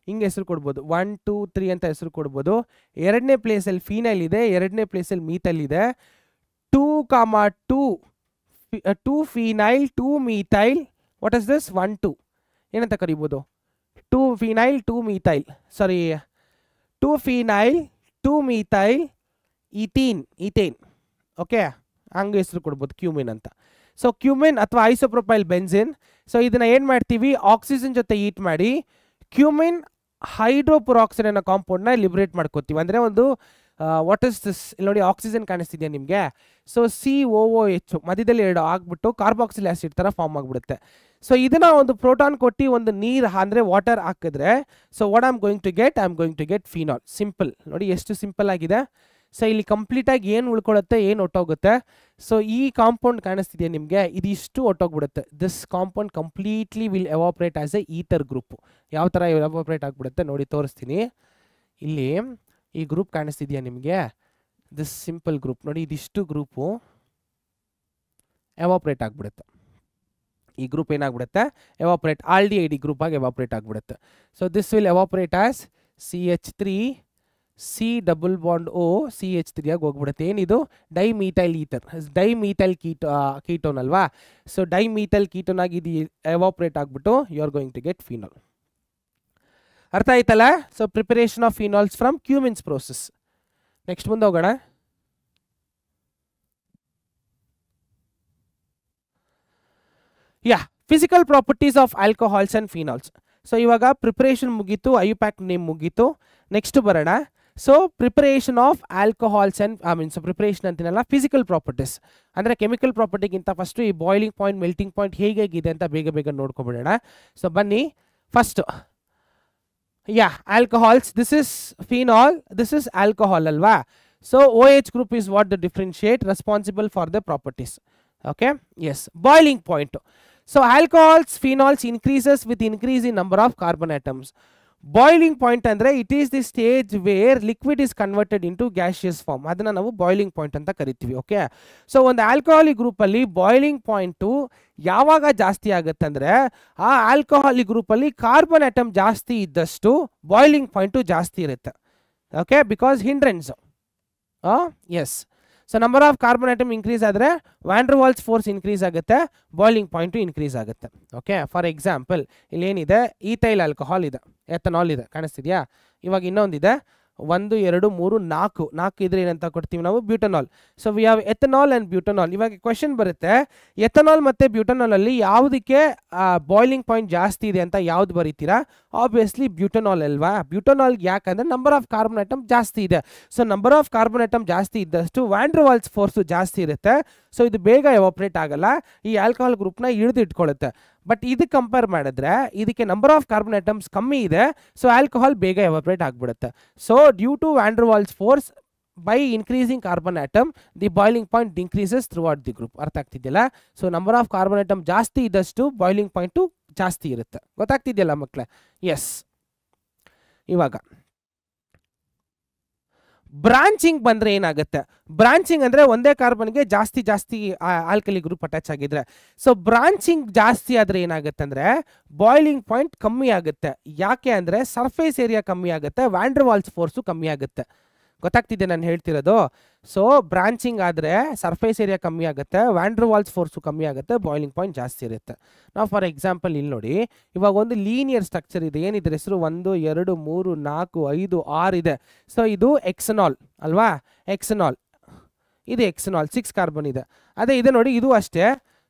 ಹಿಂಗೆ ಹೆಸರು ಕೊಡ್ಬೋದು, 1 2 3 ಅಂತ ಹೆಸರು ಕೊಡ್ಬೋದು. ಎರಡನೇ ಪ್ಲೇಸಲ್ಲಿ ಫಿನೈಲ್ ಇದೆ, ಎರಡನೇ ಪ್ಲೇಸಲ್ಲಿ ಮೀಥೈಲ್ ಇದೆ. 2, 2 phenyl 2 methyl. What is this? 1 2 ಏನಂತ ಕರಿಬೋದು? 2 ಫಿನೈಲ್ 2 ಮೀಥೈಲ್, ಸಾರಿ 2 ಫಿನೈಲ್ 2 ಮೀಥೈಲ್ ಈಥೇನ್. ಓಕೆ, ಹಂಗೆ ಹೆಸರು ಕೊಡ್ಬೋದು ಕ್ಯೂಮಿನ್ ಅಂತ. ಸೊ ಕ್ಯೂಮಿನ್ ಅಥವಾ ಐಸೋಪ್ರೊಪೈಲ್ ಬೆನ್ಸಿನ್. ಸೊ ಇದನ್ನ ಏನು ಮಾಡ್ತೀವಿ? ಆಕ್ಸಿಜನ್ ಜೊತೆ ಹೀಟ್ ಮಾಡಿ ಕ್ಯೂಮಿನ್ ಹೈಡ್ರೋಪುರಾಕ್ಸೈಡ್ ಅನ್ನೋ ಕಾಂಪೌಂಡ್ನ ಲಿಬರೇಟ್ ಮಾಡ್ಕೋತೀವಿ. ಅಂದರೆ ಒಂದು ವಾಟ್ ಇಸ್ ದಿಸ್? ಇಲ್ಲಿ ನೋಡಿ, ಆಕ್ಸಿಜನ್ ಕಾಣಿಸ್ತಿದೆಯಾ ನಿಮಗೆ? ಸೊ COOH ಮಧ್ಯದಲ್ಲಿ 2 ಆಗ್ಬಿಟ್ಟು ಕಾರ್ಬಾಕ್ಸಿಲ್ ಆಸಿಡ್ ಥರ ಫಾರ್ಮ್ ಆಗಿಬಿಡುತ್ತೆ. ಸೊ ಇದನ್ನ ಒಂದು ಪ್ರೋಟಾನ್ ಕೊಟ್ಟು ಒಂದು ನೀರು ಅಂದರೆ ವಾಟರ್ ಹಾಕಿದ್ರೆ, so what I am going to get phenol. Simple ನೋಡಿ, ಎಷ್ಟು ಸಿಂಪಲ್ ಆಗಿದೆ. ಸೊ ಇಲ್ಲಿ ಕಂಪ್ಲೀಟಾಗಿ ಏನು ಉಳ್ಕೊಳ್ಳುತ್ತೆ, ಏನು ಒಟ್ಟೋಗುತ್ತೆ? ಸೊ ಈ ಕಾಂಪೌಂಡ್ ಕಾಣಿಸ್ತಿದೆಯಾ ನಿಮಗೆ? ಇದಿಷ್ಟು ಒಟ್ಟೋಗ್ಬಿಡುತ್ತೆ. This compound completely will evaporate as a ether group. ಯಾವ ಥರ ಎವಾಪ್ರೇಟ್ ಆಗಿಬಿಡುತ್ತೆ ನೋಡಿ, ತೋರಿಸ್ತೀನಿ. ಇಲ್ಲಿ ಈ ಗ್ರೂಪ್ ಕಾಣಿಸ್ತಿದೆಯಾ ನಿಮಗೆ? ದಿಸ್ ಸಿಂಪಲ್ ಗ್ರೂಪ್ ನೋಡಿ, ಇದಿಷ್ಟು ಗ್ರೂಪು ಎವಾಪ್ರೇಟ್ ಆಗಿಬಿಡುತ್ತೆ. ಈ ಗ್ರೂಪ್ ಏನಾಗ್ಬಿಡುತ್ತೆ? ಎವಾಪ್ರೇಟ್, ಆಲ್ಡಿಹೈಡ್ ಗ್ರೂಪ್ ಆಗಿ ಎವಾಪ್ರೇಟ್ ಆಗಿಬಿಡುತ್ತೆ. So this will evaporate as CH3 C double bond O CH3 ಆಗಿ ಹೋಗ್ಬಿಡುತ್ತೆ. ಏನಿದು? ಡೈಮೀಥೈಲ್ ಈಥರ್, ಡೈಮೀಥೈಲ್ ಕೀಟೋನ್ ಅಲ್ವಾ? ಸೊ ಡೈಮೀಥೈಲ್ ಕೀಟೋನ್ ಆಗಿ ಇದು ಎವಾಪ್ರೇಟ್ ಆಗಿಬಿಟ್ಟು you are going to get phenol. ಅರ್ಥ ಆಯ್ತಲ್ಲ? So preparation of phenols from cumene's process. Next ಮುಂದೆ ಹೋಗೋಣ. Physical properties of alcohols and phenols. So ಇವಾಗ ಪ್ರಿಪರೇಷನ್ ಮುಗೀತು, ಐಯುಪ್ಯಾಕ್ ನೇಮ್ ಮುಗೀತು. ನೆಕ್ಸ್ಟ್ ಬರೋಣ. So preparation of alcohols and preparation ಅಂತೀನಲ್ಲ, physical properties ಅಂದರೆ ಕೆಮಿಕಲ್ ಪ್ರಾಪರ್ಟಿಗಿಂತ ಫಸ್ಟು ಈ ಬಾಯ್ಲಿಂಗ್ ಪಾಯಿಂಟ್, ಮೆಲ್ಟಿಂಗ್ ಪಾಯಿಂಟ್ ಹೇಗಿದೆ ಅಂತ ಬೇಗ ನೋಡ್ಕೊಬಿಡೋಣ. ಸೊ ಬನ್ನಿ, first alcohols. This is phenol, this is alcohol ಅಲ್ವಾ? So OH group is what the differentiate responsible for the properties. Okay, yes, boiling point. So alcohols, phenols increases with increase in number of carbon atoms. Boiling point andre it is the stage where liquid is converted into gaseous form. Adana navu boiling point anta karitivi. Okay, so ಒಂದು alcoholic group ಅಲ್ಲಿ boiling point ಯಾವಾಗ ಜಾಸ್ತಿ ಆಗುತ್ತೆ ಅಂದ್ರೆ ಆ alcoholic group ಅಲ್ಲಿ carbon atom ಜಾಸ್ತಿ ಇದ್ದಷ್ಟು ಬಾಯ್ಲಿಂಗ್ ಪಾಯಿಂಟ್ ಜಾಸ್ತಿ ಇರುತ್ತೆ. Okay, because hindrance. Yes, so number of carbon atom increase ಆದರೆ van der Waals force increase ಆಗುತ್ತೆ, ಬಾಯ್ಲಿಂಗ್ ಪಾಯಿಂಟು ಇನ್ಕ್ರೀಸ್ ಆಗುತ್ತೆ. ಓಕೆ, ಫಾರ್ ಎಕ್ಸಾಂಪಲ್ ಇಲ್ಲಿ ಏನಿದೆ? ಈಥೈಲ್ ಆಲ್ಕೋಹಾಲ್ ಇದೆ, ಎಥನಾಲ್ ಇದೆ, ಕಾಣಿಸ್ತಿದೆಯಾ? ಇವಾಗ ಇನ್ನೊಂದಿದೆ, 1 2 3 4 ಇದ್ರೆ ಏನಂತ ಕೊಡ್ತೀವಿ ನಾವು? Butanol. So we have ethanol and butanol. ಇವಾಗ ಕ್ವೆಶನ್ ಬರುತ್ತೆ, ಎಥನಾಲ್ ಮತ್ತು ಬ್ಯೂಟನಾಲ್ ಅಲ್ಲಿ ಯಾವುದಕ್ಕೆ ಬಾಯ್ಲಿಂಗ್ ಪಾಯಿಂಟ್ ಜಾಸ್ತಿ ಇದೆ ಅಂತ ಯಾವ್ದು ಬರೀತೀರಾ? ಆಬ್ವಿಯಸ್ಲಿ ಬ್ಯೂಟನಾಲ್ ಅಲ್ವಾ? ಬ್ಯೂಟನಾಲ್ ಯಾಕಂದ್ರೆ ನಂಬರ್ ಆಫ್ ಕಾರ್ಬನ್ ಆಟಮ್ ಜಾಸ್ತಿ ಇದೆ. So number of carbon atom ಜಾಸ್ತಿ ಇದ್ದಷ್ಟು ವ್ಯಾನ್ ಡರ್ ವಾಲ್ಸ್ ಫೋರ್ಸು ಜಾಸ್ತಿ ಇರುತ್ತೆ. ಸೊ ಇದು ಬೇಗ ಎವಾಪ್ರೇಟ್ ಆಗಲ್ಲ, ಈ ಆಲ್ಕೋಹಾಲ್ ಗ್ರೂಪ್ನ ಹಿಡಿದು ಇಟ್ಕೊಳ್ಳುತ್ತೆ. ಬಟ್ ಇದಕ್ಕೆ ಕಂಪೇರ್ ಮಾಡಿದ್ರೆ ಇದಕ್ಕೆ ನಂಬರ್ ಆಫ್ ಕಾರ್ಬನ್ ಆಟಮ್ಸ್ ಕಮ್ಮಿ ಇದೆ, ಸೊ ಆಲ್ಕೋಹಾಲ್ ಬೇಗ ಎವಾಪ್ರೇಟ್ ಆಗಿಬಿಡುತ್ತೆ. So due to van der Waals force by increasing carbon atom the boiling point increases throughout the group. ಅರ್ಥ ಆಗ್ತಿದೆಯಲ್ಲ? So number of carbon atom ಜಾಸ್ತಿ ಇದ್ದಷ್ಟು ಬಾಯ್ಲಿಂಗ್ ಪಾಯಿಂಟು ಜಾಸ್ತಿ ಇರುತ್ತೆ. ಗೊತ್ತಾಗ್ತಿದೆಯಲ್ಲ ಮಕ್ಕಳೇ? ಎಸ್. ಇವಾಗ ಬ್ರಾಂಚಿಂಗ್ ಬಂದ್ರೆ ಏನಾಗುತ್ತೆ? ಬ್ರಾಂಚಿಂಗ್ ಅಂದ್ರೆ ಒಂದೇ ಕಾರ್ಬನ್ಗೆ ಜಾಸ್ತಿ ಆಲ್ಕಲಿ ಗ್ರೂಪ್ ಅಟ್ಯಾಚ್ ಆಗಿದ್ರೆ. ಸೊ ಬ್ರಾಂಚಿಂಗ್ ಜಾಸ್ತಿ ಆದ್ರೆ ಏನಾಗುತ್ತೆ ಅಂದ್ರೆ ಬಾಯ್ಲಿಂಗ್ ಪಾಯಿಂಟ್ ಕಮ್ಮಿ ಆಗುತ್ತೆ. ಯಾಕೆ ಅಂದ್ರೆ ಸರ್ಫೇಸ್ ಏರಿಯಾ ಕಮ್ಮಿ ಆಗುತ್ತೆ, ವ್ಯಾನ್ ಡರ್ ವಾಲ್ಸ್ ಫೋರ್ಸು ಕಮ್ಮಿ ಆಗುತ್ತೆ. ಗೊತ್ತಾಗ್ತಿದೆ ನಾನು ಹೇಳ್ತಿರೋದು? ಸೊ ಬ್ರಾಂಚಿಂಗ್ ಆದರೆ ಸರ್ಫೇಸ್ ಏರಿಯಾ ಕಮ್ಮಿ ಆಗುತ್ತೆ, ವ್ಯಾನ್ ವಾಲ್ಸ್ ಫೋರ್ಸು ಕಮ್ಮಿ ಆಗುತ್ತೆ, ಬಾಯ್ಲಿಂಗ್ ಪಾಯಿಂಟ್ ಜಾಸ್ತಿ ಇರುತ್ತೆ. ನಾವು ಫಾರ್ ಎಕ್ಸಾಂಪಲ್ ಇಲ್ಲಿ ನೋಡಿ, ಇವಾಗ ಒಂದು ಲೀನಿಯರ್ ಸ್ಟ್ರಕ್ಚರ್ ಇದೆ, ಏನಿದ್ರೆ ಹೆಸರು 1 2 3 4 5 6 ಇದೆ. ಸೊ ಇದು ಎಕ್ಸನಾಲ್ ಅಲ್ವಾ, ಎಕ್ಸನಾಲ್ ಇದು ಎಕ್ಸನಾಲ್ 6 ಕಾರ್ಬನ್ ಇದೆ. ಅದೇ ಇದೆ ನೋಡಿ, ಇದು ಅಷ್ಟೇ.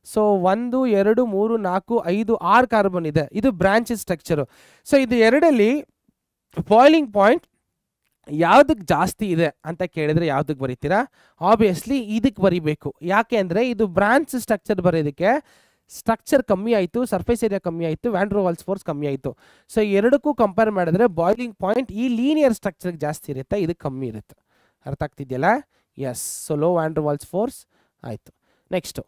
ಸೊ 1 2 3 4 5 6 ಕಾರ್ಬನ್ ಇದೆ, ಇದು ಬ್ರಾಂಚ್ ಸ್ಟ್ರಕ್ಚರು. ಸೊ ಇದು ಎರಡಲ್ಲಿ ಬಾಯ್ಲಿಂಗ್ ಪಾಯಿಂಟ್ ಯಾವುದಕ್ಕೆ ಜಾಸ್ತಿ ಇದೆ ಅಂತ ಕೇಳಿದ್ರೆ ಯಾವುದಕ್ಕೆ ಬರೀತೀರಾ? ಆಬ್ವಿಯಸ್ಲಿ ಇದಕ್ಕೆ ಬರೀಬೇಕು. ಯಾಕೆ ಅಂದರೆ ಇದು ಬ್ರಾಂಚ್ ಸ್ಟ್ರಕ್ಚರ್ ಬರೋದಕ್ಕೆ ಸ್ಟ್ರಕ್ಚರ್ ಕಮ್ಮಿ ಆಯಿತು, ಸರ್ಫೇಸ್ ಏರಿಯಾ ಕಮ್ಮಿ ಆಯಿತು, ವ್ಯಾನ್ ವಾಲ್ಸ್ ಫೋರ್ಸ್ ಕಮ್ಮಿ ಆಯಿತು. ಸೊ ಎರಡಕ್ಕೂ ಕಂಪೇರ್ ಮಾಡಿದ್ರೆ ಬಾಯ್ಲಿಂಗ್ ಪಾಯಿಂಟ್ ಈ ಲೀನಿಯರ್ ಸ್ಟ್ರಕ್ಚರ್ಗೆ ಜಾಸ್ತಿ ಇರುತ್ತೆ, ಇದಕ್ಕೆ ಕಮ್ಮಿ ಇರುತ್ತೆ. ಅರ್ಥ ಆಗ್ತಿದೆಯಲ್ಲ? Yes. So low van Waals force ಆಯಿತು. Next,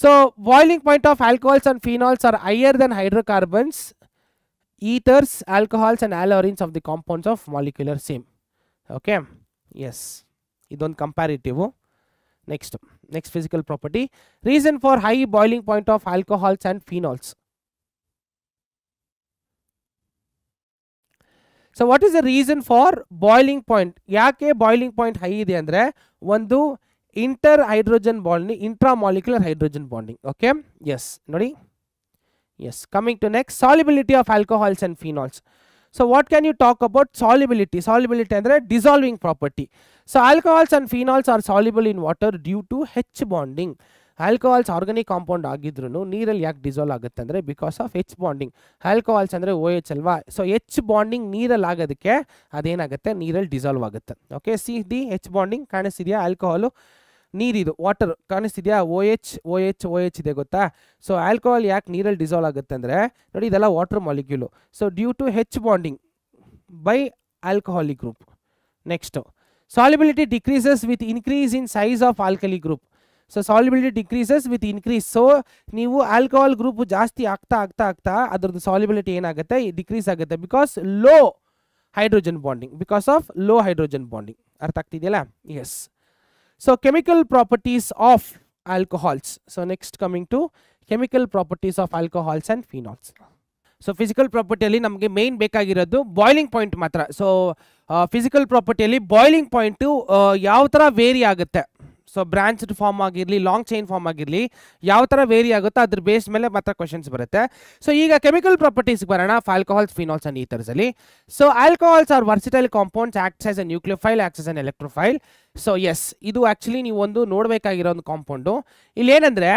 so boiling point of alcohols and phenols are higher than hydrocarbons, ethers, alcohols and alurines of the compounds of molecular same. Okay, yes, idon comparative. Next physical property, reason for high boiling point of alcohols and phenols. So what is the reason for boiling point? Yake boiling point high ide andre ಒಂದು inter hydrogen bonding, intramolecular hydrogen bonding. Okay, yes, nodi. Yes, coming to next, solubility of alcohols and phenols. So what can you talk about solubility? Solubility andre dissolving property. So alcohols and phenols are soluble in water due to H bonding. Alcohols organic compound ಆಗಿದ್ರೂ ನೀರಲ್ಲಿ ಯಾಕೆ dissolve ಆಗುತ್ತೆ ಅಂದರೆ because of H bonding. Alcohols ಅಂದರೆ OH ಅಲ್ವಾ, so H bonding ನೀರಲ್ಲಿ ಆಗೋದಕ್ಕೆ ಅದೇನಾಗುತ್ತೆ, ನೀರಲ್ಲಿ ಡಿಸಾಲ್ವ್ ಆಗುತ್ತೆ. Okay, see the H bonding ಕಾಣಿಸ್ತಿದೆಯಾ? ಆಲ್ಕೋಹಾಲು ನೀರಿದು ವಾಟರ್ ಕಾಣಿಸ್ತಿದೆಯಾ? OH ಇದೆ ಗೊತ್ತಾ? ಸೊ ಆಲ್ಕೋಹಾಲ್ ಯಾಕೆ ನೀರಲ್ಲಿ ಡಿಸಾಲ್ವ್ ಆಗುತ್ತೆ ಅಂದರೆ ನೋಡಿ, ಇದೆಲ್ಲ water molecule. So due to H bonding by alcoholic group. Next, solubility decreases with increase in size of alkyl group. So solubility decreases with increase. So ನೀವು ಆಲ್ಕೋಹಾಲ್ ಗ್ರೂಪ್ ಜಾಸ್ತಿ ಆಗ್ತಾ ಅದ್ರದ್ದು ಸಾಲ್ಯುಬಿಲಿಟಿ ಏನಾಗುತ್ತೆ, ಡಿಕ್ರೀಸ್ ಆಗುತ್ತೆ because low hydrogen bonding, because of low hydrogen bonding. ಅರ್ಥ ಆಗ್ತಿದೆಯಲ್ಲ? Yes. So chemical properties of alcohols. So next coming to chemical properties of alcohols and phenols. So physical property ಅಲ್ಲಿ ನಮಗೆ main ಬೇಕಾಗಿರೋದು boiling point ಮಾತ್ರ. So physical ಪ್ರಾಪರ್ಟಿಯಲ್ಲಿ boiling point ಯಾವ ಥರ very ಆಗುತ್ತೆ, so branched form ಆಗಿರಲಿ, ಲಾಂಗ್ ಚೈನ್ ಫಾರ್ಮ್ ಆಗಿರಲಿ, ಯಾವ ಥರ ವೇರಿ ಆಗುತ್ತೋ ಅದ್ರ ಬೇಸ್ ಮೇಲೆ ಮಾತ್ರ ಕ್ವಶನ್ಸ್ ಬರುತ್ತೆ. ಸೊ ಈಗ ಕೆಮಿಕಲ್ ಪ್ರಾಪರ್ಟೀಸ್ಗೆ ಬರೋಣ, ಆಲ್ಕೋಹಾಲ್ಸ್, ಫಿನಾಲ್ಸ್ ಅಂಡ್ ಈಥರ್ಸ್ ಅಲ್ಲಿ. So alcohols are versatile compounds, acts as a nucleophile, acts as an electrophile. So yes, ಇದು ಆಕ್ಚುಲಿ ನೀವು ಒಂದು ನೋಡಬೇಕಾಗಿರೋ ಒಂದು ಕಾಂಪೌಂಡು. ಇಲ್ಲಿ ಏನಂದ್ರೆ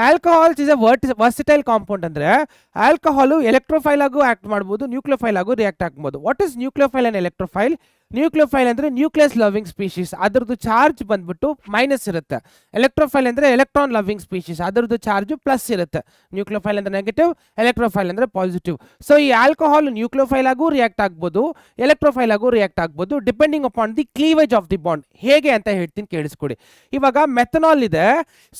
alcohols is a versatile compound ಅಂದ್ರೆ ಆಲ್ಕೋಹಾಲು ಎಲೆಕ್ಟ್ರೋಫೈಲ್ ಆಗು ಆಕ್ಟ್ ಮಾಡ್ಬೋದು, ನ್ಯೂಕ್ಲಿಯೋಫೈಲ್ ಆಗು ರಿಯಾಕ್ಟ್ ಆಗ್ಬೋದು. What is nucleophile and electrophile? Nucleophile ಅಂದ್ರೆ ನ್ಯೂಕ್ಲಿಯಸ್ ಲವಿಂಗ್ ಸ್ಪೀಶೀಸ್, ಅದರದ್ದು ಚಾರ್ಜ್ ಬಂದ್ಬಿಟ್ಟು ಮೈನಸ್ ಇರುತ್ತೆ. ಎಲೆಕ್ಟ್ರೋಫೈಲ್ ಅಂದ್ರೆ ಎಲೆಕ್ಟ್ರಾನ್ ಲವಿಂಗ್ ಸ್ಪೀಶೀಸ್, ಅದರದ್ದು ಚಾರ್ಜ್ ಪ್ಲಸ್ ಇರುತ್ತೆ. ನ್ಯೂಕ್ಲಿಯೋಫೈಲ್ ಅಂದ್ರೆ ನೆಗೆಟಿವ್, ಎಲೆಕ್ಟ್ರೋಫೈಲ್ ಅಂದ್ರೆ ಪಾಸಿಟಿವ್. ಸೊ ಈ ಆಲ್ಕೋಹಾಲ್ ನ್ಯೂಕ್ಲಿಯೋಫೈಲ್ ಆಗು ರಿಯಾಕ್ಟ್ ಆಗ್ಬೋದು, ಎಲೆಕ್ಟ್ರೋಫೈಲ್ ಆಗು ರಿಯಾಕ್ಟ್ ಆಗ್ಬೋದು, depending upon the cleavage of the bond. ಹೇಗೆ ಅಂತ ಹೇಳ್ತೀನಿ, ಕೇಳಿಸ್ಕೊಡಿ. ಇವಾಗ ಮೆಥನಾಲ್ ಇದೆ,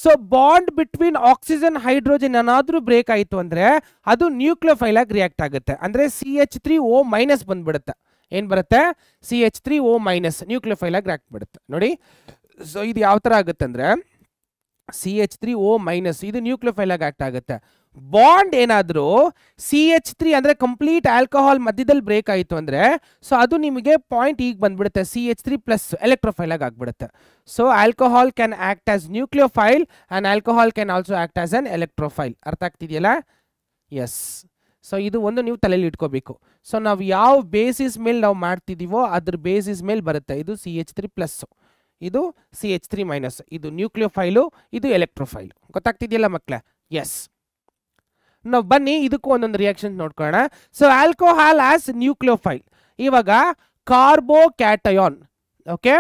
so bond between oxygen hydrogen ಏನಾದ್ರೂ ಬ್ರೇಕ್ ಆಯಿತು ಅಂದ್ರೆ ಅದು ನ್ಯೂಕ್ಲಿಯೋಫೈಲ್ ಆಗಿ ರಿಯಾಕ್ಟ್ ಆಗುತ್ತೆ. ಅಂದ್ರೆ CH3O- ಬಂದ್ಬಿಡುತ್ತೆ. ಏನ್ ಬರುತ್ತೆ? CH3O- ನ್ಯೂಕ್ಲಿಯೋಫೈಲ್ ಆಗಿ ರಿಯಾಕ್ಟ್ ಬಿಡುತ್ತೆ. ನೋಡಿ, ಸೊ ಇದು ಯಾವ ತರ ಆಗುತ್ತೆ ಅಂದ್ರೆ CH3O- ಇದು ನ್ಯೂಕ್ಲಿಯೋಫೈಲ್ ಆಗಿ ಆಕ್ಟ್ ಆಗುತ್ತೆ. ಬಾಂಡ್ ಏನಾದರೂ CH3 ಅಂದ್ರೆ ಕಂಪ್ಲೀಟ್ ಆಲ್ಕೋಹಾಲ್ ಮಧ್ಯದಲ್ಲಿ ಬ್ರೇಕ್ ಆಯಿತು ಅಂದ್ರೆ ಸೊ ಅದು ನಿಮಗೆ ಪಾಯಿಂಟ್ ಈಗ ಬಂದ್ಬಿಡುತ್ತೆ, CH3+ ಎಲೆಕ್ಟ್ರೋಫೈಲ್ ಆಗಿ ಆಗ್ಬಿಡುತ್ತೆ. So alcohol can act as nucleophile and alcohol can also act as an electrophile. ಅರ್ಥ ಆಗ್ತಿದೆಯಲ್ಲ? ಎಸ್. ಸೊ ಇದು ಒಂದು ನೀವು ತಲೆಯಲ್ಲಿ ಇಟ್ಕೋಬೇಕು. ಸೊ ನಾವು ಯಾವ ಬೇಸಿಸ್ ಮೇಲೆ ನಾವು ಮಾಡ್ತಿದ್ದೀವೋ ಅದ್ರ ಬೇಸಿಸ್ ಮೇಲೆ ಬರುತ್ತೆ. ಇದು CH3+, ಇದು CH3-, ಇದು ನ್ಯೂಕ್ಲಿಯೋಫೈಲು, ಇದು ಎಲೆಕ್ಟ್ರೋಫೈಲ್. ಗೊತ್ತಾಗ್ತಿದೆಯಲ್ಲ ಮಕ್ಕಳೇ? ಎಸ್. ನಾವು ಬನ್ನಿ ಇದಕ್ಕೂ ಒಂದೊಂದು ರಿಯಾಕ್ಷನ್ ನೋಡ್ಕೊಳ್ಳೋಣ. ಸೊ ಆಲ್ಕೋಹಾಲ್ ಆಸ್ ನ್ಯೂಕ್ಲಿಯೋಫೈಲ್, ಇವಾಗ carbocation okay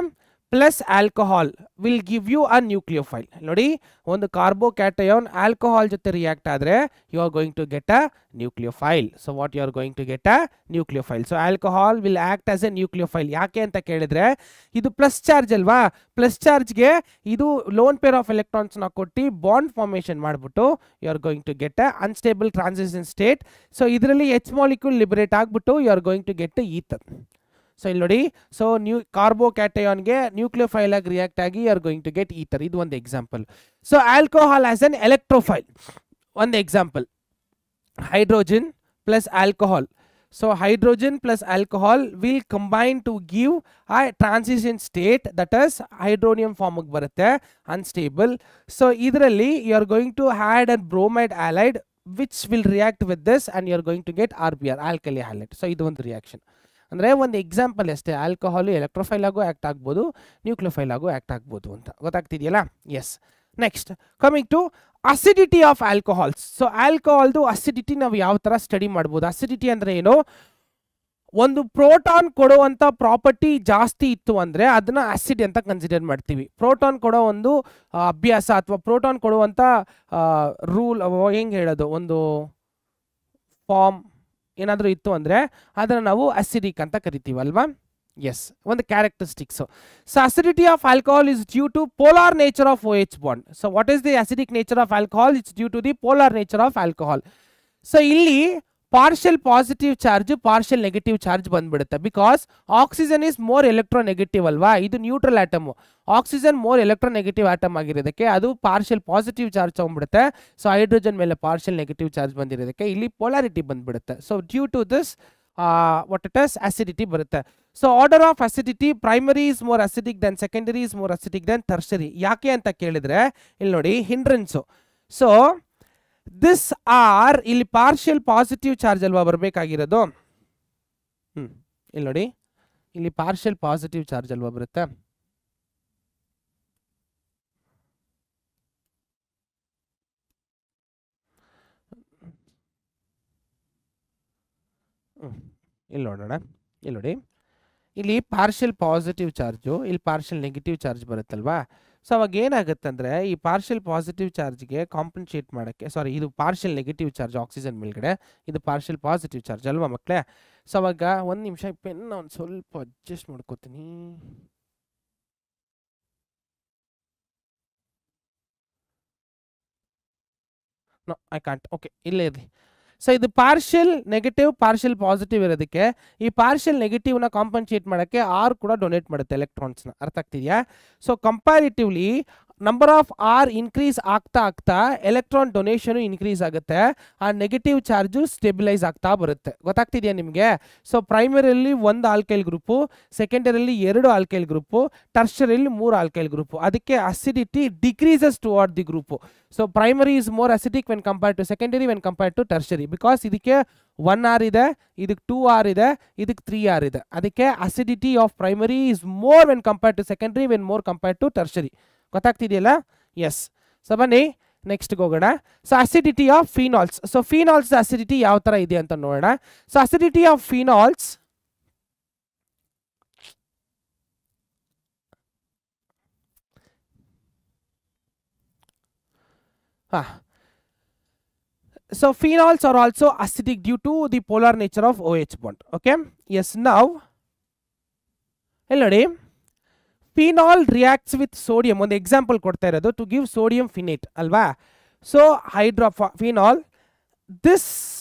plus alcohol will give you a nucleophile. ನೋಡಿ, ಒಂದು ಕಾರ್ಬೋಕ್ಯಾಟಯಾನ್ ಆಲ್ಕೋಹಾಲ್ ಜೊತೆ ರಿಯಾಕ್ಟ್ ಆದರೆ you are going to get a nucleophile. So what you are going to get a nucleophile. So alcohol will act as a nucleophile. ಯಾಕೆ ಅಂತ ಕೇಳಿದ್ರೆ ಇದು plus charge ಅಲ್ವಾ, plus ಚಾರ್ಜ್ಗೆ ಇದು ಲೋನ್ ಪೇರ್ ಆಫ್ ಎಲೆಕ್ಟ್ರಾನ್ಸ್ನ ಕೊಟ್ಟು ಬಾಂಡ್ ಫಾರ್ಮೇಷನ್ ಮಾಡಿಬಿಟ್ಟು you are going to get a unstable transition state. So ಇದರಲ್ಲಿ H ಮಾಲಿಕ್ಯೂಲ್ ಲಿಬರೇಟ್ ಆಗಿಬಿಟ್ಟು you are going to get ether. So ಇಲ್ಲಿ ನೋಡಿ, ಸೊ ಕಾರ್ಬೋಕ್ಯಾಟಯಾನ್ಗೆ ನ್ಯೂಕ್ಲಿಯೋಫೈಲ್ ಆಗಿ ರಿಯಾಕ್ಟ್ ಆಗಿ you are going to get ether. ಇದು ಒಂದು example. So alcohol as an electrophile ಒಂದು example, hydrogen plus alcohol. So hydrogen plus alcohol will combine to give a transition state, that is hydronium form barutte, unstable. So idralli you are going to add a bromide halide which will react with this and you are going to get RBr, alkali halide. So idu ಒಂದು reaction. ಅಂದರೆ ಒಂದು example ಅಷ್ಟೇ, alcohol ಎಲೆಕ್ಟ್ರೋಫೈಲ್ ಆಗು act ಆಗ್ಬೋದು, nucleophile ಆಗು act ಆಗ್ಬೋದು ಅಂತ. ಗೊತ್ತಾಗ್ತಿದೆಯಲ್ಲ? Yes. Next coming to acidity of alcohols. So ಆಲ್ಕೋಹಾಲ್ದು ಅಸಿಡಿಟಿ ನಾವು ಯಾವ ಥರ ಸ್ಟಡಿ ಮಾಡ್ಬೋದು? ಅಸಿಡಿಟಿ ಅಂದರೆ ಏನು? ಒಂದು ಪ್ರೋಟಾನ್ ಕೊಡುವಂಥ ಪ್ರಾಪರ್ಟಿ ಜಾಸ್ತಿ ಇತ್ತು ಅಂದರೆ ಅದನ್ನು ಆಸಿಡ್ ಅಂತ ಕನ್ಸಿಡರ್ ಮಾಡ್ತೀವಿ. ಪ್ರೋಟಾನ್ ಕೊಡೋ ಒಂದು ಅಭ್ಯಾಸ ಅಥವಾ ಪ್ರೋಟಾನ್ ಕೊಡುವಂಥ ರೂಲ್ ಹೆಂಗೆ ಹೇಳೋದು, ಒಂದು ಫಾರ್ಮ್ ಏನಾದರೂ ಇತ್ತು ಅಂದರೆ ಅದನ್ನು ನಾವು ಅಸಿಡಿಕ್ ಅಂತ ಕರಿತೀವಿ ಅಲ್ವಾ? ಎಸ್, ಒಂದು characteristics. So acidity of alcohol is due to polar nature of OH bond. So what is the acidic nature of alcohol? It's due to the polar nature of alcohol. So ಇಲ್ಲಿ partial positive charge partial negative charge ಬಂದ್ಬಿಡುತ್ತೆ. Because oxygen is more electronegative ಅಲ್ವಾ, ಇದು neutral atom. Oxygen more electronegative atom ಆಗಿರೋದಕ್ಕೆ ಅದು partial positive charge ತಗೊಂಡ್ಬಿಡುತ್ತೆ. So hydrogen ಮೇಲೆ partial negative charge ಬಂದಿರೋದಕ್ಕೆ ಇಲ್ಲಿ ಪೊಲಾರಿಟಿ ಬಂದ್ಬಿಡುತ್ತೆ. So due to this what it is acidity ಬರುತ್ತೆ. So order of acidity, primary is more acidic than secondary is more acidic than tertiary. ಯಾಕೆ ಅಂತ ಕೇಳಿದ್ರೆ ಇಲ್ಲಿ ನೋಡಿ ಹಿಂಡ್ರೆನ್ಸು. ಸೊ ದಿಸ್ ಆರ್ ಇಲ್ಲಿ ಪಾರ್ಷಿಯಲ್ ಪಾಸಿಟಿವ್ ಚಾರ್ಜ್ ಅಲ್ವಾ ಬರಬೇಕಾಗಿರೋದು. ಇಲ್ಲಿ ನೋಡಿ, ಇಲ್ಲಿ ಪಾರ್ಷಿಯಲ್ ಪಾಸಿಟಿವ್ ಚಾರ್ಜ್ ಅಲ್ವಾ ಬರುತ್ತೆ. ಇಲ್ಲಿ ನೋಡೋಣ, ಇಲ್ಲಿ ನೋಡಿ, ಇಲ್ಲಿ ಪಾರ್ಷಿಯಲ್ ಪಾಸಿಟಿವ್ ಚಾರ್ಜು, ಇಲ್ಲಿ ಪಾರ್ಷಿಯಲ್ ನೆಗೆಟಿವ್ ಚಾರ್ಜ್ ಬರುತ್ತಲ್ವಾ. ಸೊ ಅವಾಗ ಏನಾಗುತ್ತೆ ಅಂದರೆ ಈ ಪಾರ್ಷಿಯಲ್ ಪಾಸಿಟಿವ್ ಚಾರ್ಜ್ಗೆ ಕಾಂಪನ್ಸೇಟ್ ಮಾಡೋಕ್ಕೆ, ಸಾರಿ ಇದು ಪಾರ್ಷಿಯಲ್ ನೆಗೆಟಿವ್ ಚಾರ್ಜ್ ಆಕ್ಸಿಜನ್ ಮೇಲ್ಗಡೆ, ಇದು ಪಾರ್ಷಿಯಲ್ ಪಾಸಿಟಿವ್ ಚಾರ್ಜ್ ಅಲ್ವಾ ಮಕ್ಕಳೇ. ಸೊ ಅವಾಗ ಒಂದು ನಿಮಿಷ ಪೆನ್ ಒಂದು ಸ್ವಲ್ಪ ಅಡ್ಜಸ್ಟ್ ಮಾಡ್ಕೋತೀನಿ. ನೋ ಐ ಕಾಂಟ್, ಓಕೆ ಇಲ್ಲೇ ಇರಲಿ. ಸೊ ಇದು ಪಾರ್ಷಿಯಲ್ ನೆಗೆಟಿವ್ ಪಾರ್ಷಿಯಲ್ ಪಾಸಿಟಿವ್ ಇರೋದಕ್ಕೆ ಈ ಪಾರ್ಷಿಯಲ್ ನೆಗೆಟಿವ್ನ ಕಾಂಪನ್ಸೇಟ್ ಮಾಡೋಕ್ಕೆ ಆರ್ ಕೂಡ ಡೊನೇಟ್ ಮಾಡುತ್ತೆ ಎಲೆಕ್ಟ್ರಾನ್ಸ್ನ. ಅರ್ಥ ಆಗ್ತಿದೆಯಾ? So comparatively number of R increase ಆಗ್ತಾ ಆಗ್ತಾ ಎಲೆಕ್ಟ್ರಾನ್ ಡೊನೇಷನು ಇನ್ಕ್ರೀಸ್ ಆಗುತ್ತೆ, ಆ ನೆಗೆಟಿವ್ ಚಾರ್ಜು ಸ್ಟೆಬಿಲೈಸ್ ಆಗ್ತಾ ಬರುತ್ತೆ. ಗೊತ್ತಾಗ್ತಿದೆಯಾ ನಿಮಗೆ? ಸೊ ಪ್ರೈಮರಿಯಲ್ಲಿ ಒಂದು ಆಲ್ಕೈಲ್ ಗ್ರೂಪು, ಸೆಕೆಂಡರಿಯಲ್ಲಿ 2 ಆಲ್ಕೈಲ್ ಗ್ರೂಪು, ಟರ್ಷರಿಯಲ್ಲಿ 3 ಆಲ್ಕೈಲ್ ಗ್ರೂಪು. ಅದಕ್ಕೆ acidity decreases toward the group. So primary is more acidic when compared to secondary when compared to tertiary. Because ಇದಕ್ಕೆ 1 R ಇದೆ, ಇದಕ್ಕೆ 2 R ಇದೆ, ಇದಕ್ಕೆ 3 R ಇದೆ. ಅದಕ್ಕೆ acidity of primary is more when compared to secondary when more compared to tertiary. ಗೊತ್ತಾಗ್ತಿದೆಯಲ್ಲ? Yes. So ಬನ್ನಿ next ಹೋಗೋಣ. So acidity of phenols. So phenols acidity ಯಾವ ಥರ ಇದೆ ಅಂತ ನೋಡೋಣ. So acidity of phenols so phenols are also acidic due to the polar nature of OH bond. Okay, yes. Now ನೋಡಿ, phenol reacts with sodium. ಒಂದು example ಕೊಡ್ತಾ ಇರೋದು to give sodium phenate ಅಲ್ವಾ. So phenol, this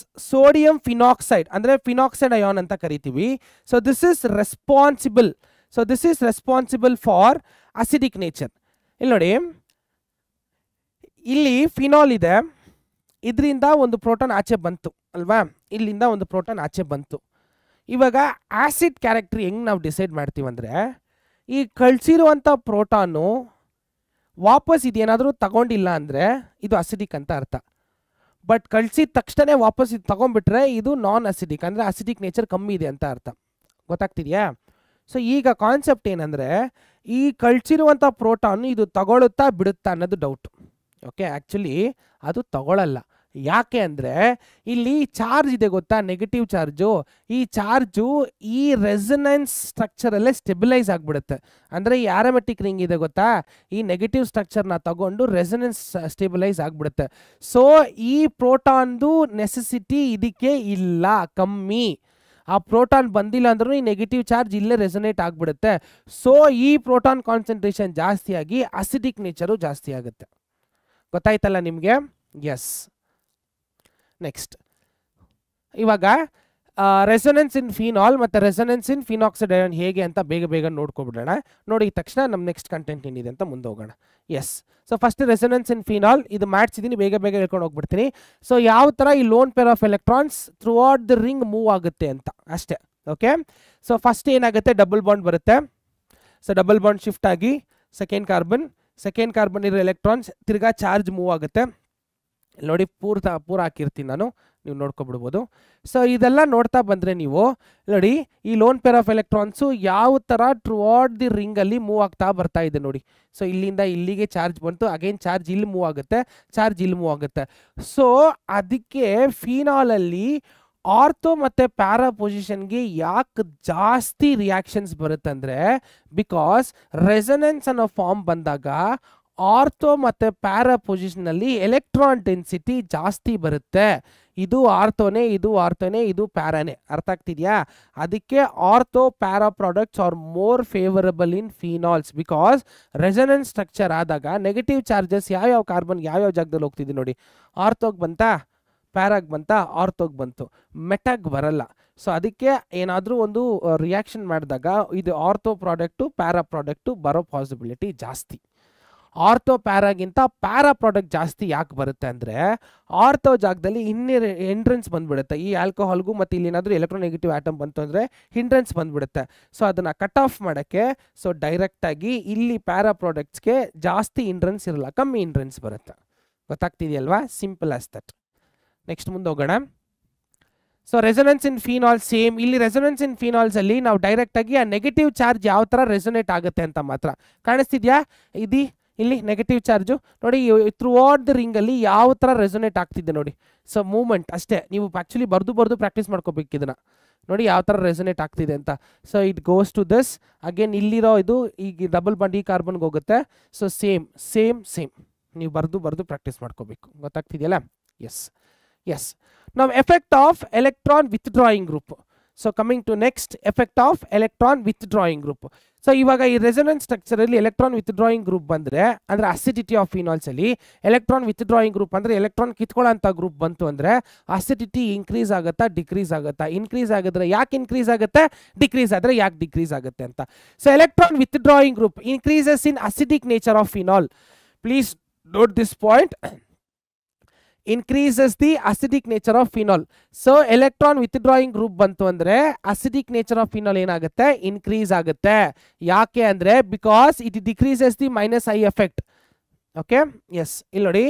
sodium phenoxide ಅಂದರೆ phenoxide ion ಅಂತ ಕರಿತೀವಿ. So this is responsible for acidic nature. ಇಲ್ಲಿ ನೋಡಿ, ಇಲ್ಲಿ ಫಿನಾಲ್ ಇದೆ, ಇದರಿಂದ ಒಂದು ಪ್ರೋಟಾನ್ ಆಚೆ ಬಂತು ಅಲ್ವಾ, ಇಲ್ಲಿಂದ ಒಂದು ಪ್ರೋಟಾನ್ ಆಚೆ ಬಂತು. ಇವಾಗ ಆಸಿಡ್ ಕ್ಯಾರೆಕ್ಟರ್ ಹೆಂಗೆ ನಾವು ಡಿಸೈಡ್ ಮಾಡ್ತೀವಿ ಅಂದರೆ, ಈ ಕಳಿಸಿರುವಂಥ ಪ್ರೋಟಾನು ವಾಪಸ್ ಇದೇನಾದರೂ ತಗೊಂಡಿಲ್ಲ ಅಂದರೆ ಇದು ಅಸಿಡಿಕ್ ಅಂತ ಅರ್ಥ. ಬಟ್ ಕಳಿಸಿದ ತಕ್ಷಣ ವಾಪಸ್ ಇದು ತಗೊಂಡ್ಬಿಟ್ರೆ ಇದು ನಾನ್ ಅಸಿಡಿಕ್, ಅಂದರೆ ಅಸಿಡಿಕ್ ನೇಚರ್ ಕಮ್ಮಿ ಇದೆ ಅಂತ ಅರ್ಥ. ಗೊತ್ತಾಗ್ತಿದೆಯಾ? ಸೊ ಈಗ ಕಾನ್ಸೆಪ್ಟ್ ಏನಂದರೆ, ಈ ಕಳಿಸಿರುವಂಥ ಪ್ರೋಟಾನ್ ಇದು ತಗೊಳುತ್ತಾ ಬಿಡುತ್ತಾ ಅನ್ನೋದು ಡೌಟ್. ಓಕೆ, ಆ್ಯಕ್ಚುಲಿ ಅದು ತಗೊಳ್ಳಲ್ಲ. ಯಾಕೆ ಅಂದರೆ ಇಲ್ಲಿ ಚಾರ್ಜ್ ಇದೆ ಗೊತ್ತಾ, ನೆಗೆಟಿವ್ ಚಾರ್ಜು. ಈ ಚಾರ್ಜು ಈ ರೆಸನೆನ್ಸ್ ಸ್ಟ್ರಕ್ಚರಲ್ಲೇ ಸ್ಟೆಬಿಲೈಸ್ ಆಗಿಬಿಡುತ್ತೆ. ಅಂದರೆ ಈ ಆರೋಮ್ಯಾಟಿಕ್ ರಿಂಗ್ ಇದೆ ಗೊತ್ತಾ, ಈ ನೆಗೆಟಿವ್ ಸ್ಟ್ರಕ್ಚರ್ನ ತಗೊಂಡು ರೆಸನೆನ್ಸ್ ಸ್ಟೆಬಿಲೈಸ್ ಆಗಿಬಿಡುತ್ತೆ. ಸೊ ಈ ಪ್ರೋಟಾನ್ದು ನೆಸೆಸಿಟಿ ಇದಕ್ಕೆ ಇಲ್ಲ, ಕಮ್ಮಿ. ಆ ಪ್ರೋಟಾನ್ ಬಂದಿಲ್ಲ ಅಂದ್ರೂ ಈ ನೆಗೆಟಿವ್ ಚಾರ್ಜ್ ಇಲ್ಲೇ ರೆಸನೇಟ್ ಆಗಿಬಿಡುತ್ತೆ. ಸೊ ಈ ಪ್ರೋಟಾನ್ ಕಾನ್ಸಂಟ್ರೇಷನ್ ಜಾಸ್ತಿಯಾಗಿ ಅಸಿಡಿಕ್ ನೇಚರು ಜಾಸ್ತಿ ಆಗುತ್ತೆ. ಗೊತ್ತಾಯ್ತಲ್ಲ ನಿಮಗೆ? ಎಸ್. ನೆಕ್ಸ್ಟ್, ಇವಾಗ ರೆಸೊನೆನ್ಸ್ ಇನ್ ಫಿನಾಲ್ ಮತ್ತು ರೆಸೊನೆನ್ಸ್ ಇನ್ ಫಿನಾಕ್ಸೈಡ್ ಅಯಾನ್ ಹೇಗೆ ಅಂತ ಬೇಗ ಬೇಗ ನೋಡ್ಕೊಬಿಡೋಣ. ನೋಡಿದ ತಕ್ಷಣ ನಮ್ಮ ನೆಕ್ಸ್ಟ್ ಕಂಟೆಂಟ್ ಏನಿದೆ ಅಂತ ಮುಂದೆ ಹೋಗೋಣ. S, so first resonance in phenol ಇದು ಮಾಡ್ಸಿದ್ದೀನಿ, ಬೇಗ ಬೇಗ ಹೇಳ್ಕೊಂಡು ಹೋಗ್ಬಿಡ್ತೀನಿ. ಸೊ ಯಾವ ಥರ ಈ lone pair of electrons through out the ring move ಆಗುತ್ತೆ ಅಂತ ಅಷ್ಟೇ. ಓಕೆ, ಸೊ ಫಸ್ಟ್ ಏನಾಗುತ್ತೆ, ಡಬಲ್ ಬಾಂಡ್ ಬರುತ್ತೆ. ಸೊ ಡಬಲ್ ಬಾಂಡ್ ಶಿಫ್ಟ್ ಆಗಿ ಸೆಕೆಂಡ್ ಕಾರ್ಬನ್ ಇರೋ ಎಲೆಕ್ಟ್ರಾನ್ಸ್ ತಿರ್ಗಾ ಚಾರ್ಜ್ ಮೂವ್ ಆಗುತ್ತೆ. ನೋಡಿ ಪೂರ ಹಾಕಿರ್ತೀನಿ ನಾನು, ನೀವು ನೋಡ್ಕೊಬಿಡ್ಬೋದು. ಸೊ ಇದೆಲ್ಲ ನೋಡ್ತಾ ಬಂದರೆ ನೀವು ನೋಡಿ ಈ ಲೋನ್ ಪೇರ್ ಆಫ್ ಎಲೆಕ್ಟ್ರಾನ್ಸು ಯಾವ ಥರ ಥ್ರೂ ಔಟ್ ದಿ ರಿಂಗಲ್ಲಿ ಮೂವ್ ಆಗ್ತಾ ಬರ್ತಾ ಇದೆ ನೋಡಿ. ಸೊ ಇಲ್ಲಿಂದ ಇಲ್ಲಿಗೆ ಚಾರ್ಜ್ ಬಂತು, ಅಗೇನ್ ಚಾರ್ಜ್ ಇಲ್ಲಿ ಮೂವ್ ಆಗುತ್ತೆ, ಚಾರ್ಜ್ ಇಲ್ಲಿ ಮೂವ್ ಆಗುತ್ತೆ. ಸೊ ಅದಕ್ಕೆ ಫಿನಾಲಲ್ಲಿ ಆರ್ಥೋ ಮತ್ತು ಪ್ಯಾರಾ ಪೊಸಿಷನ್ಗೆ ಯಾಕೆ ಜಾಸ್ತಿ ರಿಯಾಕ್ಷನ್ಸ್ ಬರುತ್ತೆ ಅಂದರೆ, ಬಿಕಾಸ್ ರೆಸೊನೆನ್ಸ್ ಅನ್ನೋ ಫಾರ್ಮ್ ಬಂದಾಗ ಆರ್ಥೋ ಮತ್ತು ಪ್ಯಾರಾ ಪೊಸಿಷನಲ್ಲಿ ಎಲೆಕ್ಟ್ರಾನ್ ಡೆನ್ಸಿಟಿ ಜಾಸ್ತಿ ಬರುತ್ತೆ. ಇದು ಆರ್ಥೋನೇ, ಇದು ಪ್ಯಾರಾನೇ. ಅರ್ಥ ಆಗ್ತಿದೆಯಾ? ಅದಕ್ಕೆ ortho para products are more favourable in phenols, because resonance structure ಆದಾಗ ನೆಗೆಟಿವ್ ಚಾರ್ಜಸ್ ಯಾವ್ಯಾವ ಕಾರ್ಬನ್ಗೆ ಯಾವ್ಯಾವ ಜಾಗದಲ್ಲಿ ಹೋಗ್ತಿದೆ ನೋಡಿ. ಆರ್ಥೋಗೆ ಬಂತಾ, ಪ್ಯಾರಾಗ್ ಬಂತಾ, ಆರ್ಥೋಗೆ ಬಂತು, ಮೆಟಾಗ್ ಬರಲ್ಲ. ಸೊ ಅದಕ್ಕೆ ಏನಾದರೂ ಒಂದು ರಿಯಾಕ್ಷನ್ ಮಾಡಿದಾಗ ಇದು ಆರ್ಥೋ ಪ್ರಾಡಕ್ಟು ಪ್ಯಾರಾ ಪ್ರಾಡಕ್ಟು ಬರೋ ಪಾಸಿಬಿಲಿಟಿ ಜಾಸ್ತಿ. ಆರ್ಥೋ ಪ್ಯಾರಾಗಿಂತ ಪ್ಯಾರಾ ಪ್ರಾಡಕ್ಟ್ ಜಾಸ್ತಿ ಯಾಕೆ ಬರುತ್ತೆ ಅಂದರೆ, ಆರ್ಥೋ ಜಾಗದಲ್ಲಿ ಹಿಂಡ್ರೆನ್ಸ್ ಬಂದ್ಬಿಡುತ್ತೆ. ಈ ಆಲ್ಕೋಹಾಲ್ಗೂ ಮತ್ತು ಇಲ್ಲಿ ಏನಾದರೂ ಎಲೆಕ್ಟ್ರೋನೆಗೆಟಿವ್ ಆಟಮ್ ಬಂತು ಅಂದರೆ ಹಿಂಡ್ರೆನ್ಸ್ ಬಂದ್ಬಿಡುತ್ತೆ. ಸೊ ಅದನ್ನು ಕಟ್ ಆಫ್ ಮಾಡೋಕ್ಕೆ ಸೊ ಡೈರೆಕ್ಟಾಗಿ ಇಲ್ಲಿ ಪ್ಯಾರಾ ಪ್ರಾಡಕ್ಟ್ಸ್ಗೆ ಜಾಸ್ತಿ ಹಿಂಡ್ರೆನ್ಸ್ ಇರಲ್ಲ, ಕಮ್ಮಿ ಹಿಂಡ್ರೆನ್ಸ್ ಬರುತ್ತೆ. ಗೊತ್ತಾಗ್ತಿದೆಯಲ್ವಾ? Simple as that. ನೆಕ್ಸ್ಟ್ ಮುಂದೆ ಹೋಗೋಣ. So resonance in phenol same. ಇಲ್ಲಿ ರೆಸೊನೆನ್ಸ್ ಇನ್ ಫಿನಾಲ್ಸಲ್ಲಿ ನಾವು ಡೈರೆಕ್ಟಾಗಿ ಆ ನೆಗೆಟಿವ್ ಚಾರ್ಜ್ ಯಾವ ಥರ ರೆಸೊನೇಟ್ ಆಗುತ್ತೆ ಅಂತ ಮಾತ್ರ ಕಾಣಿಸ್ತಿದ್ಯಾ? ಇಲ್ಲಿ ನೆಗೆಟಿವ್ ಚಾರ್ಜು ನೋಡಿ ಥ್ರೂ ಔಟ್ ದ ರಿಂಗಲ್ಲಿ ಯಾವ ಥರ ರೆಸೊನೇಟ್ ಆಗ್ತಿದೆ ನೋಡಿ. ಸೊ ಮೂಮೆಂಟ್ ಅಷ್ಟೇ, ನೀವು ಆ್ಯಕ್ಚುಲಿ ಬರ್ದು ಪ್ರಾಕ್ಟೀಸ್ ಮಾಡ್ಕೋಬೇಕು ಇದನ್ನು. ನೋಡಿ ಯಾವ ಥರ ರೆಸೊನೇಟ್ ಆಗ್ತಿದೆ ಅಂತ. So it goes to this again, ಇಲ್ಲಿರೋ ಇದು ಈಗ ಡಬಲ್ ಬಾಂಡ್ ಈ ಕಾರ್ಬನ್ಗೆ ಹೋಗುತ್ತೆ. ಸೊ ಸೇಮ್ ನೀವು ಬರ್ದು ಪ್ರಾಕ್ಟೀಸ್ ಮಾಡ್ಕೋಬೇಕು. ಗೊತ್ತಾಗ್ತಿದೆಯಲ್ಲ? ಎಸ್. ನಾವು effect of electron withdrawing group. So coming to next, effect of electron withdrawing group. So ಇವಾಗ ಈ ರೆಸೊನೆನ್ಸ್ ಸ್ಟ್ರಕ್ಚರಲ್ಲಿ ಎಲೆಕ್ಟ್ರಾನ್ ವಿತ್ಡ್ರಾಯಿಂಗ್ ಗ್ರೂಪ್ ಬಂದರೆ, ಅಂದರೆ ಅಸಿಡಿಟಿ ಆಫ್ ಫಿನಾಲ್ಸಲ್ಲಿ ಎಲೆಕ್ಟ್ರಾನ್ ವಿತ್ಡ್ರಾಯಿಂಗ್ ಗ್ರೂಪ್ ಅಂದರೆ ಎಲೆಕ್ಟ್ರಾನ್ ಕಿತ್ಕೊಳ್ಳೋಂಥ ಗ್ರೂಪ್ ಬಂತು ಅಂದರೆ ಅಸಿಡಿಟಿ ಇನ್ಕ್ರೀಸ್ ಆಗುತ್ತಾ ಡಿಕ್ರೀಸ್ ಆಗುತ್ತಾ? ಇನ್ಕ್ರೀಸ್ ಆಗಿದ್ರೆ ಯಾಕೆ ಇನ್ಕ್ರೀಸ್ ಆಗುತ್ತೆ, ಡಿಕ್ರೀಸ್ ಆದರೆ ಯಾಕೆ ಡಿಕ್ರೀಸ್ ಆಗುತ್ತೆ ಅಂತ. So electron withdrawing group increases in acidic nature of phenol. Please note this point, increases the acidic nature of phenol. So electron withdrawing group ಬಂತು ಅಂದ್ರೆ acidic nature of phenol ಏನಾಗುತ್ತೆ, increase ಆಗುತ್ತೆ. ಯಾಕೆ ಅಂದ್ರೆ because it decreases the minus I effect. Okay, yes, ಇಲ್ಲಿ ನೋಡಿ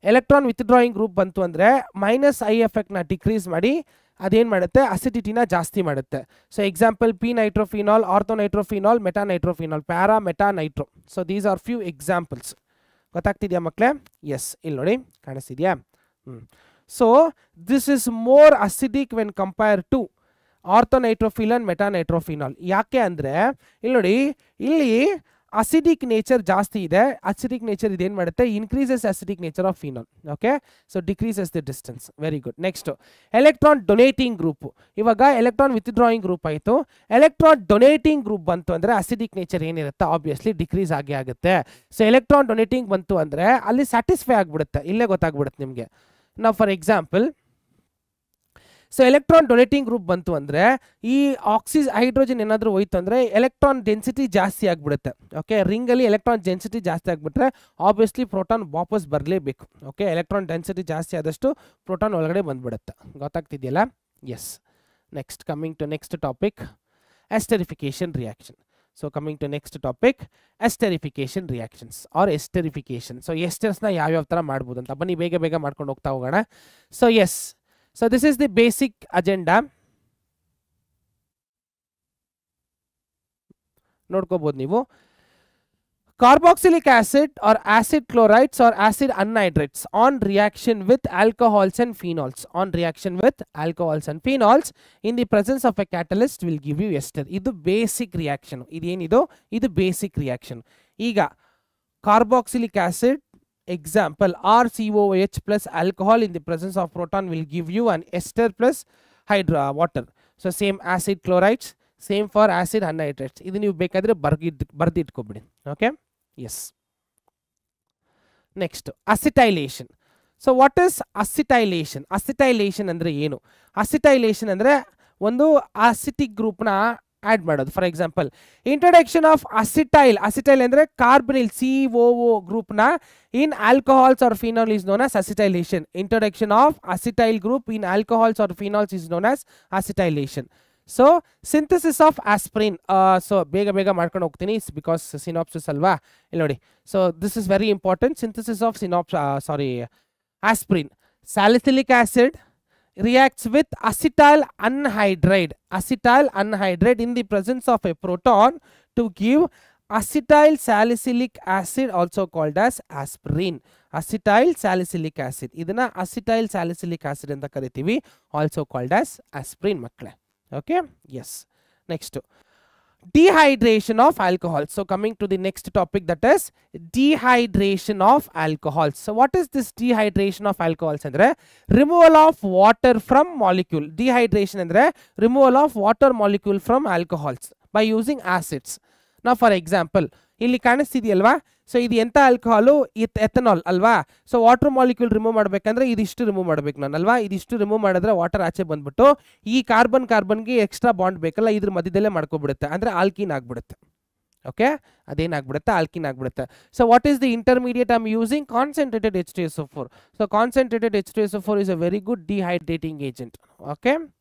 electron withdrawing group ಬಂತು ಅಂದ್ರೆ ಮೈನಸ್ ಐ ಎಫೆಕ್ಟ್ನ ಡಿಕ್ರೀಸ್ ಮಾಡಿ ಅದೇನು ಮಾಡುತ್ತೆ, ಅಸಿಡಿಟಿನ ಜಾಸ್ತಿ ಮಾಡುತ್ತೆ. So example p nitrophenol, ortho nitrophenol, meta nitrophenol, para meta nitro. So these are few examples. ಗೊತ್ತಾಗ್ತಿದ್ಯಾ ಮಕ್ಕಳೇ? ಎಸ್, ಇಲ್ಲಿ ನೋಡಿ ಕಾಣಿಸ್ತಿದ್ಯಾ? So this is more acidic when compared to orthonitrophenol and metanitrophenol. ಯಾಕೆ ಅಂದರೆ ಇಲ್ಲಿ ನೋಡಿ, ಇಲ್ಲಿ ಅಸಿಡಿಕ್ ನೇಚರ್ ಜಾಸ್ತಿ ಇದೆ. ಅಸಿಡಿಕ್ ನೇಚರ್ ಇದೇನು ಮಾಡುತ್ತೆ, increases acidic nature of phenol. Okay, so decreases the distance. Very good. Next electron donating group. ಇವಾಗ ಎಲೆಕ್ಟ್ರಾನ್ ವಿತ್ಡ್ರಾಯಿಂಗ್ ಗ್ರೂಪ್ ಆಯಿತು, ಎಲೆಕ್ಟ್ರಾನ್ ಡೊನೇಟಿಂಗ್ ಗ್ರೂಪ್ ಬಂತು ಅಂದರೆ ಅಸಿಡಿಕ್ ನೇಚರ್ ಏನಿರುತ್ತೆ ಆಬ್ವಿಯಸ್ಲಿ ಡಿಕ್ರೀಸ್ ಆಗೇ ಆಗುತ್ತೆ. ಸೊ ಎಲೆಕ್ಟ್ರಾನ್ ಡೊನೇಟಿಂಗ್ ಬಂತು ಅಂದರೆ ಅಲ್ಲಿ ಸ್ಯಾಟಿಸ್ಫೈ ಆಗಿಬಿಡುತ್ತೆ, ಇಲ್ಲೇ ಗೊತ್ತಾಗ್ಬಿಡುತ್ತೆ ನಿಮಗೆ. ನಾವು for example, so electron donating group ಬಂತು ಅಂದರೆ ಈ ಹೈಡ್ರೋಜನ್ ಏನಾದರೂ ಹೋಯ್ತು ಅಂದರೆ ಎಲೆಕ್ಟ್ರಾನ್ ಡೆನ್ಸಿಟಿ ಜಾಸ್ತಿ ಆಗಿಬಿಡುತ್ತೆ. ಓಕೆ, ರಿಂಗಲ್ಲಿ ಎಲೆಕ್ಟ್ರಾನ್ ಡೆನ್ಸಿಟಿ ಜಾಸ್ತಿ ಆಗಿಬಿಟ್ರೆ ಆಬ್ವಿಯಸ್ಲಿ ಪ್ರೋಟಾನ್ ವಾಪಸ್ ಬರಲೇಬೇಕು. ಓಕೆ, ಎಲೆಕ್ಟ್ರಾನ್ ಡೆನ್ಸಿಟಿ ಜಾಸ್ತಿ ಆದಷ್ಟು ಪ್ರೋಟಾನ್ ಒಳಗಡೆ ಬಂದ್ಬಿಡುತ್ತೆ. ಗೊತ್ತಾಗ್ತಿದೆಯಲ್ಲ? Yes. Next, coming to next topic, esterification reaction. So coming to next topic, esterification reactions or esterification. So esters na yav tara madbodu anta bani bega ಮಾಡ್ಕೊಂಡು ಹೋಗ್ತಾ ಹೋಗೋಣ. So yes, so this is the basic agenda. ನೋಡ್ಕೋಬಹುದು ನೀವು. Carboxylic acid or acid chlorides or acid anhydrides on reaction with alcohols and phenols. On reaction with alcohols and phenols in the presence of a catalyst will give you ester. Idu basic reaction. Idenidu, idu basic reaction. Iga carboxylic acid example RCOH plus alcohol in the presence of proton will give you an ester plus water. So same acid chlorides, same for acid anhydrides. Idu ನೀವು ಬೇಕಾದ್ರೆ ಬರ್ದಿಟ್ಕೊಬಿಡಿ. Okay, yes. Next acetylation. So what is acetylation? Acetylation ಅಂದರೆ ಏನು? Acetylation ಅಂದರೆ ಒಂದು acetic ಗ್ರೂಪ್ನ add ಮಾಡೋದು. For example introduction of acetyl ಅಂದರೆ ಕಾರ್ಬನಿಲ್ COO ಗ್ರೂಪ್ನ in alcohols or phenol is known as acetylation. Introduction of acetyl group in alcohols or phenols is known as acetylation. So synthesis of aspirin. So ಬೇಗ ಮಾಡ್ಕೊಂಡು ಹೋಗ್ತೀನಿ because synopsis ಅಲ್ವಾ. ಇಲ್ಲಿ ನೋಡಿ, so this is very important. Synthesis of aspirin. Salicylic acid reacts with acetyl anhydride in the presence of a proton to give acetyl salicylic acid, also called as aspirin. Acetyl salicylic acid idana acetyl salicylic acid anta karitivi, also called as aspirin makle. Okay, yes. Next, dehydration of alcohol. So coming to the next topic, that is dehydration of alcohols. So what is this dehydration of alcohols? Andre removal of water from molecule. Dehydration andre removal of water molecule from alcohols by using acids. Now for example, ಇಲ್ಲಿ ಕಾಣಿಸ್ತಿದೆಯಲ್ವಾ, so ಇದು ಎಂಥ alcohol, ethanol ಅಲ್ವಾ. So water molecule remove ಮಾಡಬೇಕಂದ್ರೆ ಇದಿಷ್ಟು remove ಮಾಡ್ಬೇಕು ನಾನು ಅಲ್ವಾ. ಇದಿಷ್ಟು ರಿಮೂವ್ ಮಾಡಿದ್ರೆ ವಾಟರ್ ಆಚೆ ಬಂದ್ಬಿಟ್ಟು ಈ ಕಾರ್ಬನ್ಗೆ ಎಕ್ಸ್ಟ್ರಾ ಬಾಂಡ್ ಬೇಕಲ್ಲ, ಇದ್ರ ಮಧ್ಯದಲ್ಲೇ ಮಾಡ್ಕೊಬಿಡುತ್ತೆ, ಅಂದರೆ ಆಲ್ಕಿನ್ ಆಗ್ಬಿಡುತ್ತೆ. ಓಕೆ, ಅದೇನಾಗ್ಬಿಡುತ್ತೆ, ಆಲ್ಕಿನ್ ಆಗ್ಬಿಡುತ್ತೆ. So what is the intermediate I am using? Concentrated H2SO4. So concentrated H2SO4 is a very good dehydrating agent. Okay,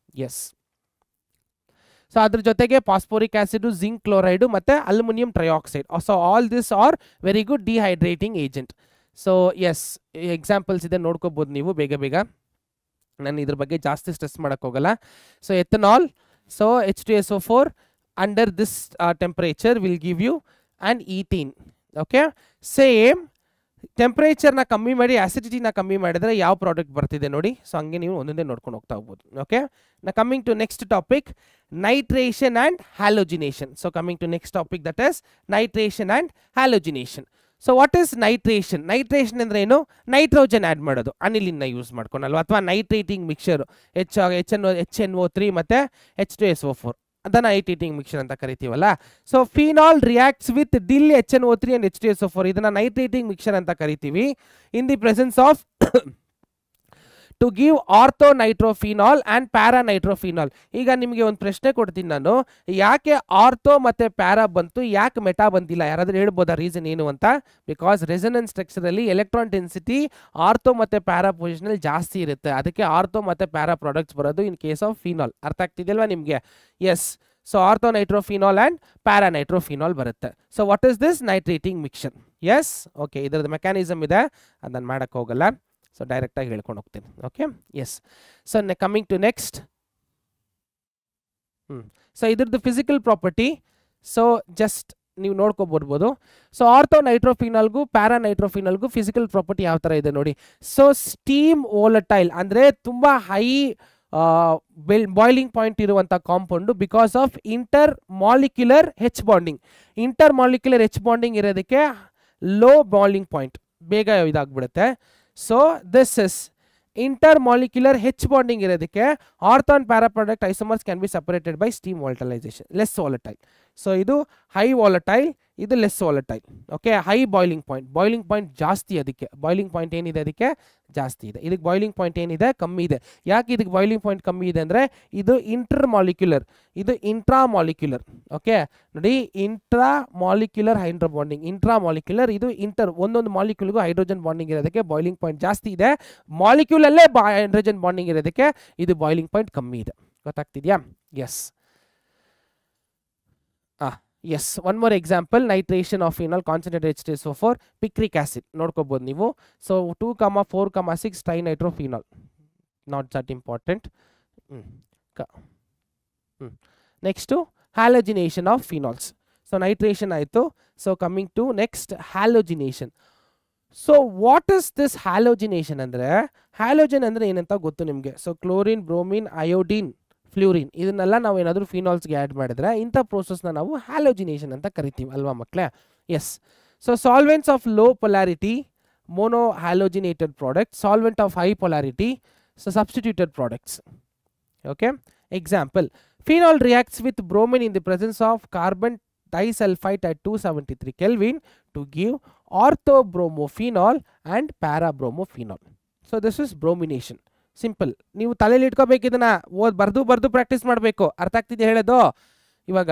yes. So ಅದ್ರ ಜೊತೆಗೆ ಫಾಸ್ಫೋರಿಕ್ ಆಸಿಡ್, ಜಿಂಕ್ ಕ್ಲೋರೈಡ್ ಮತ್ತೆ aluminium trioxide. So all this are very good dehydrating agent. So yes, examples ಇದೆ, ನೋಡ್ಕೋಬಹುದು ನೀವು ಬೇಗ. ನಾನು ಇದ್ರ ಬಗ್ಗೆ ಜಾಸ್ತಿ ಸ್ಟ್ರೆಸ್ ಮಾಡಕ್ ಹೋಗಲ್ಲ. So ethanol, so H2SO4 under this temperature will give you and ethene. Okay, same ಟೆಂಪರೇಚರ್ನ ಕಮ್ಮಿ ಮಾಡಿ ಆಸಿಡಿಟಿನ ಕಮ್ಮಿ ಮಾಡಿದ್ರೆ ಯಾವ ಪ್ರಾಡಕ್ಟ್ ಬರ್ತಿದೆ ನೋಡಿ. ಸೊ ಹಂಗೆ ನೀವು ಒಂದೊಂದೇ ನೋಡ್ಕೊಂಡು ಹೋಗ್ತಾ ಹೋಗ್ಬೋದು. ಓಕೆ, ನಾ coming to next topic, nitration and halogenation. So coming to next topic, that is nitration and halogenation. So what is nitration? Nitration ಅಂದರೆ ಏನು? ನೈಟ್ರೋಜನ್ ಆ್ಯಡ್ ಮಾಡೋದು, ಅನಿಲಿನ ಯೂಸ್ ಮಾಡ್ಕೊಂಡಲ್ವ, ಅಥವಾ ನೈಟ್ರೇಟಿಂಗ್ ಮಿಕ್ಸರ್ HNO3 ಮತ್ತು H2SO4 ಅದನ್ನ ನೈಟ್ರೇಟಿಂಗ್ ಮಿಕ್ಸರ್ ಅಂತ ಕರಿತೀವಲ್ಲ. So phenol reacts with dil HNO3 and H2SO4, ಇದನ್ನ nitrating mixer ಅಂತ ಕರಿತೀವಿ. In the presence of to give ortho nitrophenol and para nitrophenol. ಈಗ ನಿಮಗೆ ಒಂದು ಪ್ರಶ್ನೆ ಕೊಡ್ತೀನಿ ನಾನು, ಯಾಕೆ ಆರ್ಥೋ ಮತ್ತು ಪ್ಯಾರಾ ಬಂತು, ಯಾಕೆ ಮೆಟಾ ಬಂದಿಲ್ಲ? ಯಾರಾದರೂ ಹೇಳ್ಬೋದಾ ರೀಸನ್ ಏನು ಅಂತ? ಬಿಕಾಸ್ ರೆಸೊನೆನ್ಸ್ ಸ್ಟ್ರಕ್ಚರಲ್ಲಿ ಎಲೆಕ್ಟ್ರಾನ್ ಡೆನ್ಸಿಟಿ ಆರ್ಥೋ ಮತ್ತು ಪ್ಯಾರಾ ಪೊಸಿಷನಲ್ಲಿ ಜಾಸ್ತಿ ಇರುತ್ತೆ, ಅದಕ್ಕೆ ಆರ್ಥೋ ಮತ್ತು ಪ್ಯಾರಾ ಪ್ರಾಡಕ್ಟ್ಸ್ ಬರೋದು ಇನ್ ಕೇಸ್ ಆಫ್ ಫಿನಾಲ್. ಅರ್ಥ ಆಗ್ತಿದೆಯಲ್ವಾ ನಿಮಗೆ? Yes. So ortho nitrophenol and para nitrophenol ಬರುತ್ತೆ. So what is this nitrating mixer? Yes, okay, ಇದರದ್ದು ಮೆಕ್ಯಾನಿಸಮ್ ಇದೆ, ಅದನ್ನು ಮಾಡೋಕ್ಕೆ ಹೋಗಲ್ಲ. ಸೊ ಡೈರೆಕ್ಟಾಗಿ ಹೇಳ್ಕೊಂಡು ಹೋಗ್ತೀನಿ. Okay, yes. So coming to next, so ಇದ್ರದ್ದು ಫಿಸಿಕಲ್ ಪ್ರಾಪರ್ಟಿ. ಸೊ ಜಸ್ಟ್ ನೀವು ನೋಡ್ಕೊಬೋರ್ಬೋದು. ಸೊ ಆರ್ಥೋ ನೈಟ್ರೋಫಿನಾಲ್ಗೂ ಪ್ಯಾರಾ ನೈಟ್ರೋಫಿನಾಲ್ಗೂ ಫಿಸಿಕಲ್ ಪ್ರಾಪರ್ಟಿ ಯಾವ ಥರ ಇದೆ ನೋಡಿ. ಸೊ ಸ್ಟೀಮ್ ವೋಲಟೈಲ್ ಅಂದರೆ ತುಂಬ ಹೈ ಬಾಯ್ಲಿಂಗ್ ಪಾಯಿಂಟ್ ಇರುವಂಥ compound, because of intermolecular H bonding ಇರೋದಕ್ಕೆ ಲೋ ಬಾಯ್ಲಿಂಗ್ ಪಾಯಿಂಟ್, ಬೇಗ ಇದಾಗ್ಬಿಡುತ್ತೆ. So this is intermolecular H bonding ಇರೋದಕ್ಕೆ ortho and para product isomers can be separated by steam volatilisation. Less volatile. So ಇದು high volatile, ಇದು less volatile. Okay, high boiling point ಜಾಸ್ತಿ, ಅದಕ್ಕೆ boiling point ಏನಿದೆ ಅದಕ್ಕೆ ಜಾಸ್ತಿ ಇದೆ, ಇದಕ್ಕೆ ಬಾಯ್ಲಿಂಗ್ ಪಾಯಿಂಟ್ ಏನಿದೆ ಕಮ್ಮಿ ಇದೆ. ಯಾಕೆ ಇದಕ್ಕೆ ಬಾಯ್ಲಿಂಗ್ ಪಾಯಿಂಟ್ ಕಮ್ಮಿ ಇದೆ ಅಂದರೆ ಇದು ಇಂಟರ್ಮಾಲಿಕ್ಯುಲರ್, ಇದು ಇಂಟ್ರಾಮಾಲಿಕ್ಯುಲರ್. ಓಕೆ ನೋಡಿ, ಇಂಟ್ರಾಮಾಲಿಕ್ಯುಲರ್ ಹೈಡ್ರೋ ಬಾಂಡಿಂಗ್, ಇಂಟ್ರಾಮಾಲಿಕ್ಯುಲರ್ ಇದು ಒಂದೊಂದು ಮಾಲಿಕ್ಯೂಲ್ಗೂ ಹೈಡ್ರೋಜನ್ ಬಾಂಡಿಂಗ್ ಇರೋದಕ್ಕೆ ಬಾಯ್ಲಿಂಗ್ ಪಾಯಿಂಟ್ ಜಾಸ್ತಿ ಇದೆ. ಮಾಲಿಕ್ಯೂಲ್ ಅಲ್ಲೇ ಹೈಡ್ರೋಜನ್ ಬಾಂಡಿಂಗ್ ಇರೋದಕ್ಕೆ ಇದು ಬಾಯ್ಲಿಂಗ್ ಪಾಯಿಂಟ್ ಕಮ್ಮಿ ಇದೆ. ಗೊತ್ತಾಗ್ತಿದ್ಯಾ? Yes. Yes, one more example, nitration of phenol concentrated H2SO4 picric acid ನೋಡ್ಕೋಬಹುದು ನೀವು. So 2,4,6 trinitrophenol, not that important. Next halogenation of phenols. So nitration ಆಯಿತು. So coming to next halogenation. So what is this halogenation ಅಂದರೆ, halogen ಅಂದರೆ ಏನಂತ ಗೊತ್ತು ನಿಮಗೆ. So chlorine, bromine, iodine, fluorine ಇದನ್ನೆಲ್ಲ ನಾವು ಏನಾದರೂ ಫಿನಾಲ್ಸ್ಗೆ ಆ್ಯಡ್ ಮಾಡಿದ್ರೆ ಇಂಥ ಪ್ರೋಸೆಸ್ನ ನಾವು ಹ್ಯಾಲೋಜಿನೇಷನ್ ಅಂತ ಕರಿತೀವಿ ಅಲ್ವಾ ಮಕ್ಕಳೇ? Yes. So solvents of low polarity mono halogenated products, solvent of high polarity, so substituted products. Okay, example, phenol reacts with bromine in the presence of carbon disulfide at 273 Kelvin to give orthobromophenol and parabromophenol. So this is bromination. Simple. ನೀವು ತಲೆಯಲ್ಲಿ ಇಟ್ಕೋಬೇಕು, ಇದನ್ನ ಬರ್ದು practice ಮಾಡಬೇಕು. ಅರ್ಥ ಆಗ್ತಿದೆ ಹೇಳೋದು? ಇವಾಗ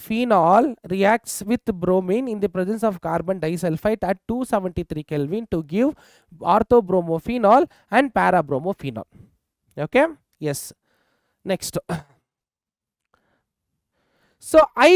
phenol reacts with bromine in the presence of carbon disulphide at 273 kelvin to give orthobromophenol and parabromophenol. Okay, yes. Next, so high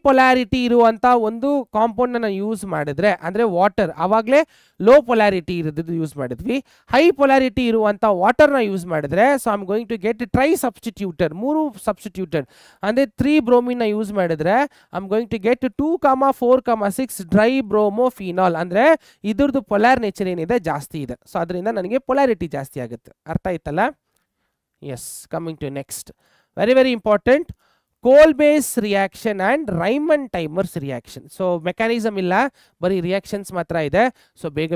polarity ಇರುವಂಥ ಒಂದು ಕಾಂಪೌಂಡನ್ನು ಯೂಸ್ ಮಾಡಿದ್ರೆ, ಅಂದರೆ ವಾಟರ್, ಆವಾಗಲೇ ಲೋ ಪೊಲಾರಿಟಿ ಇರೋದು ಯೂಸ್ ಮಾಡಿದ್ವಿ. ಹೈ ಪೊಲಾರಿಟಿ ಇರುವಂಥ ವಾಟರ್ನ ಯೂಸ್ ಮಾಡಿದ್ರೆ, so I am going to get tri substituted, 3 substituted, ಅಂದರೆ 3 ಬ್ರೋಮಿನ್ನ ಯೂಸ್ ಮಾಡಿದ್ರೆ I am going to get 2,4,6 tri ಬ್ರೋಮೋಫಿನಾಲ್. ಅಂದರೆ ಇದ್ರದ್ದು ಪೊಲಾರ್ ನೇಚರ್ ಏನಿದೆ ಜಾಸ್ತಿ ಇದೆ, ಸೊ ಅದರಿಂದ ನನಗೆ ಪೊಲಾರಿಟಿ ಜಾಸ್ತಿ ಆಗುತ್ತೆ. ಅರ್ಥ ಆಯ್ತಲ್ಲ? Yes. Coming to next, very very important, Kolbe's reaction and Reimer Tiemann's reaction. So mechanism ಇಲ್ಲ, ಬರೀ ರಿಯಾಕ್ಷನ್ಸ್ ಮಾತ್ರ ಇದೆ. ಸೊ ಬೇಗ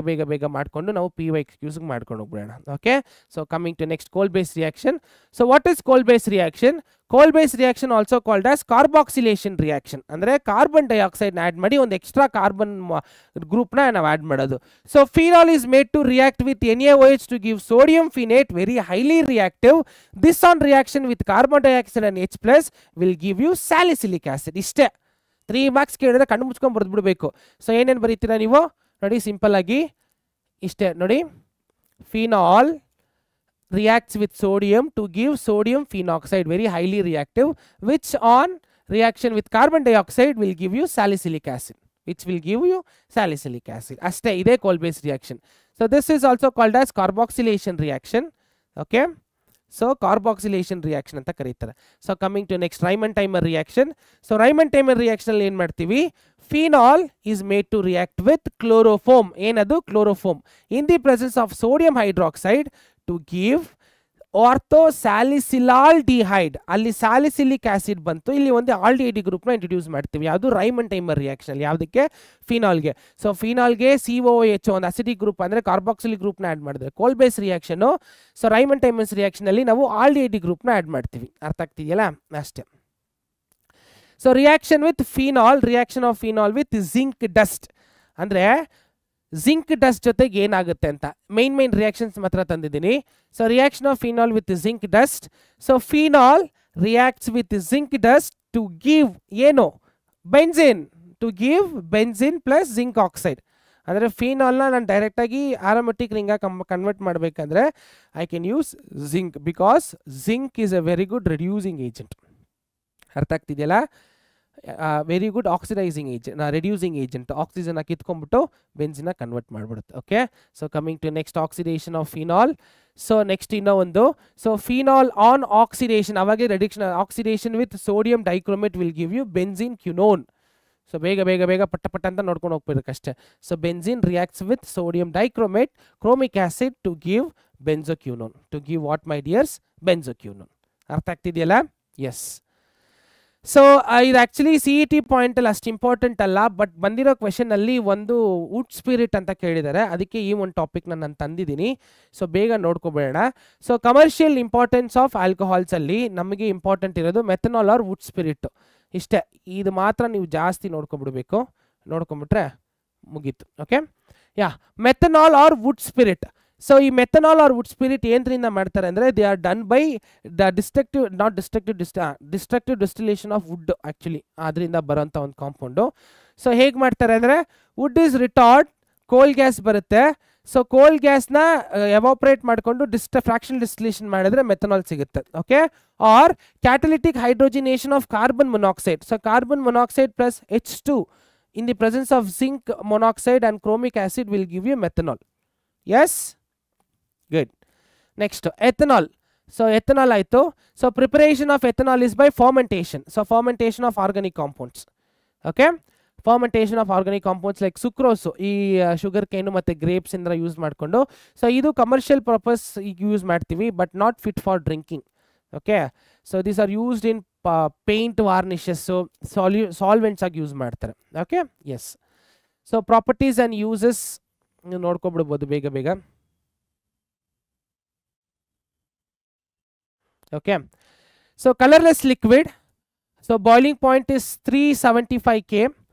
ಮಾಡಿಕೊಂಡು ನಾವು PYQs ಮಾಡ್ಕೊಂಡು ಹೋಗ್ಬಿಡೋಣ. Okay, so coming to next, Kolbe's reaction. So what is Kolbe's reaction? Kolbe's reaction also called as carboxylation reaction. ಅಂದರೆ ಕಾರ್ಬನ್ ಡೈಆಕ್ಸೈಡ್ನ ಆ್ಯಡ್ ಮಾಡಿ ಒಂದು ಎಕ್ಸ್ಟ್ರಾ ಕಾರ್ಬನ್ ಗ್ರೂಪ್ನ ನಾವು ಆ್ಯಡ್ ಮಾಡೋದು. So phenol is made to react with NaOH to give sodium phenate, very highly reactive. This on reaction with carbon dioxide and H+ will give you salicylic acid. ಇಷ್ಟೇ, 3 marks ಕೇಳಿದ್ರೆ ಕಣ್ಣು ಮುಚ್ಕೊಂಡು ಬರೆದ್ಬಿಡ್ಬೇಕು. So ಏನೇನು ಬರೀತೀರಾ ನೀವು ನೋಡಿ, simple ಆಗಿ ಇಷ್ಟೇ ನೋಡಿ. Phenol reacts with sodium to give sodium phenoxide, very highly reactive, which on reaction with carbon dioxide will give you salicylic acid, ಅಷ್ಟೇ. ಇದೇ Kolbe's reaction. So this is also called as carboxylation reaction. okay, so carboxylation reaction ಅಂತ ಕರೀತಾರೆ. So coming to next, Reimer Tiemann reaction. So Reimer Tiemann reaction ಅಲ್ಲಿ ಏನು ಮಾಡ್ತೀವಿ? Phenol is made to react with chloroform. ಏನದು? Chloroform in the presence of sodium hydroxide to give orthosalicylaldehyde. ಅಲ್ಲಿ salicylic acid ಬಂತು, ಇಲ್ಲಿ ಒಂದು ಆಲ್ಡಿಹೈಡ್ ಗ್ರೂಪ್ನ introduce ಮಾಡ್ತೀವಿ. ಅದು ರೈಮನ್ ಟೈಮರ್ ರಿಯಾಕ್ಷನ್. ಯಾವುದಕ್ಕೆ? ಫಿನಾಲ್ಗೆ. ಸೊ ಫಿನಾಲ್ಗೆ COOH ಒಂದು ಅಸಿಡಿಕ್ ಗ್ರೂಪ್, ಅಂದರೆ ಕಾರ್ಬಾಕ್ಸಿಲಿಕ್ ಗ್ರೂಪ್ನ ಆ್ಯಡ್ ಮಾಡಿದ್ರೆ Kolbe's reaction. So Reimer Tiemann's ರಿಯಾಕ್ಷನಲ್ಲಿ ನಾವು ಆಲ್ಡಿಹೈಡ್ ಗ್ರೂಪ್ನ ಆ್ಯಡ್ ಮಾಡ್ತೀವಿ. ಅರ್ಥ ಆಗ್ತಿದೆಯಲ್ಲ? ಅಷ್ಟೇ. So reaction with phenol, reaction of phenol with zinc dust. ಅಂದರೆ ಜಿಂಕ್ ಡಸ್ಟ್ ಜೊತೆಗೆ ಏನಾಗುತ್ತೆ ಅಂತ ಮೈನ್ ರಿಯಾಕ್ಷನ್ಸ್ ಮಾತ್ರ ತಂದಿದ್ದೀನಿ. So reaction of phenol with zinc dust. So phenol reacts with zinc dust to give ಏನು? Benzene, to give benzene plus zinc oxide. ಅಂದರೆ ಫಿನಾಲ್ನ ನಾನು ಡೈರೆಕ್ಟಾಗಿ ಆರೋಮೆಟಿಕ್ ರಿಂಗ ಕನ್ವರ್ಟ್ ಮಾಡಬೇಕಂದ್ರೆ I can use zinc, because zinc is a very good reducing agent. ಅರ್ಥ ಆಗ್ತಿದೆಯಲ್ಲ? Very good oxidising agent, reducing agent. Oxygen ಕಿತ್ಕೊಂಡ್ಬಿಟ್ಟು ಬೆನ್ಸಿನ ಕನ್ವರ್ಟ್ ಮಾಡಿಬಿಡುತ್ತೆ. Okay, so coming to next, oxidation of phenol. So next ಇನ್ನೂ ಒಂದು, so phenol on oxidation, ಅವಾಗೆ reduction, oxidation with sodium dichromate will give you benzene quinone. So ಬೇಗ ಪಟ್ಟ ಅಂತ ನೋಡ್ಕೊಂಡು ಹೋಗ್ಬೇಕಷ್ಟೇ. So benzene reacts with sodium dichromate chromic acid to give benzoquinone, to give what my dears? Benzoquinone. ಅರ್ಥ ಆಗ್ತಿದೆಯಲ್ಲ? Yes. So ಇದು actually CET ಪಾಯಿಂಟಲ್ಲಿ ಅಷ್ಟು ಇಂಪಾರ್ಟೆಂಟ್ ಅಲ್ಲ, ಬಟ್ ಬಂದಿರೋ ಕ್ವೆಶನಲ್ಲಿ ಒಂದು ವುಡ್ ಸ್ಪಿರಿಟ್ ಅಂತ ಕೇಳಿದ್ದಾರೆ, ಅದಕ್ಕೆ ಈ ಒಂದು ಟಾಪಿಕ್ನ ನಾನು ತಂದಿದ್ದೀನಿ. ಸೊ ಬೇಗ ನೋಡ್ಕೊಬೇಡ. ಸೊ ಕಮರ್ಷಿಯಲ್ ಇಂಪಾರ್ಟೆನ್ಸ್ ಆಫ್ ಆಲ್ಕೋಹಾಲ್ಸಲ್ಲಿ ನಮಗೆ ಇಂಪಾರ್ಟೆಂಟ್ ಇರೋದು ಮೆಥನಾಲ್ ಆರ್ ವುಡ್ ಸ್ಪಿರಿಟ್. ಇಷ್ಟೇ, ಇದು ಮಾತ್ರ ನೀವು ಜಾಸ್ತಿ ನೋಡ್ಕೊಂಬಿಡ್ಬೇಕು. ನೋಡ್ಕೊಂಬಿಟ್ರೆ ಮುಗೀತು. Okay, yeah, methanol or wood spirit. So ಈ ಮೆಥನಾಲ್ ಆರ್ ವುಡ್ ಸ್ಪಿರಿಟ್ ಏನ್ರಿಂದ ಮಾಡ್ತಾರೆ ಅಂದರೆ they are done by the destructive distillation of wood. Actually ಅದರಿಂದ ಬರೋಂಥ ಒಂದು ಕಾಂಪೌಂಡು. ಸೊ ಹೇಗೆ ಮಾಡ್ತಾರೆ ಅಂದರೆ, wood is retort, coal gas ಬರುತ್ತೆ. ಸೊ ಕೋಲ್ ಗ್ಯಾಸ್ನ ಎವಾಪ್ರೇಟ್ ಮಾಡಿಕೊಂಡು ಫ್ರಾಕ್ಷನಲ್ ಡಿಸ್ಟಿಲೇಷನ್ ಮಾಡಿದ್ರೆ ಮೆಥನಾಲ್ ಸಿಗುತ್ತೆ. Okay, or catalytic hydrogenation of carbon monoxide. So carbon monoxide plus H2 in the presence of zinc monoxide and chromic acid will give you methanol. Yes, good. Next, ethanol. So ethanol aito. So preparation of ethanol is by fermentation. So fermentation of organic compounds. Okay, fermentation of organic compounds like sucrose, ee sugar cane matte grapes indra use madkondo. So idu commercial purpose use ಮಾಡ್ತೀವಿ, but not fit for drinking. Okay, so these are used in paint varnishes, so solvents ಆಗಿ use ಮಾಡ್ತಾರೆ. Okay, yes. So properties and uses ನೀವು ನೋಡ್ಕೊಬಿಡ್ಬೋದು ಬೇಗ. Okay, so colourless liquid. So boiling point is 375 K.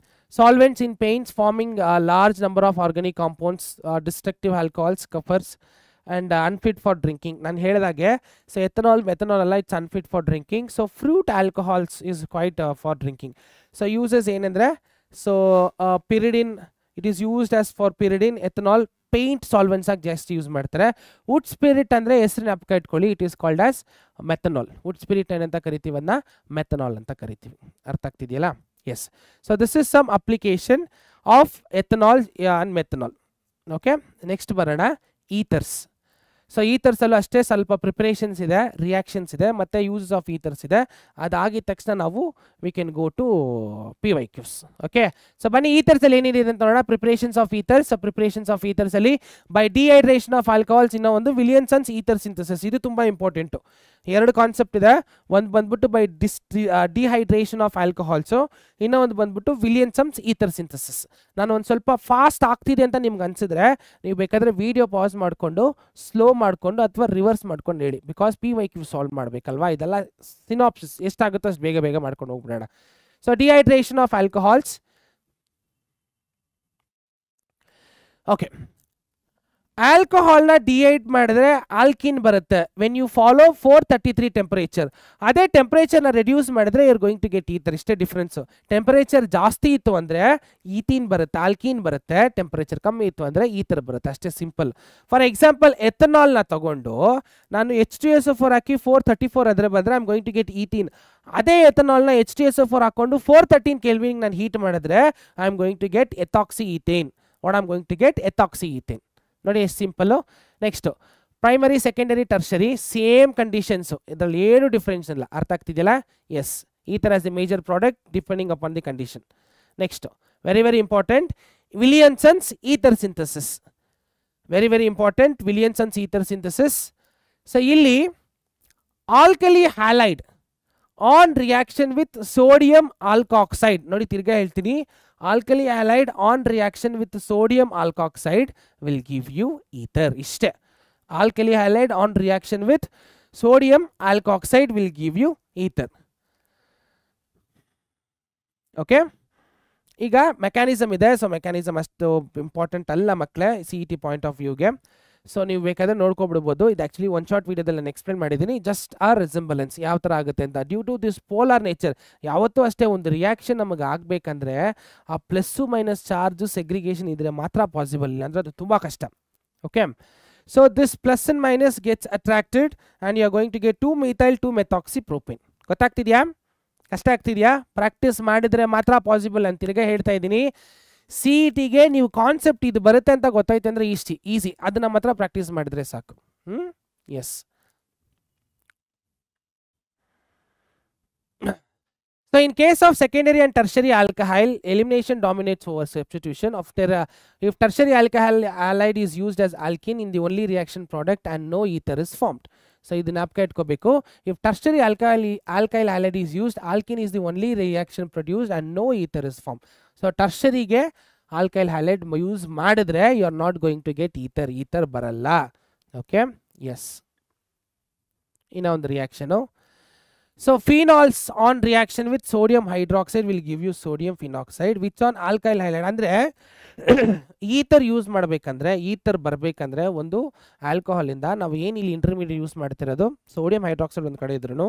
Solvents in paints forming a large number of organic compounds, destructive alcohols, copers, and unfit for drinking. ನಾನು ಹೇಳಿದಾಗೆ so ethanol methanol ಅಲ್ಲ, it's unfit for drinking. So fruit alcohols is quite for drinking. So uses ಏನಂದರೆ so pyridine, it is used as for pyridine. Ethanol paint solvents ಆಗಿ ಜಾಸ್ತಿ use ಮಾಡ್ತಾರೆ. Wood spirit ಅಂದರೆ ಹೆಸರಿನ ಅಪ್ಕ ಇಟ್ಕೊಳ್ಳಿ, it is called as methanol. Wood spirit ಏನಂತ ಕರಿತೀವಿ, ಅದನ್ನ ಮೆಥನಾಲ್ ಅಂತ ಕರಿತೀವಿ. ಅರ್ಥ ಆಗ್ತಿದೆಯಲ್ಲ? Yes. So this is some application of ethanol and methanol. Okay, next ಬರೋಣ ಈಥರ್ಸ್. ಸೊ ಈಥರ್ಸಲ್ಲೂ ಅಷ್ಟೇ ಸ್ವಲ್ಪ ಪ್ರಿಪರೇಷನ್ಸ್ ಇದೆ, ರಿಯಾಕ್ಷನ್ಸ್ ಇದೆ, ಮತ್ತು ಯೂಸಸ್ ಆಫ್ ಈಥರ್ಸ್ ಇದೆ. ಅದಾಗಿದ ತಕ್ಷಣ ನಾವು we can go to PYQs. Okay, so ಬನ್ನಿ ಈಥರ್ಸಲ್ಲಿ ಏನಿದೆ ಅಂತ ನೋಡೋಣ. Preparations of ethers. Preparations of ಈಥರ್ಸಲ್ಲಿ ಬೈ ಡಿಹೈಡ್ರೇಷನ್ ಆಫ್ ಆಲ್ಕೋಹಾಲ್ಸ್, ಇನ್ನೂ ಒಂದು ವಿಲಿಯನ್ಸನ್ಸ್ ಈಥರ್ ಸಿಂಥಸಿಸ್. ಇದು ತುಂಬ ಇಂಪಾರ್ಟೆಂಟು. ಎರಡು ಕಾನ್ಸೆಪ್ಟ್ ಇದೆ. ಒಂದು ಬಂದ್ಬಿಟ್ಟು ಬೈ ಡಿಹೈಡ್ರೇಷನ್ ಆಫ್ ಆಲ್ಕೋಹಾಲ್ಸು, ಇನ್ನೂ ಒಂದು ಬಂದ್ಬಿಟ್ಟು ವಿಲಿಯನ್ಸನ್ಸ್ ಈಥರ್ ಸಿಂಥಸಿಸ್. ನಾನು ಒಂದು ಸ್ವಲ್ಪ ಫಾಸ್ಟ್ ಆಗ್ತಿದೆ ಅಂತ ನಿಮ್ಗೆ ಅನ್ಸಿದ್ರೆ ನೀವು ಬೇಕಾದರೆ ವಿಡಿಯೋ ಪಾಸ್ ಮಾಡಿಕೊಂಡು ಸ್ಲೋ ಮಾಡಿಕೊಂಡು ಅಥವಾ ರಿವರ್ಸ್ ಮಾಡ್ಕೊಂಡು ಹೇಳಿ, ಬಿಕಾಸ್ PYQ ಸಾಲ್ವ್ ಮಾಡಬೇಕಲ್ವಾ. ಇದೆಲ್ಲ ಸಿನಾಪ್ಸಿಸ್ ಎಷ್ಟಾಗುತ್ತೋ ಅಷ್ಟು ಬೇಗ ಬೇಗ ಮಾಡ್ಕೊಂಡು ಹೋಗ್ಬಿಡೋಣ. So dehydration of alcohols. Okay, ಆಲ್ಕೋಹಾಲ್ನ ಡಿಹೈಡ್ ಮಾಡಿದ್ರೆ ಆಲ್ಕಿನ್ ಬರುತ್ತೆ. When you follow 433 temperature. ಅದೇ ಟೆಂಪರೇಚರ್ನ ರೆಡ್ಯೂಸ್ ಮಾಡಿದ್ರೆ you are going to get ether. ಇಷ್ಟೇ ಡಿಫ್ರೆನ್ಸು. ಟೆಂಪರೇಚರ್ ಜಾಸ್ತಿ ಇತ್ತು ಅಂದರೆ ಈಥೀನ್ ಬರುತ್ತೆ, ಆಲ್ಕಿನ್ ಬರುತ್ತೆ. ಟೆಂಪರೇಚರ್ ಕಮ್ಮಿ ಇತ್ತು ಅಂದರೆ ಈಥರ್ ಬರುತ್ತೆ. ಅಷ್ಟೇ ಸಿಂಪಲ್. ಫಾರ್ ಎಕ್ಸಾಂಪಲ್ ಎಥನಾಲ್ನ ತಗೊಂಡು ನಾನು H2SO4 ಹಾಕಿ 434 ಅದ್ರ ಬಂದರೆ I am going to get ethene. ಅದೇ ಎಥನಾಲ್ನ H2SO4 ಹಾಕೊಂಡು 413 ಕೆಲ್ವಿನ್ ನಾನು ಹೀಟ್ ಮಾಡಿದ್ರೆ I am going to get ethoxy ethane. What I am going to get ethoxy ethane. ನೋಡಿ ಎಷ್ಟು simple. Next primary, secondary, tertiary, same conditions. ಇದರಲ್ಲಿ ಏನು difference ಇಲ್ಲ. ಅರ್ಥ ಆಗ್ತಿದೆಯಲ್ಲ? ಎಸ್. ಈ ಥರ as the major product depending upon the condition. Next very very important, Williamson's ether synthesis. Very very important, Williamson's ether synthesis. So ಇಲ್ಲಿ alkyl halide on reaction with sodium alkoxide. ನೋಡಿ ತಿರ್ಗಾ ಹೇಳ್ತೀನಿ, alkali halide on reaction with sodium alkoxide will give you ether. Ishte alkali halide on reaction with sodium alkoxide will give you ether. Okay, ಈಗ mechanism ಇದೆ. So mechanism ಅಷ್ಟು important ಅಲ್ಲ ಮಕ್ಕಳೇ CET point of ವ್ಯೂಗೆ. So ನೀವು ಬೇಕಾದ್ರೆ ನೋಡ್ಕೊಬಿಡ್ಬೋದು. ಇದು actually one short ವೀಡಿಯೋದಲ್ಲಿ ನಾನು ಎಕ್ಸ್ಪ್ಲೇನ್ ಮಾಡಿದ್ದೀನಿ. ಜಸ್ಟ್ ಆ ರೆಸೆಂಬಲೆನ್ಸ್ ಯಾವ ಥರ ಆಗುತ್ತೆ ಅಂತ. Due to this polar nature, ಯಾವತ್ತೂ ಅಷ್ಟೇ ಒಂದು ರಿಯಾಕ್ಷನ್ ನಮಗೆ ಆಗಬೇಕಂದ್ರೆ ಆ ಪ್ಲಸ್ಸು ಮೈನಸ್ ಚಾರ್ಜು ಸೆಗ್ರಿಗೇಷನ್ ಇದ್ರೆ ಮಾತ್ರ ಪಾಸಿಬಲ್, ಇಲ್ಲ ಅಂದರೆ ಅದು ತುಂಬ ಕಷ್ಟ. Okay, so this plus and minus gets attracted and you are going to get 2methyl 2methoxypropane. ಗೊತ್ತಾಗ್ತಿದೆಯಾ? ಕಷ್ಟ ಆಗ್ತಿದೆಯಾ? ಪ್ರಾಕ್ಟೀಸ್ ಮಾಡಿದರೆ ಮಾತ್ರ ಪಾಸಿಬಲ್ ಅಂತ ತಿರ್ಗಾ ಹೇಳ್ತಾ ಇದ್ದೀನಿ. CETಗೆ ನೀವು ಕಾನ್ಸೆಪ್ಟ್ ಇದು ಬರುತ್ತೆ ಅಂತ ಗೊತ್ತಾಯ್ತು ಅಂದರೆ ಈಸಿ. ಅದನ್ನ ಮಾತ್ರ ಪ್ರಾಕ್ಟೀಸ್ ಮಾಡಿದ್ರೆ ಸಾಕು. S. So in case of secondary and tertiary alkyl, elimination dominates over substitution. If tertiary alkyl halide is used as alkene in the only reaction product and no ether is formed. So ಇದನ್ನ ಜ್ಞಾಪಕ ಇಟ್ಕೋಬೇಕು. If tertiary alkyl halide is used, alkene is the only reaction produced and no ether is formed. So tertiaryಗೆ alkyl halide use ಮಾಡಿದ್ರೆ you are not going to get ether ಬರಲ್ಲ. Okay, yes. ಇನ್ನ ಒಂದು reaction. So phenols on reaction with sodium hydroxide will give you sodium phenoxide, which on alkyl halide. ಅಂದರೆ ether use ಮಾಡಬೇಕಂದ್ರೆ, ether ಬರಬೇಕಂದ್ರೆ ಒಂದು ಆಲ್ಕೋಹಾಲಿಂದ ನಾವು ಏನು ಇಲ್ಲಿ ಇಂಟರ್ಮೀಡಿಯೇಟ್ ಯೂಸ್ ಮಾಡ್ತಿರೋದು ಸೋಡಿಯಂ ಹೈಡ್ರಾಕ್ಸೈಡ್ ಒಂದು ಕಡೆ ಇದ್ರೂ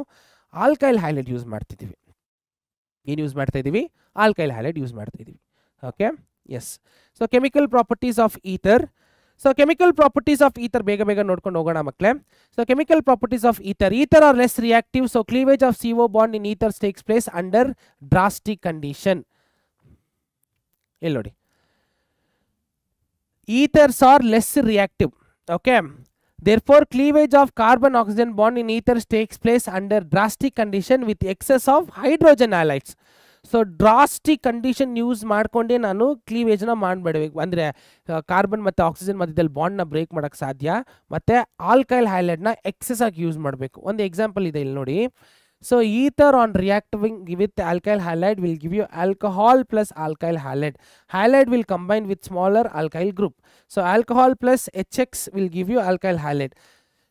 ಆಲ್ಕೈಲ್ ಹೈಲೈಡ್ ಯೂಸ್ ಮಾಡ್ತಿದ್ದೀವಿ. ಏನು ಯೂಸ್ ಮಾಡ್ತಾ ಇದ್ದೀವಿ? ಆಲ್ಕೈಲ್ ಹೈಲೈಡ್ ಯೂಸ್ ಮಾಡ್ತಾ ಇದ್ದೀವಿ. Okay, yes. So chemical properties of ether. So chemical properties of ether ಬೇಗ ಬೇಗ ನೋಡ್ಕೊಂಡು ಹೋಗೋಣ ಮಕ್ಕಳೇ. So chemical properties of ether. Ether are less reactive, so cleavage of CO bond in ethers takes place under drastic condition. ಇಲ್ಲಿ ನೋಡಿ, ethers are less reactive. Okay, therefore cleavage of carbon oxygen bond in ethers takes place under drastic condition with excess of hydrogen halides. So drastic condition use ಮಾಡಿಕೊಂಡೇ ನಾನು ಕ್ಲೀವೇಜ್ನ ಮಾಡಬೇಡಬೇಕು. ಅಂದರೆ carbon ಮತ್ತು oxygen ಮಧ್ಯದಲ್ಲಿ ಬಾಂಡ್ನ break ಮಾಡೋಕ್ಕೆ ಸಾಧ್ಯ. ಮತ್ತು ಆಲ್ಕೈಲ್ ಹೈಲೈಡ್ನ ಎಕ್ಸೆಸ್ ಆಗಿ ಯೂಸ್ ಮಾಡಬೇಕು. ಒಂದು ಎಕ್ಸಾಂಪಲ್ ಇದೆ ಇಲ್ಲಿ ನೋಡಿ. So ether on reacting with alkyl halide will give you alcohol plus alkyl halide. Halide will combine with smaller alkyl group. So alcohol plus HX will give you alkyl halide.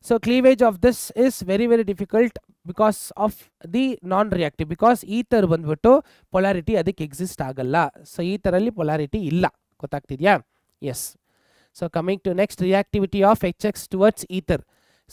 So cleavage of this is very very difficult because of the non-reactive, because ether ಬಂದ್ಬಿಟ್ಟು polarity ಅದಕ್ಕೆ exist ಆಗಲ್ಲ. So ಈ ಥರಲ್ಲಿ polarity ಇಲ್ಲ. ಗೊತ್ತಾಗ್ತಿದೆಯಾ? Yes. So coming to next reactivity of HX towards ether.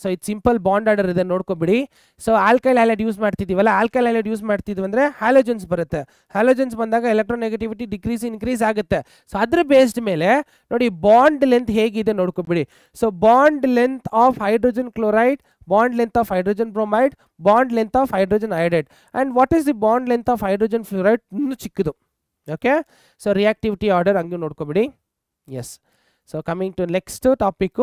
So ಇದು simple bond order ಇದೆ, ನೋಡ್ಕೊಬಿಡಿ. ಸೊ ಆಲ್ಕೈಲ್ ಹ್ಯಾಲೈಡ್ ಯೂಸ್ ಮಾಡ್ತಿದ್ದೀವಲ್ಲ, ಆಲ್ಕೈಲ್ ಹ್ಯಾಲೈಡ್ ಯೂಸ್ ಮಾಡ್ತಿದ್ವಿ ಅಂದರೆ ಹ್ಯಾಲೋಜನ್ಸ್ ಬರುತ್ತೆ. ಹ್ಯಾಲೋಜನ್ಸ್ ಬಂದಾಗ ಎಲೆಕ್ಟ್ರೋನೆಗೆಟಿವಿಟಿ ಡಿಕ್ರೀಸ್ ಇನ್ಕ್ರೀಸ್ ಆಗುತ್ತೆ. ಸೊ ಅದ್ರ ಬೇಸ್ಡ್ ಮೇಲೆ ನೋಡಿ ಬಾಂಡ್ ಲೆಂತ್ ಹೇಗಿದೆ ನೋಡ್ಕೊಬಿಡಿ. So bond length of hydrogen chloride, bond length of hydrogen bromide, bond length of hydrogen iodide. And what is the bond length of hydrogen fluoride? ಇನ್ನೂ ಚಿಕ್ಕದು. Okay, so reactivity order ಹಂಗೆ ನೋಡ್ಕೊಬಿಡಿ. S. So coming to next topic,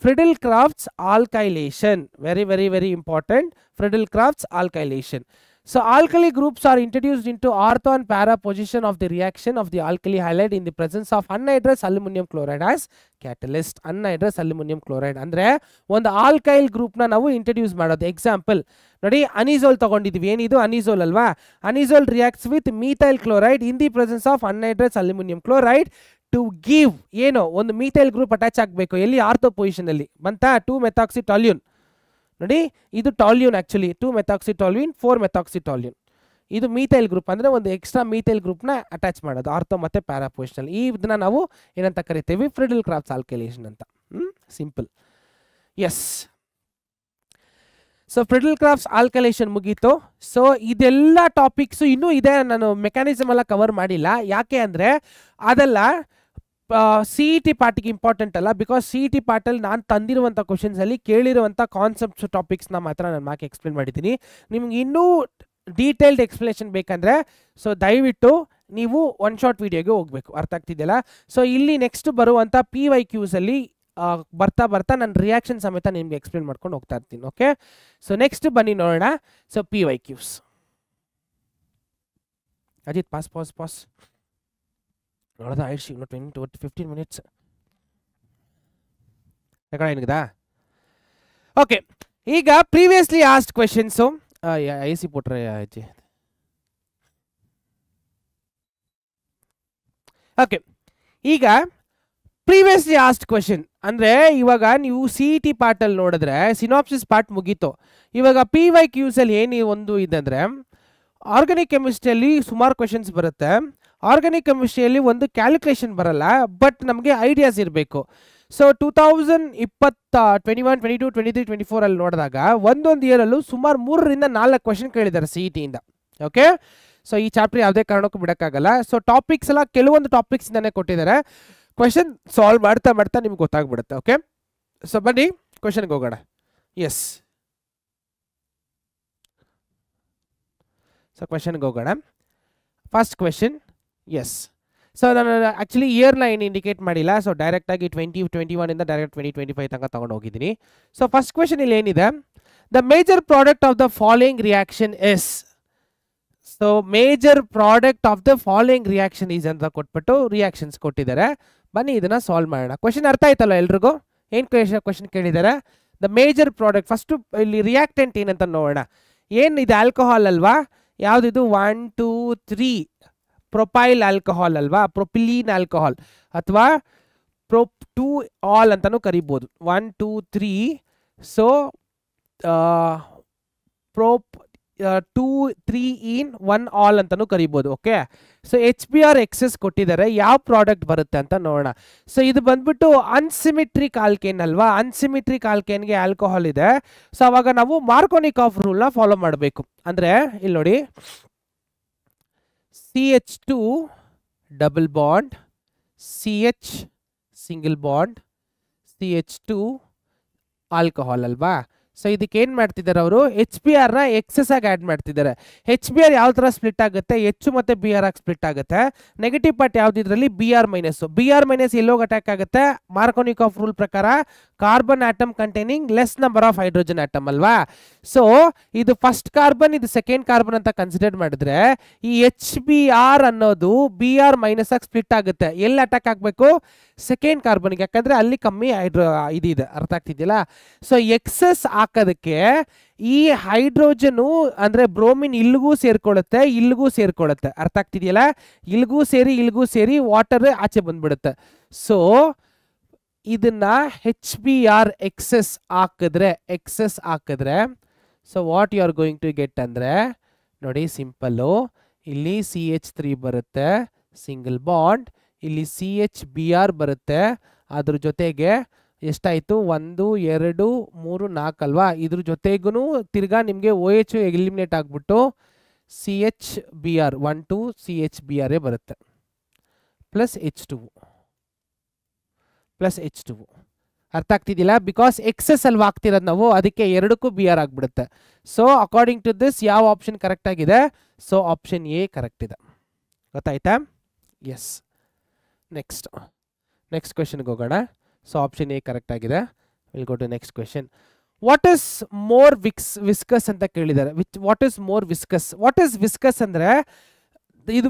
Friedel-Crafts alkylation. Very, very, very important. Friedel-Crafts alkylation. So alkali groups are introduced into ortho and para position of the reaction of the alkali halide in the presence of anhydrous aluminum chloride as catalyst. Anhydrous aluminum chloride ಅಂದ್ರೆ ಒಂದು alkyl group ನ ನಾವು introduce ಮಾಡೋದು. Example ನೋಡಿ, ಅನಿಸೋಲ್ ತಗೊಂಡಿದ್ವಿ. ಏನಿದು anisole ಅಲ್ವಾ? Anisole reacts with methyl chloride in the presence of anhydrous aluminium chloride to give ಏನೋ ಒಂದು ಮೀಥೈಲ್ ಗ್ರೂಪ್ ಅಟ್ಯಾಚ್ ಆಗಬೇಕು. ಎಲ್ಲಿ? ಆರ್ಥೋ ಪೊಸಿಷನ್ ಅಲ್ಲಿ ಬಂತಾ 2-methoxytoluene. ನೋಡಿ, ಇದು ಟಾಲ್ಯೂನ್, ಆಕ್ಚುಲಿ 2-methoxytoluene 4-methoxytoluene. ಇದು ಮೀಥೈಲ್ ಗ್ರೂಪ್ ಅಂದ್ರೆ ಒಂದು ಎಕ್ಸ್ಟ್ರಾ ಮೀಥೈಲ್ ಗ್ರೂಪ್ನ ಅಟ್ಯಾಚ್ ಮಾಡೋದು ಆರ್ಥೋ ಮತ್ತೆ ಪ್ಯಾರಾ ಪೊಸಿಷನ್. ಈ ಇದನ್ನ ನಾವು ಏನಂತ ಕರಿತೇವೆ? Friedel-Crafts alkylation ಅಂತ. Simple. Yes. So Friedel-Crafts alkylation ಮುಗೀತು. ಸೊ ಇದೆಲ್ಲ ಟಾಪಿಕ್ಸು ಇನ್ನೂ ಇದೆ, ನಾನು ಮೆಕ್ಯಾನಿಸಮ್ ಎಲ್ಲ ಕವರ್ ಮಾಡಿಲ್ಲ. ಯಾಕೆ ಅಂದರೆ ಅದೆಲ್ಲ CET ಪಾರ್ಟಿಗೆ ಇಂಪಾರ್ಟೆಂಟ್ ಅಲ್ಲ. ಬಿಕಾಸ್ CET ಪಾರ್ಟಲ್ಲಿ ನಾನು ತಂದಿರುವಂಥ ಕ್ವಶನ್ಸಲ್ಲಿ ಕೇಳಿರುವಂಥ ಕಾನ್ಸೆಪ್ಟ್ಸ್ ಟಾಪಿಕ್ಸ್ನ ಮಾತ್ರ ನಾನು ಮಾಕೆ ಎಕ್ಸ್ಪ್ಲೇನ್ ಮಾಡಿದ್ದೀನಿ. ನಿಮ್ಗೆ ಇನ್ನೂ ಡೀಟೇಲ್ಡ್ ಎಕ್ಸ್ಪ್ಲನೇಷನ್ ಬೇಕಂದರೆ ಸೊ ದಯವಿಟ್ಟು ನೀವು ಒನ್ ಶಾಟ್ ವಿಡಿಯೋಗೆ ಹೋಗಬೇಕು. ಅರ್ಥ ಆಗ್ತಿದೆಯಲ್ಲ? ಸೊ ಇಲ್ಲಿ ನೆಕ್ಸ್ಟ್ ಬರುವಂಥ PYQಸಲ್ಲಿ ಬರ್ತಾ ಬರ್ತಾ ನಾನು ರಿಯಾಕ್ಷನ್ ಸಮೇತ ನಿಮಗೆ ಎಕ್ಸ್ಪ್ಲೇನ್ ಮಾಡ್ಕೊಂಡು ಹೋಗ್ತಾ ಇರ್ತೀನಿ. ಓಕೆ, ಸೊ ನೆಕ್ಸ್ಟ್ ಬನ್ನಿ ನೋಡೋಣ. So PYQs. ಅಜಿತ್ ಪಾಸ್ ನೋಡೋದ ಆಯ್ತು. 20-15 ಮಿನಿಟ್ಸ್ ಏನಿದಾ? ಓಕೆ, ಈಗ ಪ್ರೀವಿಯಸ್ಲಿ ಆಸ್ಡ್ ಕ್ವೆಶನ್ಸು AC ಪುಟ್ರೆ ಅಜ್ಜಿ. ಓಕೆ, ಈಗ ಪ್ರೀವಿಯಸ್ಲಿ ಆಸ್ಡ್ ಕ್ವೆಶನ್ ಅಂದರೆ ಇವಾಗ ನೀವು CET ಪಾರ್ಟಲ್ಲಿ ನೋಡಿದ್ರೆ ಸಿನಾಪ್ಸಿಸ್ ಪಾರ್ಟ್ ಮುಗೀತು. ಇವಾಗ PYQಸಲ್ಲಿ ಏನು ಒಂದು ಇದೆ, ಆರ್ಗಾನಿಕ್ ಕೆಮಿಸ್ಟ್ರಿಯಲ್ಲಿ ಸುಮಾರು ಕ್ವೆಶನ್ಸ್ ಬರುತ್ತೆ. ಆರ್ಗಾನಿಕ್ ಕೆಮಿಸ್ಟ್ರಿಯಲ್ಲಿ ಒಂದು ಕ್ಯಾಲ್ಕುಲೇಷನ್ ಬರಲ್ಲ, ಬಟ್ ನಮಗೆ ಐಡಿಯಾಸ್ ಇರಬೇಕು. ಸೊ 2021, 22, 23, 24 ಅಲ್ಲಿ ನೋಡಿದಾಗ ಒಂದೊಂದು ಇಯರಲ್ಲೂ ಸುಮಾರು 3-4 ಕ್ವೆಶನ್ ಕೇಳಿದ್ದಾರೆ CETಯಿಂದ. ಓಕೆ, ಸೊ ಈ ಚಾಪ್ಟರ್ ಯಾವುದೇ ಕಾರಣಕ್ಕೂ ಬಿಡೋಕ್ಕಾಗಲ್ಲ. ಸೊ ಟಾಪಿಕ್ಸ್ ಎಲ್ಲ ಕೆಲವೊಂದು ಟಾಪಿಕ್ಸ್ ಇಂದಾನೆ ಕೊಟ್ಟಿದ್ದಾರೆ. ಕ್ವೆಶನ್ ಸಾಲ್ವ್ ಮಾಡ್ತಾ ಮಾಡ್ತಾ ನಿಮ್ಗೆ ಗೊತ್ತಾಗ್ಬಿಡುತ್ತೆ. ಓಕೆ, ಸೊ ಬನ್ನಿ ಕ್ವೆಶನ್ಗೆ ಹೋಗೋಣ. ಎಸ್, ಸೊ ಕ್ವೆಶನ್ಗೆ ಹೋಗೋಣ. First question. ಎಸ್, ಸೊ ನಾನು ಆ್ಯಕ್ಚುಲಿ ಇಯರ್ನ ಏನು ಇಂಡಿಕೇಟ್ ಮಾಡಿಲ್ಲ. ಸೊ ಡೈರೆಕ್ಟಾಗಿ 2021 ಇಂದ ಡೈರೆಕ್ಟ್ 2025 ತನಕ ತೊಗೊಂಡು ಹೋಗಿದ್ದೀನಿ. ಸೊ ಫಸ್ಟ್ ಕ್ವೆಶನ್ ಇಲ್ಲಿ ಏನಿದೆ, the major product of the following reaction is. So major product of the following reaction is ಅಂತ ಕೊಟ್ಬಿಟ್ಟು ರಿಯಾಕ್ಷನ್ಸ್ ಕೊಟ್ಟಿದ್ದಾರೆ. ಬನ್ನಿ ಇದನ್ನ ಸಾಲ್ವ್ ಮಾಡೋಣ. ಕ್ವೆಶನ್ ಅರ್ಥ ಆಯ್ತಲ್ಲ ಎಲ್ರಿಗೂ? ಏನು ಕ್ವೆಶನ್ ಕೇಳಿದ್ದಾರೆ? The major product. ಫಸ್ಟು ಇಲ್ಲಿ ರಿಯಾಕ್ಟೆಂಟ್ ಏನಂತ ನೋಡೋಣ. ಏನು ಇದು? ಆಲ್ಕೋಹಾಲ್ ಅಲ್ವಾ? ಯಾವುದಿದು? 1, 2, 3 ಪ್ರೊಪೈಲ್ ಆಲ್ಕೋಹಾಲ್ ಅಲ್ವಾ? ಪ್ರೊಪಿಲೀನ್ ಆಲ್ಕೋಹಾಲ್ ಅಥವಾ ಪ್ರೊ2 ಆಲ್ ಅಂತಲೂ ಕರಿಬೋದು. 1, 2, 3. ಸೊ ಪ್ರೊಪ್ 2, 3 in 1 ಆಲ್ ಅಂತಲೂ ಕರಿಬೋದು. ಓಕೆ, ಸೊ HBr ಎಕ್ಸೆಸ್ ಕೊಟ್ಟಿದ್ದಾರೆ. ಯಾವ ಪ್ರಾಡಕ್ಟ್ ಬರುತ್ತೆ ಅಂತ ನೋಡೋಣ. ಸೊ ಇದು ಬಂದ್ಬಿಟ್ಟು ಅನ್ಸಿಮಿಟ್ರಿಕ್ ಆಲ್ಕೇನ್ ಅಲ್ವಾ? ಅನ್ಸಿಮಿಟ್ರಿಕ್ ಆಲ್ಕೇನ್ಗೆ ಆಲ್ಕೋಹಾಲ್ ಇದೆ. ಸೊ ಅವಾಗ ನಾವು ಮಾರ್ಕೋನಿಕಾಫ್ ರೂಲ್ನ ಫಾಲೋ ಮಾಡಬೇಕು. ಅಂದರೆ ಇಲ್ಲಿ ನೋಡಿ, CH2 double bond, CH single bond, CH2 alcohol ಅಲ್ವಾ? ಸೊ ಇದಕ್ಕೆ ಏನು ಮಾಡ್ತಿದ್ದಾರೆ ಅವರು? HBrನ ಎಕ್ಸೆಸ್ ಆಗಿ ಆ್ಯಡ್ ಮಾಡ್ತಿದ್ದಾರೆ. HBr ಯಾವ ಥರ ಸ್ಪ್ಲಿಟ್ ಆಗುತ್ತೆ? H ಮತ್ತು Br ಆಗಿ ಸ್ಪ್ಲಿಟ್ ಆಗುತ್ತೆ. ನೆಗೆಟಿವ್ ಪಾರ್ಟ್ ಯಾವ್ದು ಇದರಲ್ಲಿ? Br minus. Br ಮೈನಸ್ ಎಲ್ಲೋಗಿ ಅಟ್ಯಾಕ್ ಆಗುತ್ತೆ? ಮಾರ್ಕೋನಿಕಾಫ್ ರೂಲ್ ಪ್ರಕಾರ carbon atom containing less number of hydrogen atom ಅಲ್ವಾ? ಸೊ ಇದು ಫಸ್ಟ್ ಕಾರ್ಬನ್, ಇದು ಸೆಕೆಂಡ್ ಕಾರ್ಬನ್ ಅಂತ ಕನ್ಸಿಡರ್ ಮಾಡಿದ್ರೆ ಈ HBr ಅನ್ನೋದು Br ಮೈನಸ್ ಆಗಿ ಸ್ಪ್ಲಿಟ್ ಆಗುತ್ತೆ. ಎಲ್ಲಿ ಅಟ್ಯಾಕ್ ಆಗಬೇಕು? ಸೆಕೆಂಡ್ ಕಾರ್ಬನ್ಗೆ, ಯಾಕಂದ್ರೆ ಅಲ್ಲಿ ಕಮ್ಮಿ ಇದಿದೆ. ಅರ್ಥ ಆಗ್ತಿದೆಯಲ್ಲ? ಸೊ ಎಕ್ಸೆಸ್ ಹಾಕೋದಕ್ಕೆ ಈ ಹೈಡ್ರೋಜನು ಅಂದ್ರೆ ಬ್ರೋಮಿನ್ ಇಲ್ಲಿಗೂ ಸೇರ್ಕೊಳ್ಳುತ್ತೆ, ಇಲ್ಲಿಗೂ ಸೇರ್ಕೊಳ್ಳುತ್ತೆ. ಅರ್ಥ ಆಗ್ತಿದೆಯಲ್ಲ? ಇಲ್ಲಿಗೂ ಸೇರಿ ವಾಟರ್ ಆಚೆ ಬಂದ್ಬಿಡುತ್ತೆ. ಸೊ ಇದನ್ನ HBr ಎಕ್ಸೆಸ್ ಹಾಕಿದ್ರೆ so what you are going to get ಅಂದ್ರೆ ನೋಡಿ, ಸಿಂಪಲ್ಲು. ಇಲ್ಲಿ CH3 ಬರುತ್ತೆ ಸಿಂಗಲ್ ಬಾಂಡ್, ಇಲ್ಲಿ CHBr ಬರುತ್ತೆ ಅದ್ರ ಜೊತೆಗೆ ಎಷ್ಟಾಯಿತು 1 2 3 4 ಅಲ್ವಾ. ಇದ್ರ ಜೊತೆಗೂ ತಿರ್ಗಾ ನಿಮಗೆ OH ಎಲಿಮಿನೇಟ್ ಆಗಿಬಿಟ್ಟು CHBr 1 2 CHBr ಬರುತ್ತೆ ಪ್ಲಸ್ H2 ಅರ್ಥ ಆಗ್ತಿದ್ದಿಲ್ಲ. ಬಿಕಾಸ್ ಎಕ್ಸೆಸ್ ಅಲ್ವಾ ಆಗ್ತಿರೋದು ನಾವು, ಅದಕ್ಕೆ ಎರಡಕ್ಕೂ BR ಆಗಿಬಿಡುತ್ತೆ. ಸೊ ಅಕಾರ್ಡಿಂಗ್ ಟು ದಿಸ್ ಯಾವ ಆಪ್ಷನ್ ಕರೆಕ್ಟ್ ಆಗಿದೆ? ಸೊ ಆಪ್ಷನ್ ಎ ಕರೆಕ್ಟ್ ಇದೆ. ಗೊತ್ತಾಯ್ತಾ? ಎಸ್. ನೆಕ್ಸ್ಟ್ ಕ್ವೆಶನ್ಗೆ ಹೋಗೋಣ. ಸೊ ಆಪ್ಷನ್ ಎ ಕರೆಕ್ಟ್ ಆಗಿದೆ. Will go to next question. What is more viscous ಅಂತ ಕೇಳಿದ್ದಾರೆ. What is more viscous? What is viscous ಅಂದರೆ ಇದು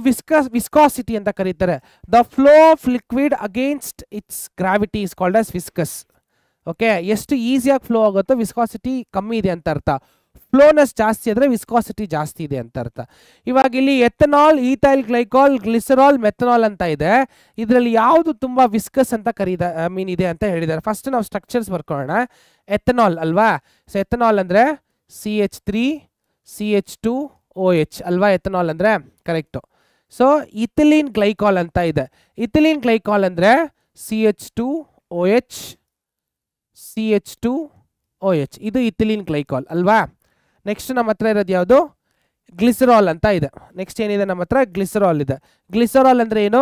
ವಿಸ್ಕಾಸಿಟಿ ಅಂತ ಕರೀತಾರೆ. The flow of liquid against its gravity is called as viscous. Okay, ಎಷ್ಟು ಈಸಿಯಾಗಿ flow ಆಗುತ್ತೋ ವಿಸ್ಕಾಸಿಟಿ ಕಮ್ಮಿ ಇದೆ ಅಂತ ಅರ್ಥ. ಫ್ಲೋನೆಸ್ ಜಾಸ್ತಿ ಆದರೆ ವಿಸ್ಕಾಸಿಟಿ ಜಾಸ್ತಿ ಇದೆ ಅಂತ ಅರ್ಥ. ಇವಾಗ ಇಲ್ಲಿ ethanol, ethyl glycol, glycerol, methanol ಅಂತ ಇದೆ. ಇದರಲ್ಲಿ ಯಾವುದು ತುಂಬ ವಿಸ್ಕಸ್ ಅಂತ ಇದೆ ಅಂತ ಹೇಳಿದ್ದಾರೆ. ಫಸ್ಟ್ ನಾವು ಸ್ಟ್ರಕ್ಚರ್ಸ್ ಬರ್ಕೊಳ್ಳೋಣ. ಎಥನಾಲ್ ಅಲ್ವಾ. ಸೊ ಎಥನಾಲ್ ಅಂದರೆ CH3 CH2 OH ಅಲ್ವಾ. ಎಥನಾಲ್ ಅಂದರೆ ಕರೆಕ್ಟು. ಸೊ ಇಥಿಲೀನ್ ಗ್ಲೈಕಾಲ್ ಅಂತ ಇದೆ. ಇಥಿಲೀನ್ ಗ್ಲೈಕಾಲ್ ಅಂದರೆ CH2 OH CH2 OH, ಇದು ಇಥಿಲೀನ್ ಗ್ಲೈಕಾಲ್ ಅಲ್ವಾ. ನೆಕ್ಸ್ಟ್ ನಮ್ಮ ಹತ್ರ ಇರೋದು ಯಾವುದು? ಗ್ಲಿಸರಾಲ್ ಅಂತ ಇದೆ. ನೆಕ್ಸ್ಟ್ ಏನಿದೆ ನಮ್ಮ ಹತ್ರ? ಗ್ಲಿಸರಾಲ್ ಇದೆ. ಗ್ಲಿಸರಾಲ್ ಅಂದರೆ ಏನು?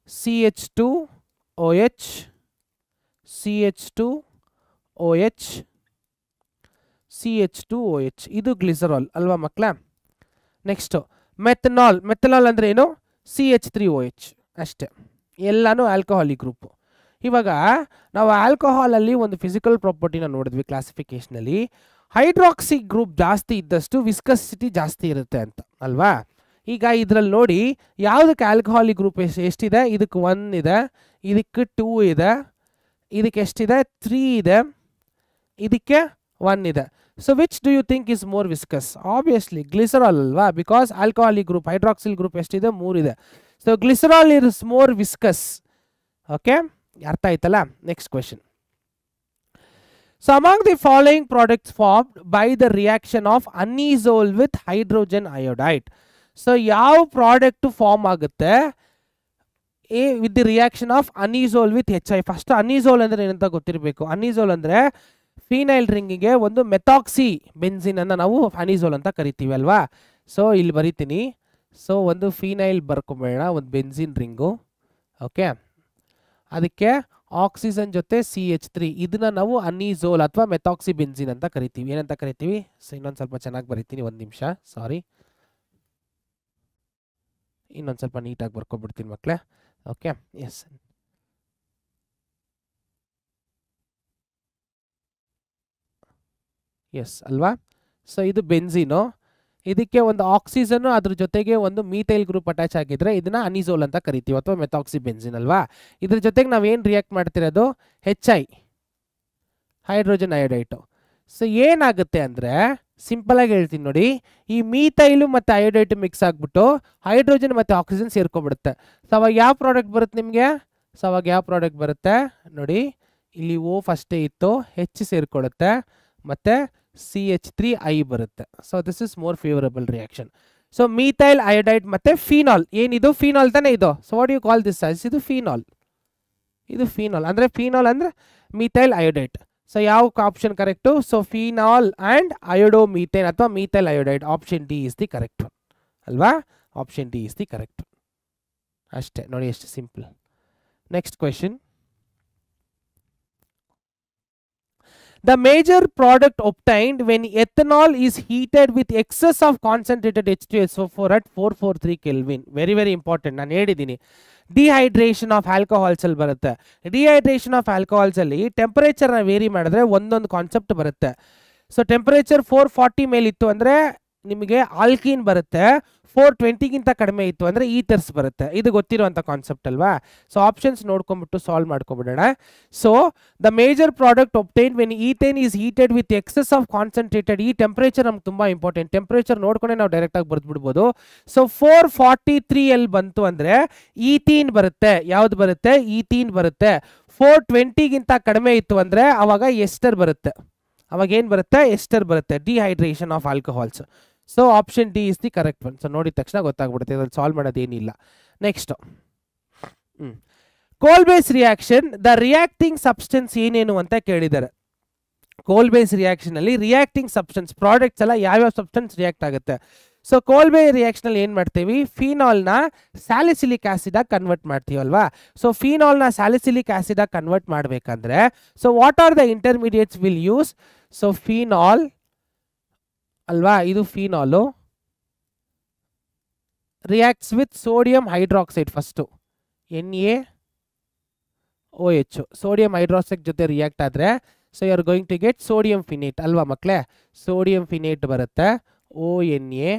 CH2 OH CH2 OH CH2 OH, ಇದು ಗ್ಲಿಸರಾಲ್ ಅಲ್ವಾ ಮಕ್ಕಳ. Next methanol. ಮೆಥನಾಲ್ ಅಂದರೆ ಏನು? CH3OH ಅಷ್ಟೇ. ಎಲ್ಲಾನು ಆಲ್ಕೋಹಾಲಿಕ್ ಗ್ರೂಪು. ಇವಾಗ ನಾವು ಆಲ್ಕೋಹಾಲಲ್ಲಿ ಒಂದು ಫಿಸಿಕಲ್ ಪ್ರಾಪರ್ಟಿನ ನೋಡಿದ್ವಿ ಕ್ಲಾಸಿಫಿಕೇಷನಲ್ಲಿ. ಹೈಡ್ರಾಕ್ಸಿ ಗ್ರೂಪ್ ಜಾಸ್ತಿ ಇದ್ದಷ್ಟು ವಿಸ್ಕಸಿಟಿ ಜಾಸ್ತಿ ಇರುತ್ತೆ ಅಂತ ಅಲ್ವಾ. ಈಗ ಇದರಲ್ಲಿ ನೋಡಿ ಯಾವುದಕ್ಕೆ ಆಲ್ಕೋಹಾಲಿಕ್ ಗ್ರೂಪ್ ಎಷ್ಟಿದೆ? ಇದಕ್ಕೆ 1 ಇದೆ, ಇದಕ್ಕೆ 2 ಇದೆ, ಇದಕ್ಕೆ ಎಷ್ಟಿದೆ? 3 ಇದೆ, ಇದಕ್ಕೆ 1 ಇದೆ. So which do you think is more viscous? Obviously glycerol ಅಲ್ವಾ. Because alcoholic group, hydroxyl group ಎಷ್ಟಿದೆ? 3 ಇದೆ. So glycerol is more viscous. Okay, ಅರ್ಥ ಆಯ್ತಲ್ಲ. Next question. So among the following products formed by the reaction of anisole with hydrogen iodide. So ಯಾವ product form ಆಗುತ್ತೆ with the reaction of ಅನಿಸೋಲ್ with HI? First ಅನಿಸೋಲ್ ಅಂದರೆ ಏನಂತ ಗೊತ್ತಿರಬೇಕು. ಅನಿಸೋಲ್ ಅಂದರೆ phenyl ರಿಂಗಿಗೆ ಒಂದು methoxy benzene ಅನ್ನು ನಾವು ಅನಿಸೋಲ್ ಅಂತ ಕರಿತೀವಿ ಅಲ್ವಾ. ಸೊ ಇಲ್ಲಿ ಬರಿತೀನಿ. ಸೊ ಒಂದು ಫಿನೈಲ್ ಬರ್ಕೊಂಬೇಡ, ಒಂದು ಬೆನ್ಸಿನ್ ರಿಂಗು. ಓಕೆ, ಅದಕ್ಕೆ ಆಕ್ಸಿಜನ್ ಜೊತೆ CH3, ಇದನ್ನ ನಾವು ಅನಿಸೋಲ್ ಅಥವಾ ಮೆಥಾಕ್ಸಿ ಬೆನ್ಸಿನ್ ಅಂತ ಕರಿತೀವಿ. ಏನಂತ ಕರಿತೀವಿ? ಸೊ ಇನ್ನೊಂದು ಸ್ವಲ್ಪ ಚೆನ್ನಾಗಿ ಬರಿತೀನಿ, ಒಂದು ನಿಮಿಷ, ಸಾರಿ. ಇನ್ನೊಂದು ಸ್ವಲ್ಪ ನೀಟಾಗಿ ಬರ್ಕೊಬಿಡ್ತೀನಿ ಮಕ್ಕಳೇ. Okay, yes. ಎಸ್ ಅಲ್ವಾ. ಸೊ ಇದು ಬೆನ್ಸಿನು, ಇದಕ್ಕೆ ಒಂದು ಆಕ್ಸಿಜನ್ನು ಅದ್ರ ಜೊತೆಗೆ ಒಂದು ಮೀಥೈಲ್ ಗ್ರೂಪ್ ಅಟ್ಯಾಚ್ ಆಗಿದ್ರೆ ಇದನ್ನ ಅನಿಸೋಲ್ ಅಂತ ಕರಿತೀವಿ ಅಥವಾ ಮೆಥಾಕ್ಸಿ ಬೆನ್ಸಿನ್ ಅಲ್ವಾ. ಇದ್ರ ಜೊತೆಗೆ ನಾವೇನು ರಿಯಾಕ್ಟ್ ಮಾಡ್ತಿರೋದು? HI, hydrogen ಅಯೋಡೈಟು. ಸೊ ಏನಾಗುತ್ತೆ ಅಂದರೆ ಸಿಂಪಲ್ ಆಗಿ ಹೇಳ್ತೀನಿ ನೋಡಿ, ಈ ಮೀಥೈಲು ಮತ್ತು ಅಯೋಡೈಟು ಮಿಕ್ಸ್ ಆಗಿಬಿಟ್ಟು ಹೈಡ್ರೋಜನ್ ಮತ್ತು ಆಕ್ಸಿಜನ್ ಸೇರ್ಕೊಂಡ್ಬಿಡುತ್ತೆ. ಸೊ ಅವಾಗ ಯಾವ ಪ್ರಾಡಕ್ಟ್ ಬರುತ್ತೆ ನಿಮಗೆ? ಸೊ ಅವಾಗ ಯಾವ ಪ್ರಾಡಕ್ಟ್ ಬರುತ್ತೆ ನೋಡಿ, ಇಲ್ಲಿ O ಫಸ್ಟೇ ಇತ್ತು, H ಸೇರ್ಕೊಳ್ಳುತ್ತೆ ಮತ್ತು CH3I ಬರುತ್ತೆ. So this is more favourable reaction. So methyl iodide ಮತ್ತು ಫಿನಾಲ್, ಏನಿದು? ಫಿನಾಲ್ ತಾನೇ ಇದು. So what you call this as? ಇದು ಫಿನಾಲ್. ಇದು ಫಿನಾಲ್ ಅಂದರೆ, ಫಿನಾಲ್ ಅಂದರೆ ಮೀಥೈಲ್ ಅಯೋಡೈಡ್. ಸೊ ಯಾವ option correct? So phenol and iodomethane ಅಥವಾ methyl iodide. Option D is the correct one ಅಲ್ವಾ. Option D is the correct one. ಅಷ್ಟೇ ನೋಡಿ, ಎಷ್ಟು simple. Next question. The major product obtained when ethanol is heated with excess of concentrated H2SO4 at 443 Kelvin. Very very important. ನಾನು ಹೇಳಿದ್ದೀನಿ, dehydration of alcohols ಅಲ್ಲಿ ಬರುತ್ತೆ. Dehydration of alcohols ಅಲ್ಲಿ ಟೆಂಪರೇಚರ್ನ very ಮಾಡಿದ್ರೆ ಒಂದೊಂದು ಕಾನ್ಸೆಪ್ಟ್ ಬರುತ್ತೆ. ಸೊ ಟೆಂಪರೇಚರ್ 440 ಮೇಲಿತ್ತು ಅಂದರೆ ನಿಮಗೆ ಆಲ್ಕೀನ್ ಬರುತ್ತೆ, 420ಗಿಂತ ಕಡಿಮೆ ಇತ್ತು ಅಂದರೆ ಈಥರ್ಸ್ ಬರುತ್ತೆ. ಇದು ಗೊತ್ತಿರುವಂಥ ಕಾನ್ಸೆಪ್ಟ್ ಅಲ್ವಾ. ಸೊ ಆಪ್ಷನ್ಸ್ ನೋಡ್ಕೊಂಡ್ಬಿಟ್ಟು ಸಾಲ್ವ್ ಮಾಡ್ಕೊಬಿಡೋಣ. So the major product obtain when ethane is heated with excess of concentrated. ಈ ಟೆಂಪರೇಚರ್ ನಮ್ಗೆ ತುಂಬ ಇಂಪಾರ್ಟೆಂಟ್. ಟೆಂಪರೇಚರ್ ನೋಡ್ಕೊಂಡೆ ನಾವು ಡೈರೆಕ್ಟಾಗಿ ಬರೆದ್ಬಿಡ್ಬೋದು. ಸೊ 443 ಎಲ್ಲಿ ಬಂತು ಅಂದರೆ ಈಥೀನ್ ಬರುತ್ತೆ. ಯಾವ್ದು ಬರುತ್ತೆ? ಈಥೀನ್ ಬರುತ್ತೆ. 420ಗಿಂತ ಕಡಿಮೆ ಇತ್ತು ಅಂದರೆ ಅವಾಗ ಎಸ್ಟರ್ ಬರುತ್ತೆ. ಅವಾಗ ಏನು ಬರುತ್ತೆ? ಎಸ್ಟರ್ ಬರುತ್ತೆ. Dehydration of alcohols. So option D is the correct one. So ನೋಡಿದ ತಕ್ಷಣ ಗೊತ್ತಾಗ್ಬಿಡುತ್ತೆ, ಇದ್ರಲ್ಲಿ ಸಾಲ್ವ್ ಮಾಡೋದೇನಿಲ್ಲ. ನೆಕ್ಸ್ಟ್, ಕೋಲ್ base reaction the reacting substance ಏನೇನು ಅಂತ ಕೇಳಿದ್ದಾರೆ. ಕೋಲ್ ಬೇಸ್ ರಿಯಾಕ್ಷನ್ ಅಲ್ಲಿ ರಿಯಾಕ್ಟಿಂಗ್ ಸಬ್ಸ್ಟೆನ್ಸ್ ಪ್ರಾಡಕ್ಟ್ಸ್ ಎಲ್ಲ ಯಾವ್ಯಾವ ಸಬ್ಸ್ಟೆನ್ಸ್ ರಿಯಾಕ್ಟ್ ಆಗುತ್ತೆ. ಸೊ ಕೋಲ್ ಬೇಸ್ ರಿಯಾಕ್ಷನ್ ಅಲ್ಲಿ ಏನ್ ಮಾಡ್ತೀವಿ, ಫಿನಾಲ್ನ ಸ್ಯಾಲಿಸಿಲಿಕ್ ಆಸಿಡ್ ಆಗಿ ಕನ್ವರ್ಟ್ ಮಾಡ್ತೀವಲ್ವಾ. ಸೊ ಫಿನಾಲ್ನ ಸ್ಯಾಲಿಸಿಲಿಕ್ ಆಸಿಡ್ ಆಗಿ ಕನ್ವರ್ಟ್ ಮಾಡಬೇಕಂದ್ರೆ so what are the intermediates will use. So phenol ಅಲ್ವಾ, ಇದು phenol reacts with sodium hydroxide. First NaOH sodium hydroxide ಜೊತೆ ರಿಯಾಕ್ಟ್ ಆದರೆ so you are going to get sodium phenate ಅಲ್ವಾ ಮಕ್ಕಳೇ. Sodium phenate ಬರುತ್ತೆ ONa,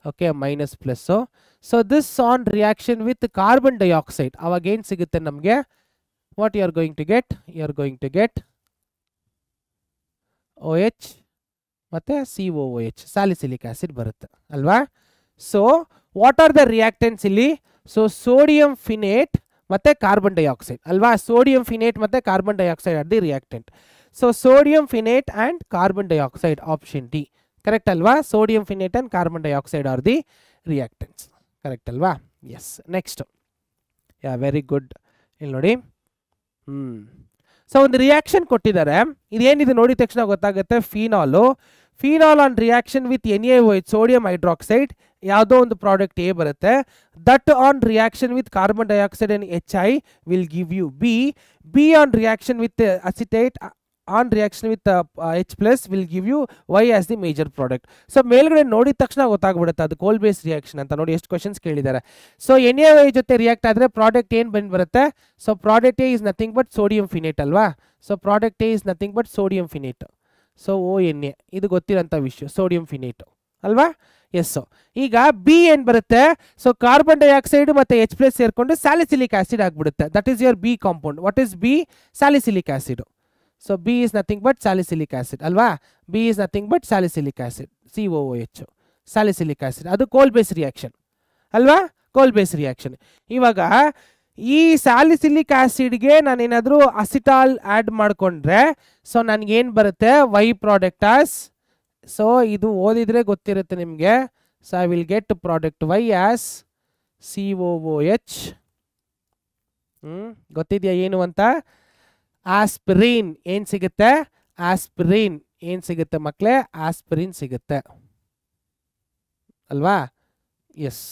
okay, minus plus. So this on reaction with carbon dioxide ಅವಾಗ ಏನು ಸಿಗುತ್ತೆ ನಮಗೆ, what you are going to get, you are going to get OH ಮತ್ತು COOH salicylic acid ಬರುತ್ತೆ ಅಲ್ವಾ. So what are the reactants ಇಲ್ಲಿ, so sodium phenate ಮತ್ತು carbon dioxide ಅಲ್ವಾ. ಸೋಡಿಯಂ ಫಿನೇಟ್ ಮತ್ತು carbon dioxide are the reactant. So sodium phenate and carbon dioxide, option D correct ಅಲ್ವಾ. Sodium phenate and carbon dioxide are the reactants, correct ಅಲ್ವಾ. Yes, next yeah very good. ಇಲ್ಲಿ ನೋಡಿ, so ಒಂದು reaction ಕೊಟ್ಟಿದ್ದಾರೆ, ಇದೇನಿದೆ ನೋಡಿದ ತಕ್ಷಣ ಗೊತ್ತಾಗುತ್ತೆ. Phenol on reaction with NaOH sodium hydroxide ಯಾವುದೋ ಒಂದು ಪ್ರಾಡಕ್ಟ್ ಎ ಬರುತ್ತೆ. That on reaction with carbon dioxide and HI will give you B on reaction with acetate on reaction with H+ will give you Y as the major product. So ಮೇಲ್ಗಡೆ ನೋಡಿದ ತಕ್ಷಣ ಗೊತ್ತಾಗ್ಬಿಡುತ್ತೆ ಅದು ಕೋಲ್ base reaction ಅಂತ. ನೋಡಿ ಎಷ್ಟು questions ಕೇಳಿದ್ದಾರೆ. ಸೊ NaOH ಜೊತೆ ರಿಯಾಕ್ಟ್ ಆದರೆ ಪ್ರಾಡಕ್ಟ್ ಏನು ಬಂದು ಬರುತ್ತೆ. So product A is nothing but sodium phenate ಅಲ್ವಾ. So product A is nothing but sodium phenate. So ONa ಇದು ಗೊತ್ತಿರೋಂಥ ವಿಷಯ, ಸೋಡಿಯಂ ಫಿನೇಟ್ ಅಲ್ವಾ. ಎಸ್, ಈಗ ಬಿ ಏನು ಬರುತ್ತೆ, ಸೊ ಕಾರ್ಬನ್ ಡೈಆಕ್ಸೈಡ್ ಮತ್ತು H+ ಸೇರಿಕೊಂಡು ಸ್ಯಾಲಿಸಿಲಿಕ್ ಆಸಿಡ್ ಆಗಿಬಿಡುತ್ತೆ. That is your B compound. What is B, salicylic acid. So B is nothing but salicylic acid ಅಲ್ವಾ. B is nothing but salicylic acid, COOH salicylic acid. ಅದು ಕೋಲ್ base reaction ಅಲ್ವಾ, ಕೋಲ್ base reaction. ಇವಾಗ ಈ salicylic ಆಸಿಡ್ಗೆ ನಾನೇನಾದರೂ ಅಸಿಟಾಲ್ add ಮಾಡಿಕೊಂಡ್ರೆ so ನನಗೇನು ಬರುತ್ತೆ, Y ಪ್ರಾಡಕ್ಟ್ ಆಸ್. ಸೊ ಇದು ಓದಿದ್ರೆ ಗೊತ್ತಿರುತ್ತೆ ನಿಮಗೆ. So I will get product Y as COOH. ಗೊತ್ತಿದೆಯಾ ಏನು ಅಂತ. ಆಸ್ಪಿರಿನ್ ಏನು ಸಿಗುತ್ತೆ, ಆಸ್ಪಿರಿನ್ ಏನು ಸಿಗುತ್ತೆ ಮಕ್ಕಳೇ, ಆಸ್ಪಿರಿನ್ ಸಿಗುತ್ತೆ ಅಲ್ವಾ. ಎಸ್,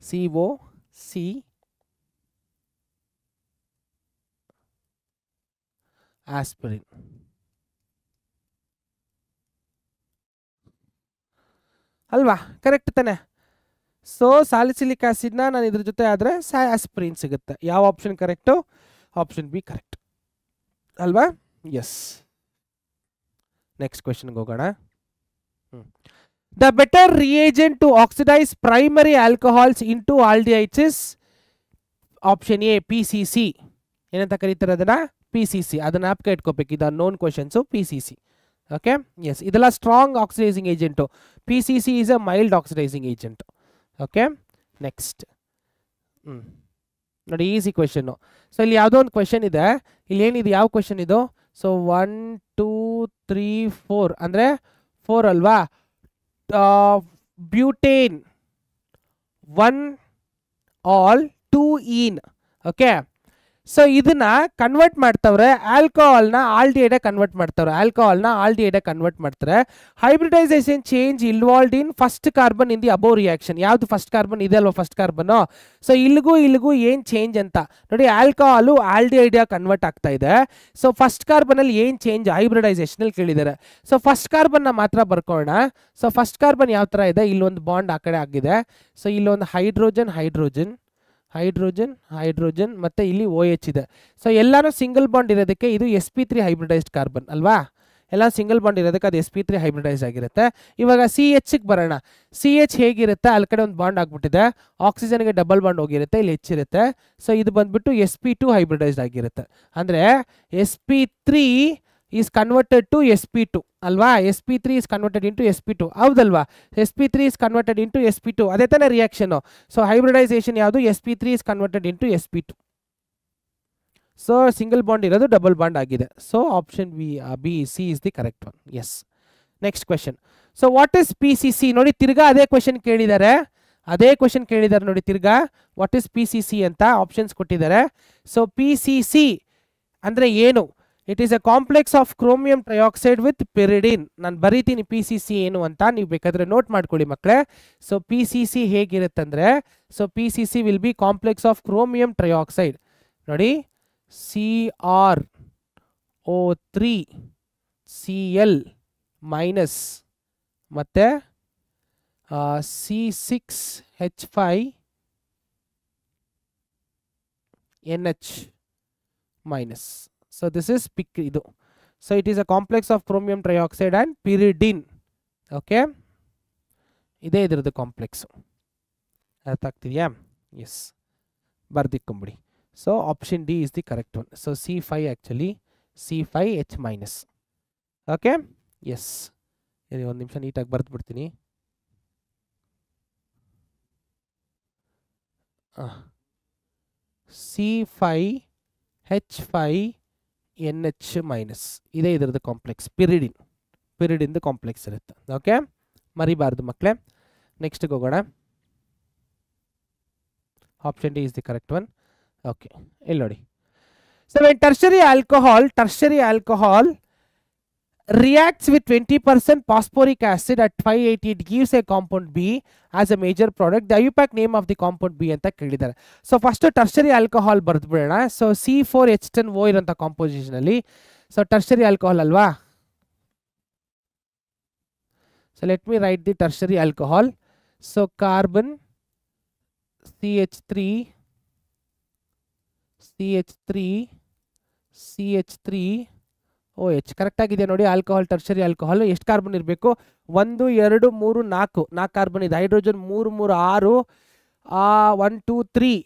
COC ಆಸ್ಪಿರಿನ್ ಅಲ್ವಾ, ಕರೆಕ್ಟ್ ತಾನೆ. ಸೊ ಸ್ಯಾಲಿಸಿಲಿಕ್ ಆಸಿಡ್ನ ನಾನು ಇದ್ರ ಜೊತೆ ಆದರೆ ಆಸ್ಪಿರಿನ್ ಸಿಗುತ್ತೆ. ಯಾವ option correct, option B correct ಅಲ್ವಾ. ಎಸ್, ನೆಕ್ಸ್ಟ್ ಕ್ವೆಶನ್ಗೆ ಹೋಗೋಣ. The better reagent to oxidise primary alcohols into aldehydes is option A PCC. ಏನಂತ ಕರೀತಾರೆ ಅದನ್ನ, PCC. ಅದನ್ನ ಆಪ್ಗೆ ಇಟ್ಕೋಬೇಕು, ಇದು known questions PCC. Okay, yes, ಇದೆಲ್ಲ strong oxidising agent. PCC is a mild oxidising agent. Okay, next ನೋಡಿ ಈಸಿ ಕ್ವೆಶನ್ನು. ಸೊ ಇಲ್ಲಿ ಯಾವುದೋ ಒಂದು ಕ್ವೆಶನ್ ಇದೆ, ಇಲ್ಲಿ ಏನಿದೆ, ಯಾವ ಕ್ವೆಶನ್ ಇದು. ಸೊ 1 2 3 4 ಅಂದರೆ 4 ಅಲ್ವಾ. ಬ್ಯೂಟೇನ್ 1 ಆಲ್ 2 ಈನ್. ಓಕೆ, ಸೊ ಇದನ್ನ ಕನ್ವರ್ಟ್ ಮಾಡ್ತವ್ರೆ, ಆಲ್ಕೋಹಾಲ್ನ ಆಲ್ಡಿಹೈಡ್ ಕನ್ವರ್ಟ್ ಮಾಡ್ತಾರೆ. Hybridisation change involved in first carbon in the above reaction. ಯಾವುದು ಫಸ್ಟ್ ಕಾರ್ಬನ್ ಇದೆ ಅಲ್ವಾ, ಫಸ್ಟ್ ಕಾರ್ಬನ್ನು. ಸೊ ಇಲ್ಲಿಗೂ ಏನು ಚೇಂಜ್ ಅಂತ ನೋಡಿ. ಆಲ್ಕೋಹಾಲು ಆಲ್ಡಿಹೈಡ್ ಕನ್ವರ್ಟ್ ಆಗ್ತಾ ಇದೆ. ಸೊ ಫಸ್ಟ್ ಕಾರ್ಬನಲ್ಲಿ ಏನು ಚೇಂಜ್ ಹೈಬ್ರಿಡೈಸೇಷನಲ್ಲಿ ಕೇಳಿದ್ದಾರೆ. ಸೊ ಫಸ್ಟ್ ಕಾರ್ಬನ್ನ ಮಾತ್ರ ಬರ್ಕೋಣ. ಸೊ ಫಸ್ಟ್ ಕಾರ್ಬನ್ ಯಾವ ಥರ ಇದೆ, ಇಲ್ಲೊಂದು ಬಾಂಡ್ ಆ ಕಡೆ ಆಗಿದೆ. ಸೊ ಇಲ್ಲೊಂದು ಹೈಡ್ರೋಜನ್ ಮತ್ತು ಇಲ್ಲಿ OH ಇದೆ. ಸೊ ಎಲ್ಲಾನು ಸಿಂಗಲ್ ಬಾಂಡ್ ಇರೋದಕ್ಕೆ ಇದು sp3 ಹೈಬ್ರಿಡೈಸ್ಡ್ ಕಾರ್ಬನ್ ಅಲ್ವಾ. ಎಲ್ಲ ಸಿಂಗಲ್ ಬಾಂಡ್ ಇರೋದಕ್ಕೆ ಅದು sp3 ಹೈಬ್ರಿಡೈಸ್ ಆಗಿರುತ್ತೆ. ಇವಾಗ CHಗೆ ಬರೋಣ. CH ಹೇಗಿರುತ್ತೆ, ಅಲ್ಲಿ ಕಡೆ ಒಂದು ಬಾಂಡ್ ಆಗಿಬಿಟ್ಟಿದೆ, ಆಕ್ಸಿಜನ್ಗೆ ಡಬಲ್ ಬಾಂಡ್ ಹೋಗಿರುತ್ತೆ, ಇಲ್ಲಿ H ಇರುತ್ತೆ. ಸೊ ಇದು ಬಂದ್ಬಿಟ್ಟು sp2 ಹೈಬ್ರಿಡೈಸ್ಡ್ ಆಗಿರುತ್ತೆ. ಅಂದರೆ sp3 is converted to sp2 ಅಲ್ವಾ. sp3 is converted into sp2 ಹೌದಲ್ವಾ. sp3 is converted into sp2 ಅದೇ ತಾನೇ ರಿಯಾಕ್ಷನ್. ಸೊ ಹೈಬ್ರಿಡೈಸೇಷನ್ ಯಾವುದು, sp3 is converted into sp2. So single bond ಇರೋದು ಡಬಲ್ ಬಾಂಡ್ ಆಗಿದೆ. So option C is the correct one. Yes, next question. So what is PCC ನೋಡಿ, ತಿರ್ಗಾ ಅದೇ question ಕೇಳಿದ್ದಾರೆ ಅದೇ ಕ್ವಶನ್ ಕೇಳಿದ್ದಾರೆ ನೋಡಿ ತಿರ್ಗಾ, what is P C C ಅಂತ ಆಪ್ಷನ್ಸ್ ಕೊಟ್ಟಿದ್ದಾರೆ. ಸೊ ಪಿ ಸಿ ಸಿ ಅಂದರೆ ಏನು? It is a complex of chromium trioxide with pyridine. ನಾನು ಬರೀತೀನಿ ಪಿ ಸಿ ಸಿ ಏನು ಅಂತ, ನೀವು ಬೇಕಾದರೆ ನೋಟ್ ಮಾಡ್ಕೊಳ್ಳಿ ಮಕ್ಕಳೇ. ಸೊ ಪಿ ಸಿ ಸಿ ಹೇಗಿರುತ್ತಂದರೆ, so P C C will be complex of chromium trioxide. ನೋಡಿ, CrO3 Cl ಮೈನಸ್ ಮತ್ತು C6H5NH minus. So this is ಇದು. So it is a complex of chromium trioxide and pyridine. Okay, ಇದೇ ಇದರದ್ದು complex. ಅರ್ಥ ಆಗ್ತಿದೆಯಾ? Yes, ಬರ್ದಿಕ್ಕೊಂಬಿಡಿ. So option D is the correct one. So C5 actually C5H minus. Okay, yes. ಇದು ಒಂದು ನಿಮಿಷ ನೀಟಾಗಿ ಬರೆದ್ಬಿಡ್ತೀನಿ. C5H5NH ಮೈನಸ್ ಇದೇ ಇದರದ್ದು ಕಾಂಪ್ಲೆಕ್ಸ್. ಪಿರಿಡಿನ್ದು ಕಾಂಪ್ಲೆಕ್ಸ್ ಇರುತ್ತೆ. ಓಕೆ, ಮರಿಬಾರ್ದು ಮಕ್ಕಳೇ. ನೆಕ್ಸ್ಟ್ಗೆ ಹೋಗೋಣ. Option D is the correct one. Okay, ಇಲ್ಲಿ ನೋಡಿ. So when tertiary alcohol reacts with 20% phosphoric acid at 580, it gives a compound B as a major product. The IUPAC name of the compound B ಅಂತ ಕೇಳಿದ್ದಾರೆ. So first tertiary alcohol ಬರೆದು ಬಿಡೋಣ. So C4H10O ಇರೋಂಥ composition ಅಲ್ಲಿ, so tertiary alcohol ಅಲ್ವಾ. So let me right the tertiary alcohol. So carbon CH3OH correct ಆಗಿದೆ ನೋಡಿ. Alcohol, tertiary alcohol ಎಷ್ಟು ಕಾರ್ಬನ್ ಇರಬೇಕು? 1 2 3 4 ಕಾರ್ಬನ್ ಇದೆ. Hydrogen 3 3 6 1 2 3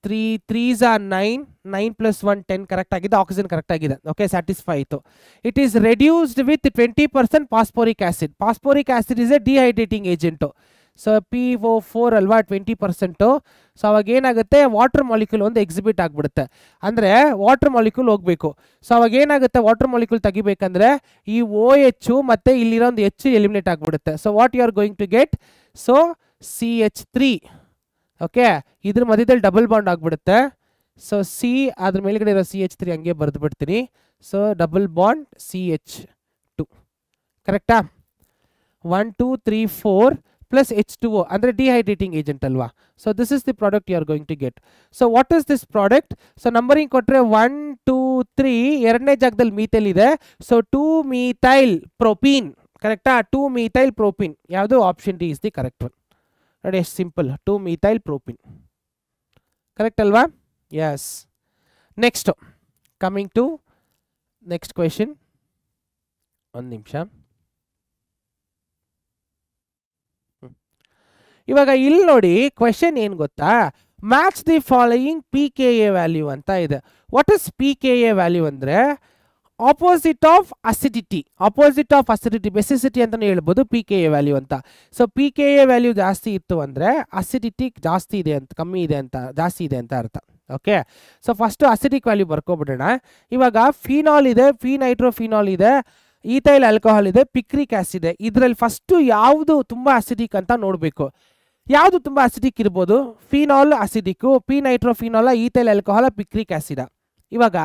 3 3s are 9 plus 1 10 correct ಆಗಿದೆ. ಆಕ್ಸಿಜನ್ ಕರೆಕ್ಟ್ ಆಗಿದೆ. ಓಕೆ, ಸ್ಯಾಟಿಸ್ಫೈ ಆಯಿತು. It is reduced with 20% phosphoric acid. Phosphoric acid is A dehydrating agent. So PO4 ಅಲ್ವಾ 20%. So ಅವಾಗ ಏನಾಗುತ್ತೆ, ವಾಟರ್ ಮಾಲಿಕ್ಯೂಲ್ ಒಂದು ಎಕ್ಸಿಬಿಟ್ ಆಗಿಬಿಡುತ್ತೆ. ಅಂದರೆ ವಾಟರ್ ಮಾಲಿಕ್ಯೂಲ್ ಹೋಗಬೇಕು. ಸೊ ಅವಾಗ ಏನಾಗುತ್ತೆ, ವಾಟರ್ ಮಾಲಿಕ್ಯೂಲ್ ತೆಗಿಬೇಕಂದ್ರೆ ಈ OH ಮತ್ತು ಇಲ್ಲಿರೋ ಒಂದು H ಎಲಿಮಿನೇಟ್ ಆಗಿಬಿಡುತ್ತೆ. So what you are going to get? So CH3. Okay, ಇದ್ರ ಮಧ್ಯದಲ್ಲಿ ಡಬಲ್ ಬಾಂಡ್ ಆಗಿಬಿಡುತ್ತೆ. ಸೊ ಸಿ ಅದ್ರ ಮೇಲ್ಗಡೆ ಇರೋ CH3 ಹಂಗೆ ಬರೆದು ಬಿಡ್ತೀನಿ. ಸೊ ಡಬಲ್ ಬಾಂಡ್ CH2 ಕರೆಕ್ಟಾ? 1 2 3 4 plus H2O ಅಂದರೆ ಡಿಹೈಡ್ರೇಟಿಂಗ್ ಏಜೆಂಟ್ ಅಲ್ವಾ. So this is the product you are going to get. So what is this product? So numbering ಕೊಟ್ಟರೆ 1 2 3 ಎರಡನೇ ಜಾಗದಲ್ಲಿ ಮೀಥೈಲ್ ಇದೆ. ಸೊ 2 methyl propene ಕರೆಕ್ಟಾ? 2 methyl propene ಯಾವುದು? Option D is the correct one. ನೋಡಿ ಎಷ್ಟು simple, 2 methyl propene correct ಅಲ್ವಾ? Yes. Next coming to next question. ಒಂದು ನಿಮಿಷ. ಇವಾಗ ಇಲ್ಲಿ ನೋಡಿ ಕ್ವೆಶನ್ ಏನು ಗೊತ್ತಾ, match the following PKa value ಅಂತ ಇದೆ. ವಾಟ್ ಇಸ್ PKa ವ್ಯಾಲ್ಯೂ ಅಂದರೆ opposite of acidity. Opposite of acidity, basicity ಅಂತಲೇ ಹೇಳ್ಬೋದು PKa ವ್ಯಾಲ್ಯೂ ಅಂತ. ಸೊ PKa ವ್ಯಾಲ್ಯೂ ಜಾಸ್ತಿ ಇತ್ತು ಅಂದರೆ ಅಸಿಡಿಟಿ ಜಾಸ್ತಿ ಇದೆ ಅಂತ, ಕಮ್ಮಿ ಇದೆ ಅಂತ, ಜಾಸ್ತಿ ಇದೆ ಅಂತ ಅರ್ಥ. Okay, so first acidic value ಬರ್ಕೊಬಿಡೋಣ. ಇವಾಗ ಫಿನಾಲ್ ಇದೆ, ಫಿನೈಟ್ರೋಫಿನಾಲ್ ಇದೆ, ಈಥೈಲ್ ಆಲ್ಕೋಹಾಲ್ ಇದೆ, ಪಿಕ್ರಿಕ್ ಆಸಿಡ್ ಇದೆ. ಇದರಲ್ಲಿ ಫಸ್ಟು ಯಾವುದು ತುಂಬ ಅಸಿಡಿಕ್ ಅಂತ ನೋಡಬೇಕು. ಯಾವುದು ತುಂಬ ಅಸಿಡಿಕ್ ಇರ್ಬೋದು? ಫಿನಾಲ್ ಅಸಿಡಿಕ್ಕು, ಫಿನೈಟ್ರೋಫಿನಾಲ, ಈಥೈಲ್ ಆಲ್ಕೋಹಾಲ, ಪಿಕ್ರಿಕ್ ಆಸಿಡ. ಇವಾಗ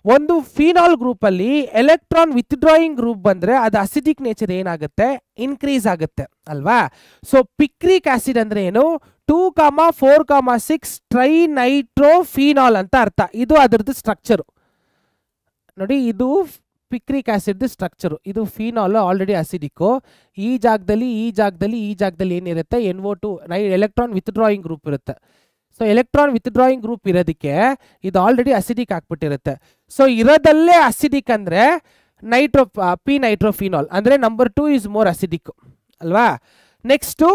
ಒಂದು ಫಿನಾಲ್ ಗ್ರೂಪಲ್ಲಿ ಎಲೆಕ್ಟ್ರಾನ್ ವಿತ್ಡ್ರಾಯಿಂಗ್ ಗ್ರೂಪ್ ಬಂದರೆ ಅದು ಅಸಿಡಿಕ್ ನೇಚರ್ ಏನಾಗುತ್ತೆ? ಇನ್ಕ್ರೀಸ್ ಆಗುತ್ತೆ ಅಲ್ವಾ. ಸೊ ಪಿಕ್ರಿಕ್ ಆಸಿಡ್ ಅಂದರೆ ಏನು? 2,4,6 ಟ್ರೈನೈಟ್ರೋಫಿನಾಲ್ ಅಂತ ಅರ್ಥ. ಇದು ಅದರದ್ದು ಸ್ಟ್ರಕ್ಚರು ನೋಡಿ. ಇದು ಪಿಕ್ರಿಕ್ ಆಸಿಡ್ ಸ್ಟ್ರಕ್ಚರು. ಇದು ಫಿನಾಲ್ ಆಲ್ರೆಡಿ ಅಸಿಡಿಕ್ಕು. ಈ ಜಾಗದಲ್ಲಿ ಏನಿರುತ್ತೆ? NO2 ಎಲೆಕ್ಟ್ರಾನ್ ವಿತ್ಡ್ರಾಯಿಂಗ್ ಗ್ರೂಪ್ ಇರುತ್ತೆ. ಸೊ ಎಲೆಕ್ಟ್ರಾನ್ ವಿತ್ಡ್ರಾಯಿಂಗ್ ಗ್ರೂಪ್ ಇರೋದಕ್ಕೆ ಇದು ಆಲ್ರೆಡಿ ಅಸಿಡಿಕ್ ಆಗ್ಬಿಟ್ಟಿರುತ್ತೆ. ಸೊ ಇರೋದಲ್ಲೇ ಅಸಿಡಿಕ್ ಅಂದರೆ ನೈಟ್ರೋಫಿನಾಲ್ ಅಂದರೆ ನಂಬರ್ 2 ಈಸ್ ಮೋರ್ ಅಸಿಡಿಕ್ ಅಲ್ವಾ. ನೆಕ್ಸ್ಟು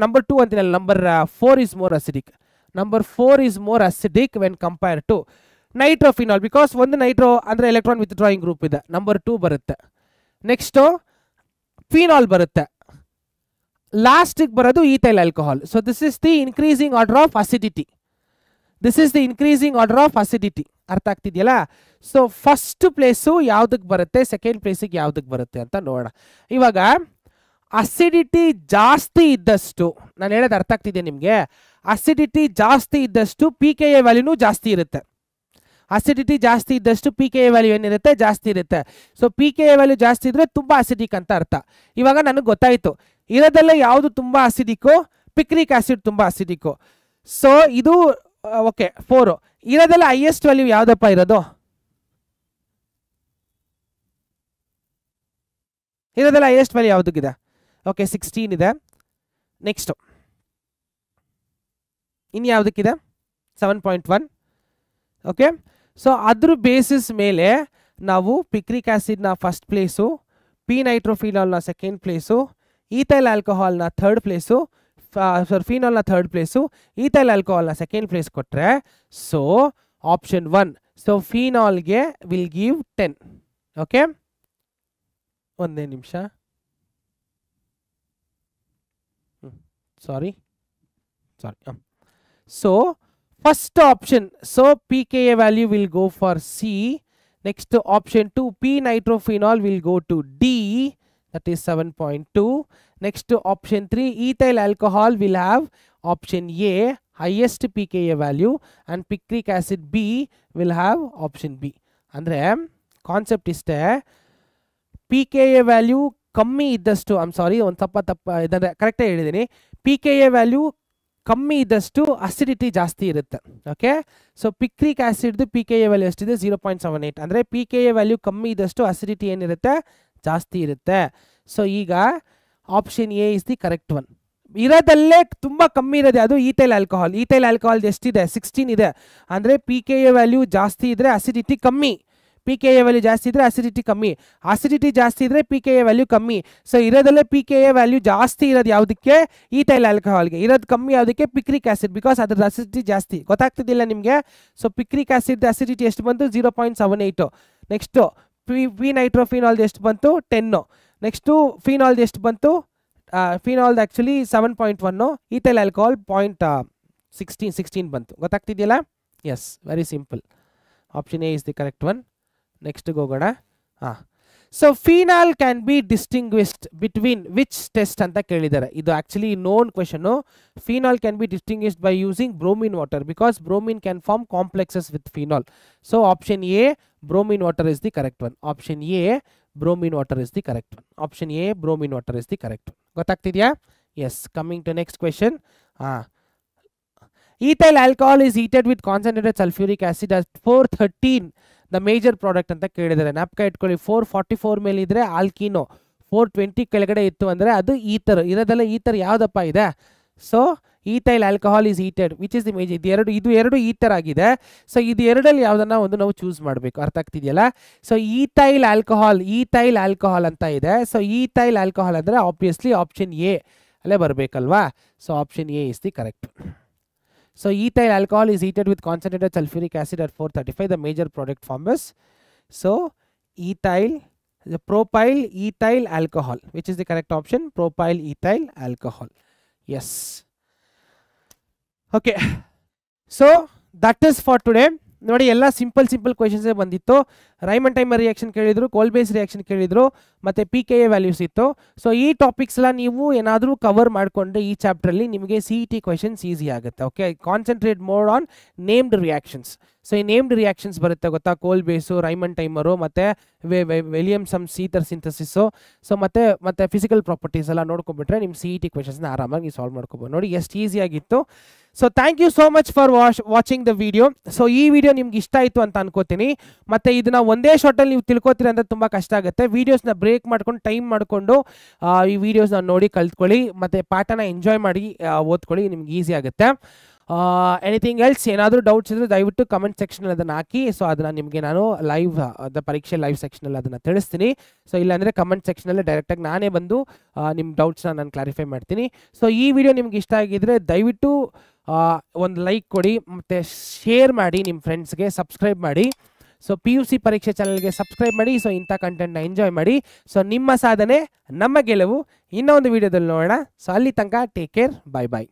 ನಂಬರ್ 2 ಅಂತೀನಲ್ಲ, number 4 is more acidic. Number 4 is more acidic when compare to nitrophenol, because ಒಂದು ನೈಟ್ರೋ ಅಂದರೆ ಎಲೆಕ್ಟ್ರಾನ್ ವಿತ್ಡ್ರಾಯಿಂಗ್ ಗ್ರೂಪ್ ಇದೆ. ನಂಬರ್ 2 ಬರುತ್ತೆ. ನೆಕ್ಸ್ಟು ಫಿನಾಲ್ ಬರುತ್ತೆ. ಲಾಸ್ಟಿಗೆ ಬರೋದು ethyl alcohol. So this is the increasing order of acidity. ಅರ್ಥ ಆಗ್ತಿದೆಯಲ್ಲ. ಸೊ ಫಸ್ಟ್ ಪ್ಲೇಸು ಯಾವುದಕ್ಕೆ ಬರುತ್ತೆ, ಸೆಕೆಂಡ್ ಪ್ಲೇಸಿಗೆ ಯಾವುದಕ್ಕೆ ಬರುತ್ತೆ ಅಂತ ನೋಡೋಣ. ಇವಾಗ ಅಸಿಡಿಟಿ ಜಾಸ್ತಿ ಇದ್ದಷ್ಟು, ನಾನು ಹೇಳೋದು ಅರ್ಥ ಆಗ್ತಿದೆ ನಿಮಗೆ, ಅಸಿಡಿಟಿ ಜಾಸ್ತಿ ಇದ್ದಷ್ಟು ಪಿ ಕೆ ಎ ವ್ಯಾಲ್ಯೂನೂ ಜಾಸ್ತಿ ಇರುತ್ತೆ. ಅಸಿಡಿಟಿ ಜಾಸ್ತಿ ಇದ್ದಷ್ಟು ಪಿ ಕೆ ಎ ವ್ಯಾಲ್ಯೂ ಏನಿರುತ್ತೆ ಜಾಸ್ತಿ ಇರುತ್ತೆ. So P K A value ಜಾಸ್ತಿ ಇದ್ರೆ ತುಂಬ ಅಸಿಡಿಕ್ ಅಂತ ಅರ್ಥ. ಇವಾಗ ನನಗೆ ಗೊತ್ತಾಯಿತು ಇರೋದಲ್ಲೇ ಯಾವುದು ತುಂಬ ಅಸಿಡಿಕ್ಕು, ಪಿಕ್ರಿಕ್ ಆಸಿಡ್ ತುಂಬ ಅಸಿಡಿಕ್ಕು. ಸೊ ಇದು ಓಕೆ 4. ಇರೋದಲ್ಲ ಹೈಯೆಸ್ಟ್ ವ್ಯಾಲ್ಯೂ ಯಾವುದಪ್ಪ ಇರೋದು? ಇರೋದಲ್ಲ ಹೈಯೆಸ್ಟ್ ವ್ಯಾಲ್ಯೂ ಯಾವುದಕ್ಕಿದೆ? ಓಕೆ 16 ಇದೆ. ನೆಕ್ಸ್ಟು ಇನ್ನು ಯಾವುದಕ್ಕಿದೆ? 7.1. ಓಕೆ, ಸೊ ಅದ್ರ ಬೇಸಿಸ್ ಮೇಲೆ ನಾವು ಪಿಕ್ರಿಕ್ ಆಸಿಡ್ನ ಫಸ್ಟ್ ಪ್ಲೇಸು, ಪಿ ನೈಟ್ರೋಫಿನಾಲ್ನ ಸೆಕೆಂಡ್ ಪ್ಲೇಸು, ಈಥೈಲ್ ಆಲ್ಕೋಹಾಲ್ನ ಥರ್ಡ್ ಪ್ಲೇಸು, ಫಿನಾಲ್ನ ಥರ್ಡ್ ಪ್ಲೇಸು, ಈಥೈಲ್ ಆಲ್ಕೋಹಾಲ್ನ ಸೆಕೆಂಡ್ ಪ್ಲೇಸ್ ಕೊಟ್ಟರೆ, ಸೊ ಆಪ್ಷನ್ 1, ಸೊ ಫಿನಾಲ್ಗೆ ವಿಲ್ ಗಿವ್ 10. ಓಕೆ, ಒಂದೇ ನಿಮಿಷ, sorry. So first option, so pKa value will go for C. Next option 2, p nitrophenol will go to D, that is 7.2. Next option 3, ethyl alcohol will have option A, highest pKa value, and picric acid B will have option B. ಅಂದ್ರೆ concept ಇಷ್ಟೇ, pKa value ಕಮ್ಮಿ ಇದ್ದಷ್ಟು, I'm sorry ಒಂದು ತಪ್ಪ ಇದಂದ್ರೆ ಕರೆಕ್ಟಾಗಿ ಹೇಳಿದ್ದೀನಿ, pKa value ಕಮ್ಮಿ ಇದ್ದಷ್ಟು ಅಸಿಡಿಟಿ ಜಾಸ್ತಿ ಇರುತ್ತೆ. ಓಕೆ, ಸೊ ಪಿಕ್ರಿಕ್ ಆಸಿಡ್ದು ಪಿ ಕೆ ಎ ವ್ಯಾಲ್ಯೂ ಎಷ್ಟಿದೆ? 0.78. ಅಂದರೆ ಪಿ ಕೆ ಎ ವ್ಯಾಲ್ಯೂ ಕಮ್ಮಿ ಇದ್ದಷ್ಟು ಅಸಿಡಿಟಿ ಏನಿರುತ್ತೆ ಜಾಸ್ತಿ ಇರುತ್ತೆ. ಸೊ ಈಗ option A is the correct one. ಇರೋದಲ್ಲೇ ತುಂಬ ಕಮ್ಮಿ ಇರೋದು ಅದು ಈಥೈಲ್ ಆಲ್ಕೋಹಾಲ್. ಈಥೈಲ್ ಆಲ್ಕೋಹಾಲ್ ಎಷ್ಟಿದೆ? 16 ಇದೆ. ಅಂದರೆ ಪಿ ಕೆ ಎ ವ್ಯಾಲ್ಯೂ ಜಾಸ್ತಿ ಇದ್ದರೆ ಅಸಿಡಿಟಿ ಕಮ್ಮಿ, ಪಿ ಕೆ ಎ ವ್ಯಾಲ್ಯೂ ಜಾಸ್ತಿ ಇದ್ದರೆ ಅಸಿಡಿಟಿ ಕಮ್ಮಿ, ಅಸಿಡಿಟಿ ಜಾಸ್ತಿ ಇದ್ದರೆ ಪಿ ಕೆ ಎ ವ್ಯಾಲ್ಯೂ ಕಮ್ಮಿ. ಸೊ ಇರೋದಲ್ಲೇ ಪಿ ಕೆ ಎ ವ್ಯಾಲ್ಯೂ ಜಾಸ್ತಿ ಇರೋದು ಯಾವುದಕ್ಕೆ? ಈಥೈಲ್ ಆಲ್ಕೋಹಾಲ್ಗೆ. ಇರೋದು ಕಮ್ಮಿ ಯಾವುದಕ್ಕೆ? ಪಿಕ್ರಿಕ್ ಆಸಿಡ್, ಬಿಕಾಸ್ ಅದ್ರ ಅಸಿಡಿಟಿ ಜಾಸ್ತಿ. ಗೊತ್ತಾಗ್ತಿದ್ದಿಲ್ಲ ನಿಮಗೆ? ಸೊ ಪಿಕ್ರಿಕ್ ಆಸಿಡ್ ಅಸಿಡಿಟಿ ಎಷ್ಟು ಬಂತು? 0.78. ನೆಕ್ಸ್ಟು ಪಿ ನೈಟ್ರೋಫಿನಾಲ್ದು ಎಷ್ಟು ಬಂತು? 10. ನೆಕ್ಸ್ಟು ಫಿನಾಲ್ದು ಎಷ್ಟು ಬಂತು? ಫಿನಾಲ್ದು ಆ್ಯಕ್ಚುಲಿ 7.1, ಈಥೈಲ್ ಆಲ್ಕೋಹಾಲ್ 0.16 ಬಂತು. ಗೊತ್ತಾಗ್ತಿದೆಯಲ್ಲ? Yes, very simple. Option A is the correct one. Next ಹೋಗೋಣ. So phenol can be distinguished between which test ಅಂತ ಕೇಳಿದ್ದಾರೆ. ಇದು actually known question. Phenol can be distinguished by using bromine water, because bromine can form complexes with phenol. So option A bromine water is the correct one. Option A bromine water is the correct one. Option A bromine water is the correct one. ಗೊತ್ತಾಗ್ತಿದೆಯಾ? Yes, coming to next question. Ethyl alcohol is heated with concentrated sulphuric acid at 413 the major product ಅಂತ ಕೇಳಿದ್ದಾರೆ. ಜ್ಞಾಪಕ ಇಟ್ಕೊಳ್ಳಿ, 444 ಮೇಲೆ ಇದ್ರೆ ಆಲ್ಕಿನೋ, 420 ಕೆಳಗಡೆ ಇತ್ತು ಅಂದರೆ ಅದು ಈಥರ್. ಇರೋದೆಲ್ಲ ಈಥರ್ ಯಾವುದಪ್ಪ ಇದೆ? So ethyl alcohol is heated which is the major. ಇದು ಎರಡು ಈಥರ್ ಆಗಿದೆ. ಸೊ ಇದು ಎರಡಲ್ಲಿ ಯಾವುದನ್ನ ಒಂದು ನಾವು ಚೂಸ್ ಮಾಡಬೇಕು. ಅರ್ಥ ಆಗ್ತಿದೆಯಲ್ಲ? ಸೊ ಈಥೈಲ್ ಆಲ್ಕೋಹಾಲ್ ಅಂತ ಇದೆ. ಸೊ ಈಥೈಲ್ ಆಲ್ಕೋಹಾಲ್ ಅಂದರೆ ಆಬ್ವಿಯಸ್ಲಿ ಆಪ್ಷನ್ ಎ ಅಲ್ಲೇ ಬರಬೇಕಲ್ವಾ? So option A is the correct. So ethyl alcohol is heated with concentrated sulfuric acid at 435. The major product form is, so propyl ethyl alcohol, which is the correct option, propyl ethyl alcohol. Yes. Okay. So that is for today. ನೋಡಿ, ಎಲ್ಲ simple ಕ್ವೆಶನ್ಸೇ ಬಂದಿತ್ತು. Raimund Tiemann reaction ಕೇಳಿದ್ರು, ಕೋಲ್ಬೇಸ್ reaction ಕೇಳಿದ್ರು, ಮತ್ತು P K A values ಇತ್ತು. So ಈ topics ಎಲ್ಲ ನೀವು ಏನಾದರೂ ಕವರ್ ಮಾಡಿಕೊಂಡ್ರೆ ಈ ಚಾಪ್ಟ್ರಲ್ಲಿ ನಿಮಗೆ C E T questions easy ಆಗುತ್ತೆ. Okay, concentrate more on named reactions. So ಈ ನೇಮ್ಡ್ ರಿಯಾಕ್ಷನ್ಸ್ ಬರುತ್ತೆ ಗೊತ್ತಾ? ಕೋಲ್ಬೇಸು, ರೈಮನ್ ಟೈಮರು, ಮತ್ತು ವಿಲಿಯಮ್ಸನ್ ಸೀಥರ್ ಸಿಂಥಸಿಸು. ಸೊ ಮತ್ತೆ ಫಿಸಿಕಲ್ ಪ್ರಾಪರ್ಟೀಸ್ ಎಲ್ಲ ನೋಡ್ಕೊಂಡ್ಬಿಟ್ರೆ ನಿಮ್ಮ ಸಿ ಇ ಟಿ ಕ್ವೆಶನ್ಸ್ನ ಆರಾಮಾಗಿ ನೀವು ಸಾಲ್ವ್ ಮಾಡ್ಕೋಬೋದು. ನೋಡಿ ಎಷ್ಟು ಈಸಿಯಾಗಿತ್ತು. So thank you so much for watching the video. So ಈ ವಿಡಿಯೋ ನಿಮ್ಗೆ ಇಷ್ಟ ಆಯಿತು ಅಂತ ಅನ್ಕೋತೀನಿ. ಮತ್ತು ಇದನ್ನ ಒಂದೇ ಶಾರ್ಟಲ್ಲಿ ನೀವು ತಿಳ್ಕೊತೀರಿ ಅಂದರೆ ತುಂಬ ಕಷ್ಟ ಆಗುತ್ತೆ. ವೀಡಿಯೋಸ್ನ ಬ್ರೇಕ್ ಮಾಡ್ಕೊಂಡು ಟೈಮ್ ಮಾಡಿಕೊಂಡು ಈ ವಿಡಿಯೋಸ್ನ ನೋಡಿ ಕಲ್ತ್ಕೊಳ್ಳಿ, ಮತ್ತು ಪಾಠನ ಎಂಜಾಯ್ ಮಾಡಿ ಓದ್ಕೊಳ್ಳಿ, ನಿಮ್ಗೆ ಈಸಿ ಆಗುತ್ತೆ. ಎನಿಥಿಂಗ್ ಎಲ್ಸ್, ಏನಾದರೂ ಡೌಟ್ಸ್ ಇದ್ದರೆ ದಯವಿಟ್ಟು ಕಮೆಂಟ್ ಸೆಕ್ಷನಲ್ಲಿ ಅದನ್ನು ಹಾಕಿ. ಸೊ ಅದನ್ನು ನಿಮಗೆ ನಾನು ಲೈವ್ ಪರೀಕ್ಷೆ ಲೈವ್ ಸೆಕ್ಷನಲ್ಲಿ ಅದನ್ನು ತಿಳಿಸ್ತೀನಿ. ಸೊ ಇಲ್ಲಾಂದರೆ ಕಮೆಂಟ್ ಸೆಕ್ಷನಲ್ಲಿ ಡೈರೆಕ್ಟಾಗಿ ನಾನೇ ಬಂದು ನಿಮ್ಮ ಡೌಟ್ಸ್ನ ನಾನು ಕ್ಲಾರಿಫೈ ಮಾಡ್ತೀನಿ. ಸೊ ಈ ವಿಡಿಯೋ ನಿಮ್ಗೆ ಇಷ್ಟ ಆಗಿದ್ದರೆ ದಯವಿಟ್ಟು ಒಂದು ಲೈಕ್ ಕೊಡಿ, ಮತ್ತು ಶೇರ್ ಮಾಡಿ ನಿಮ್ಮ ಫ್ರೆಂಡ್ಸ್ಗೆ, ಸಬ್ಸ್ಕ್ರೈಬ್ ಮಾಡಿ. ಸೊ PUC ಪರೀಕ್ಷೆ ಚಾನಲ್ಗೆ ಸಬ್ಸ್ಕ್ರೈಬ್ ಮಾಡಿ. ಸೊ ಇಂಥ ಕಂಟೆಂಟ್ನ ಎಂಜಾಯ್ ಮಾಡಿ. ಸೊ ನಿಮ್ಮ ಸಾಧನೆ ನಮ್ಮ ಗೆಲುವು. ಇನ್ನೊಂದು ವಿಡಿಯೋದಲ್ಲಿ ನೋಡೋಣ. ಸೊ ಅಲ್ಲಿ ತನಕ ಟೇಕ್ ಕೇರ್, ಬಾಯ್ ಬಾಯ್.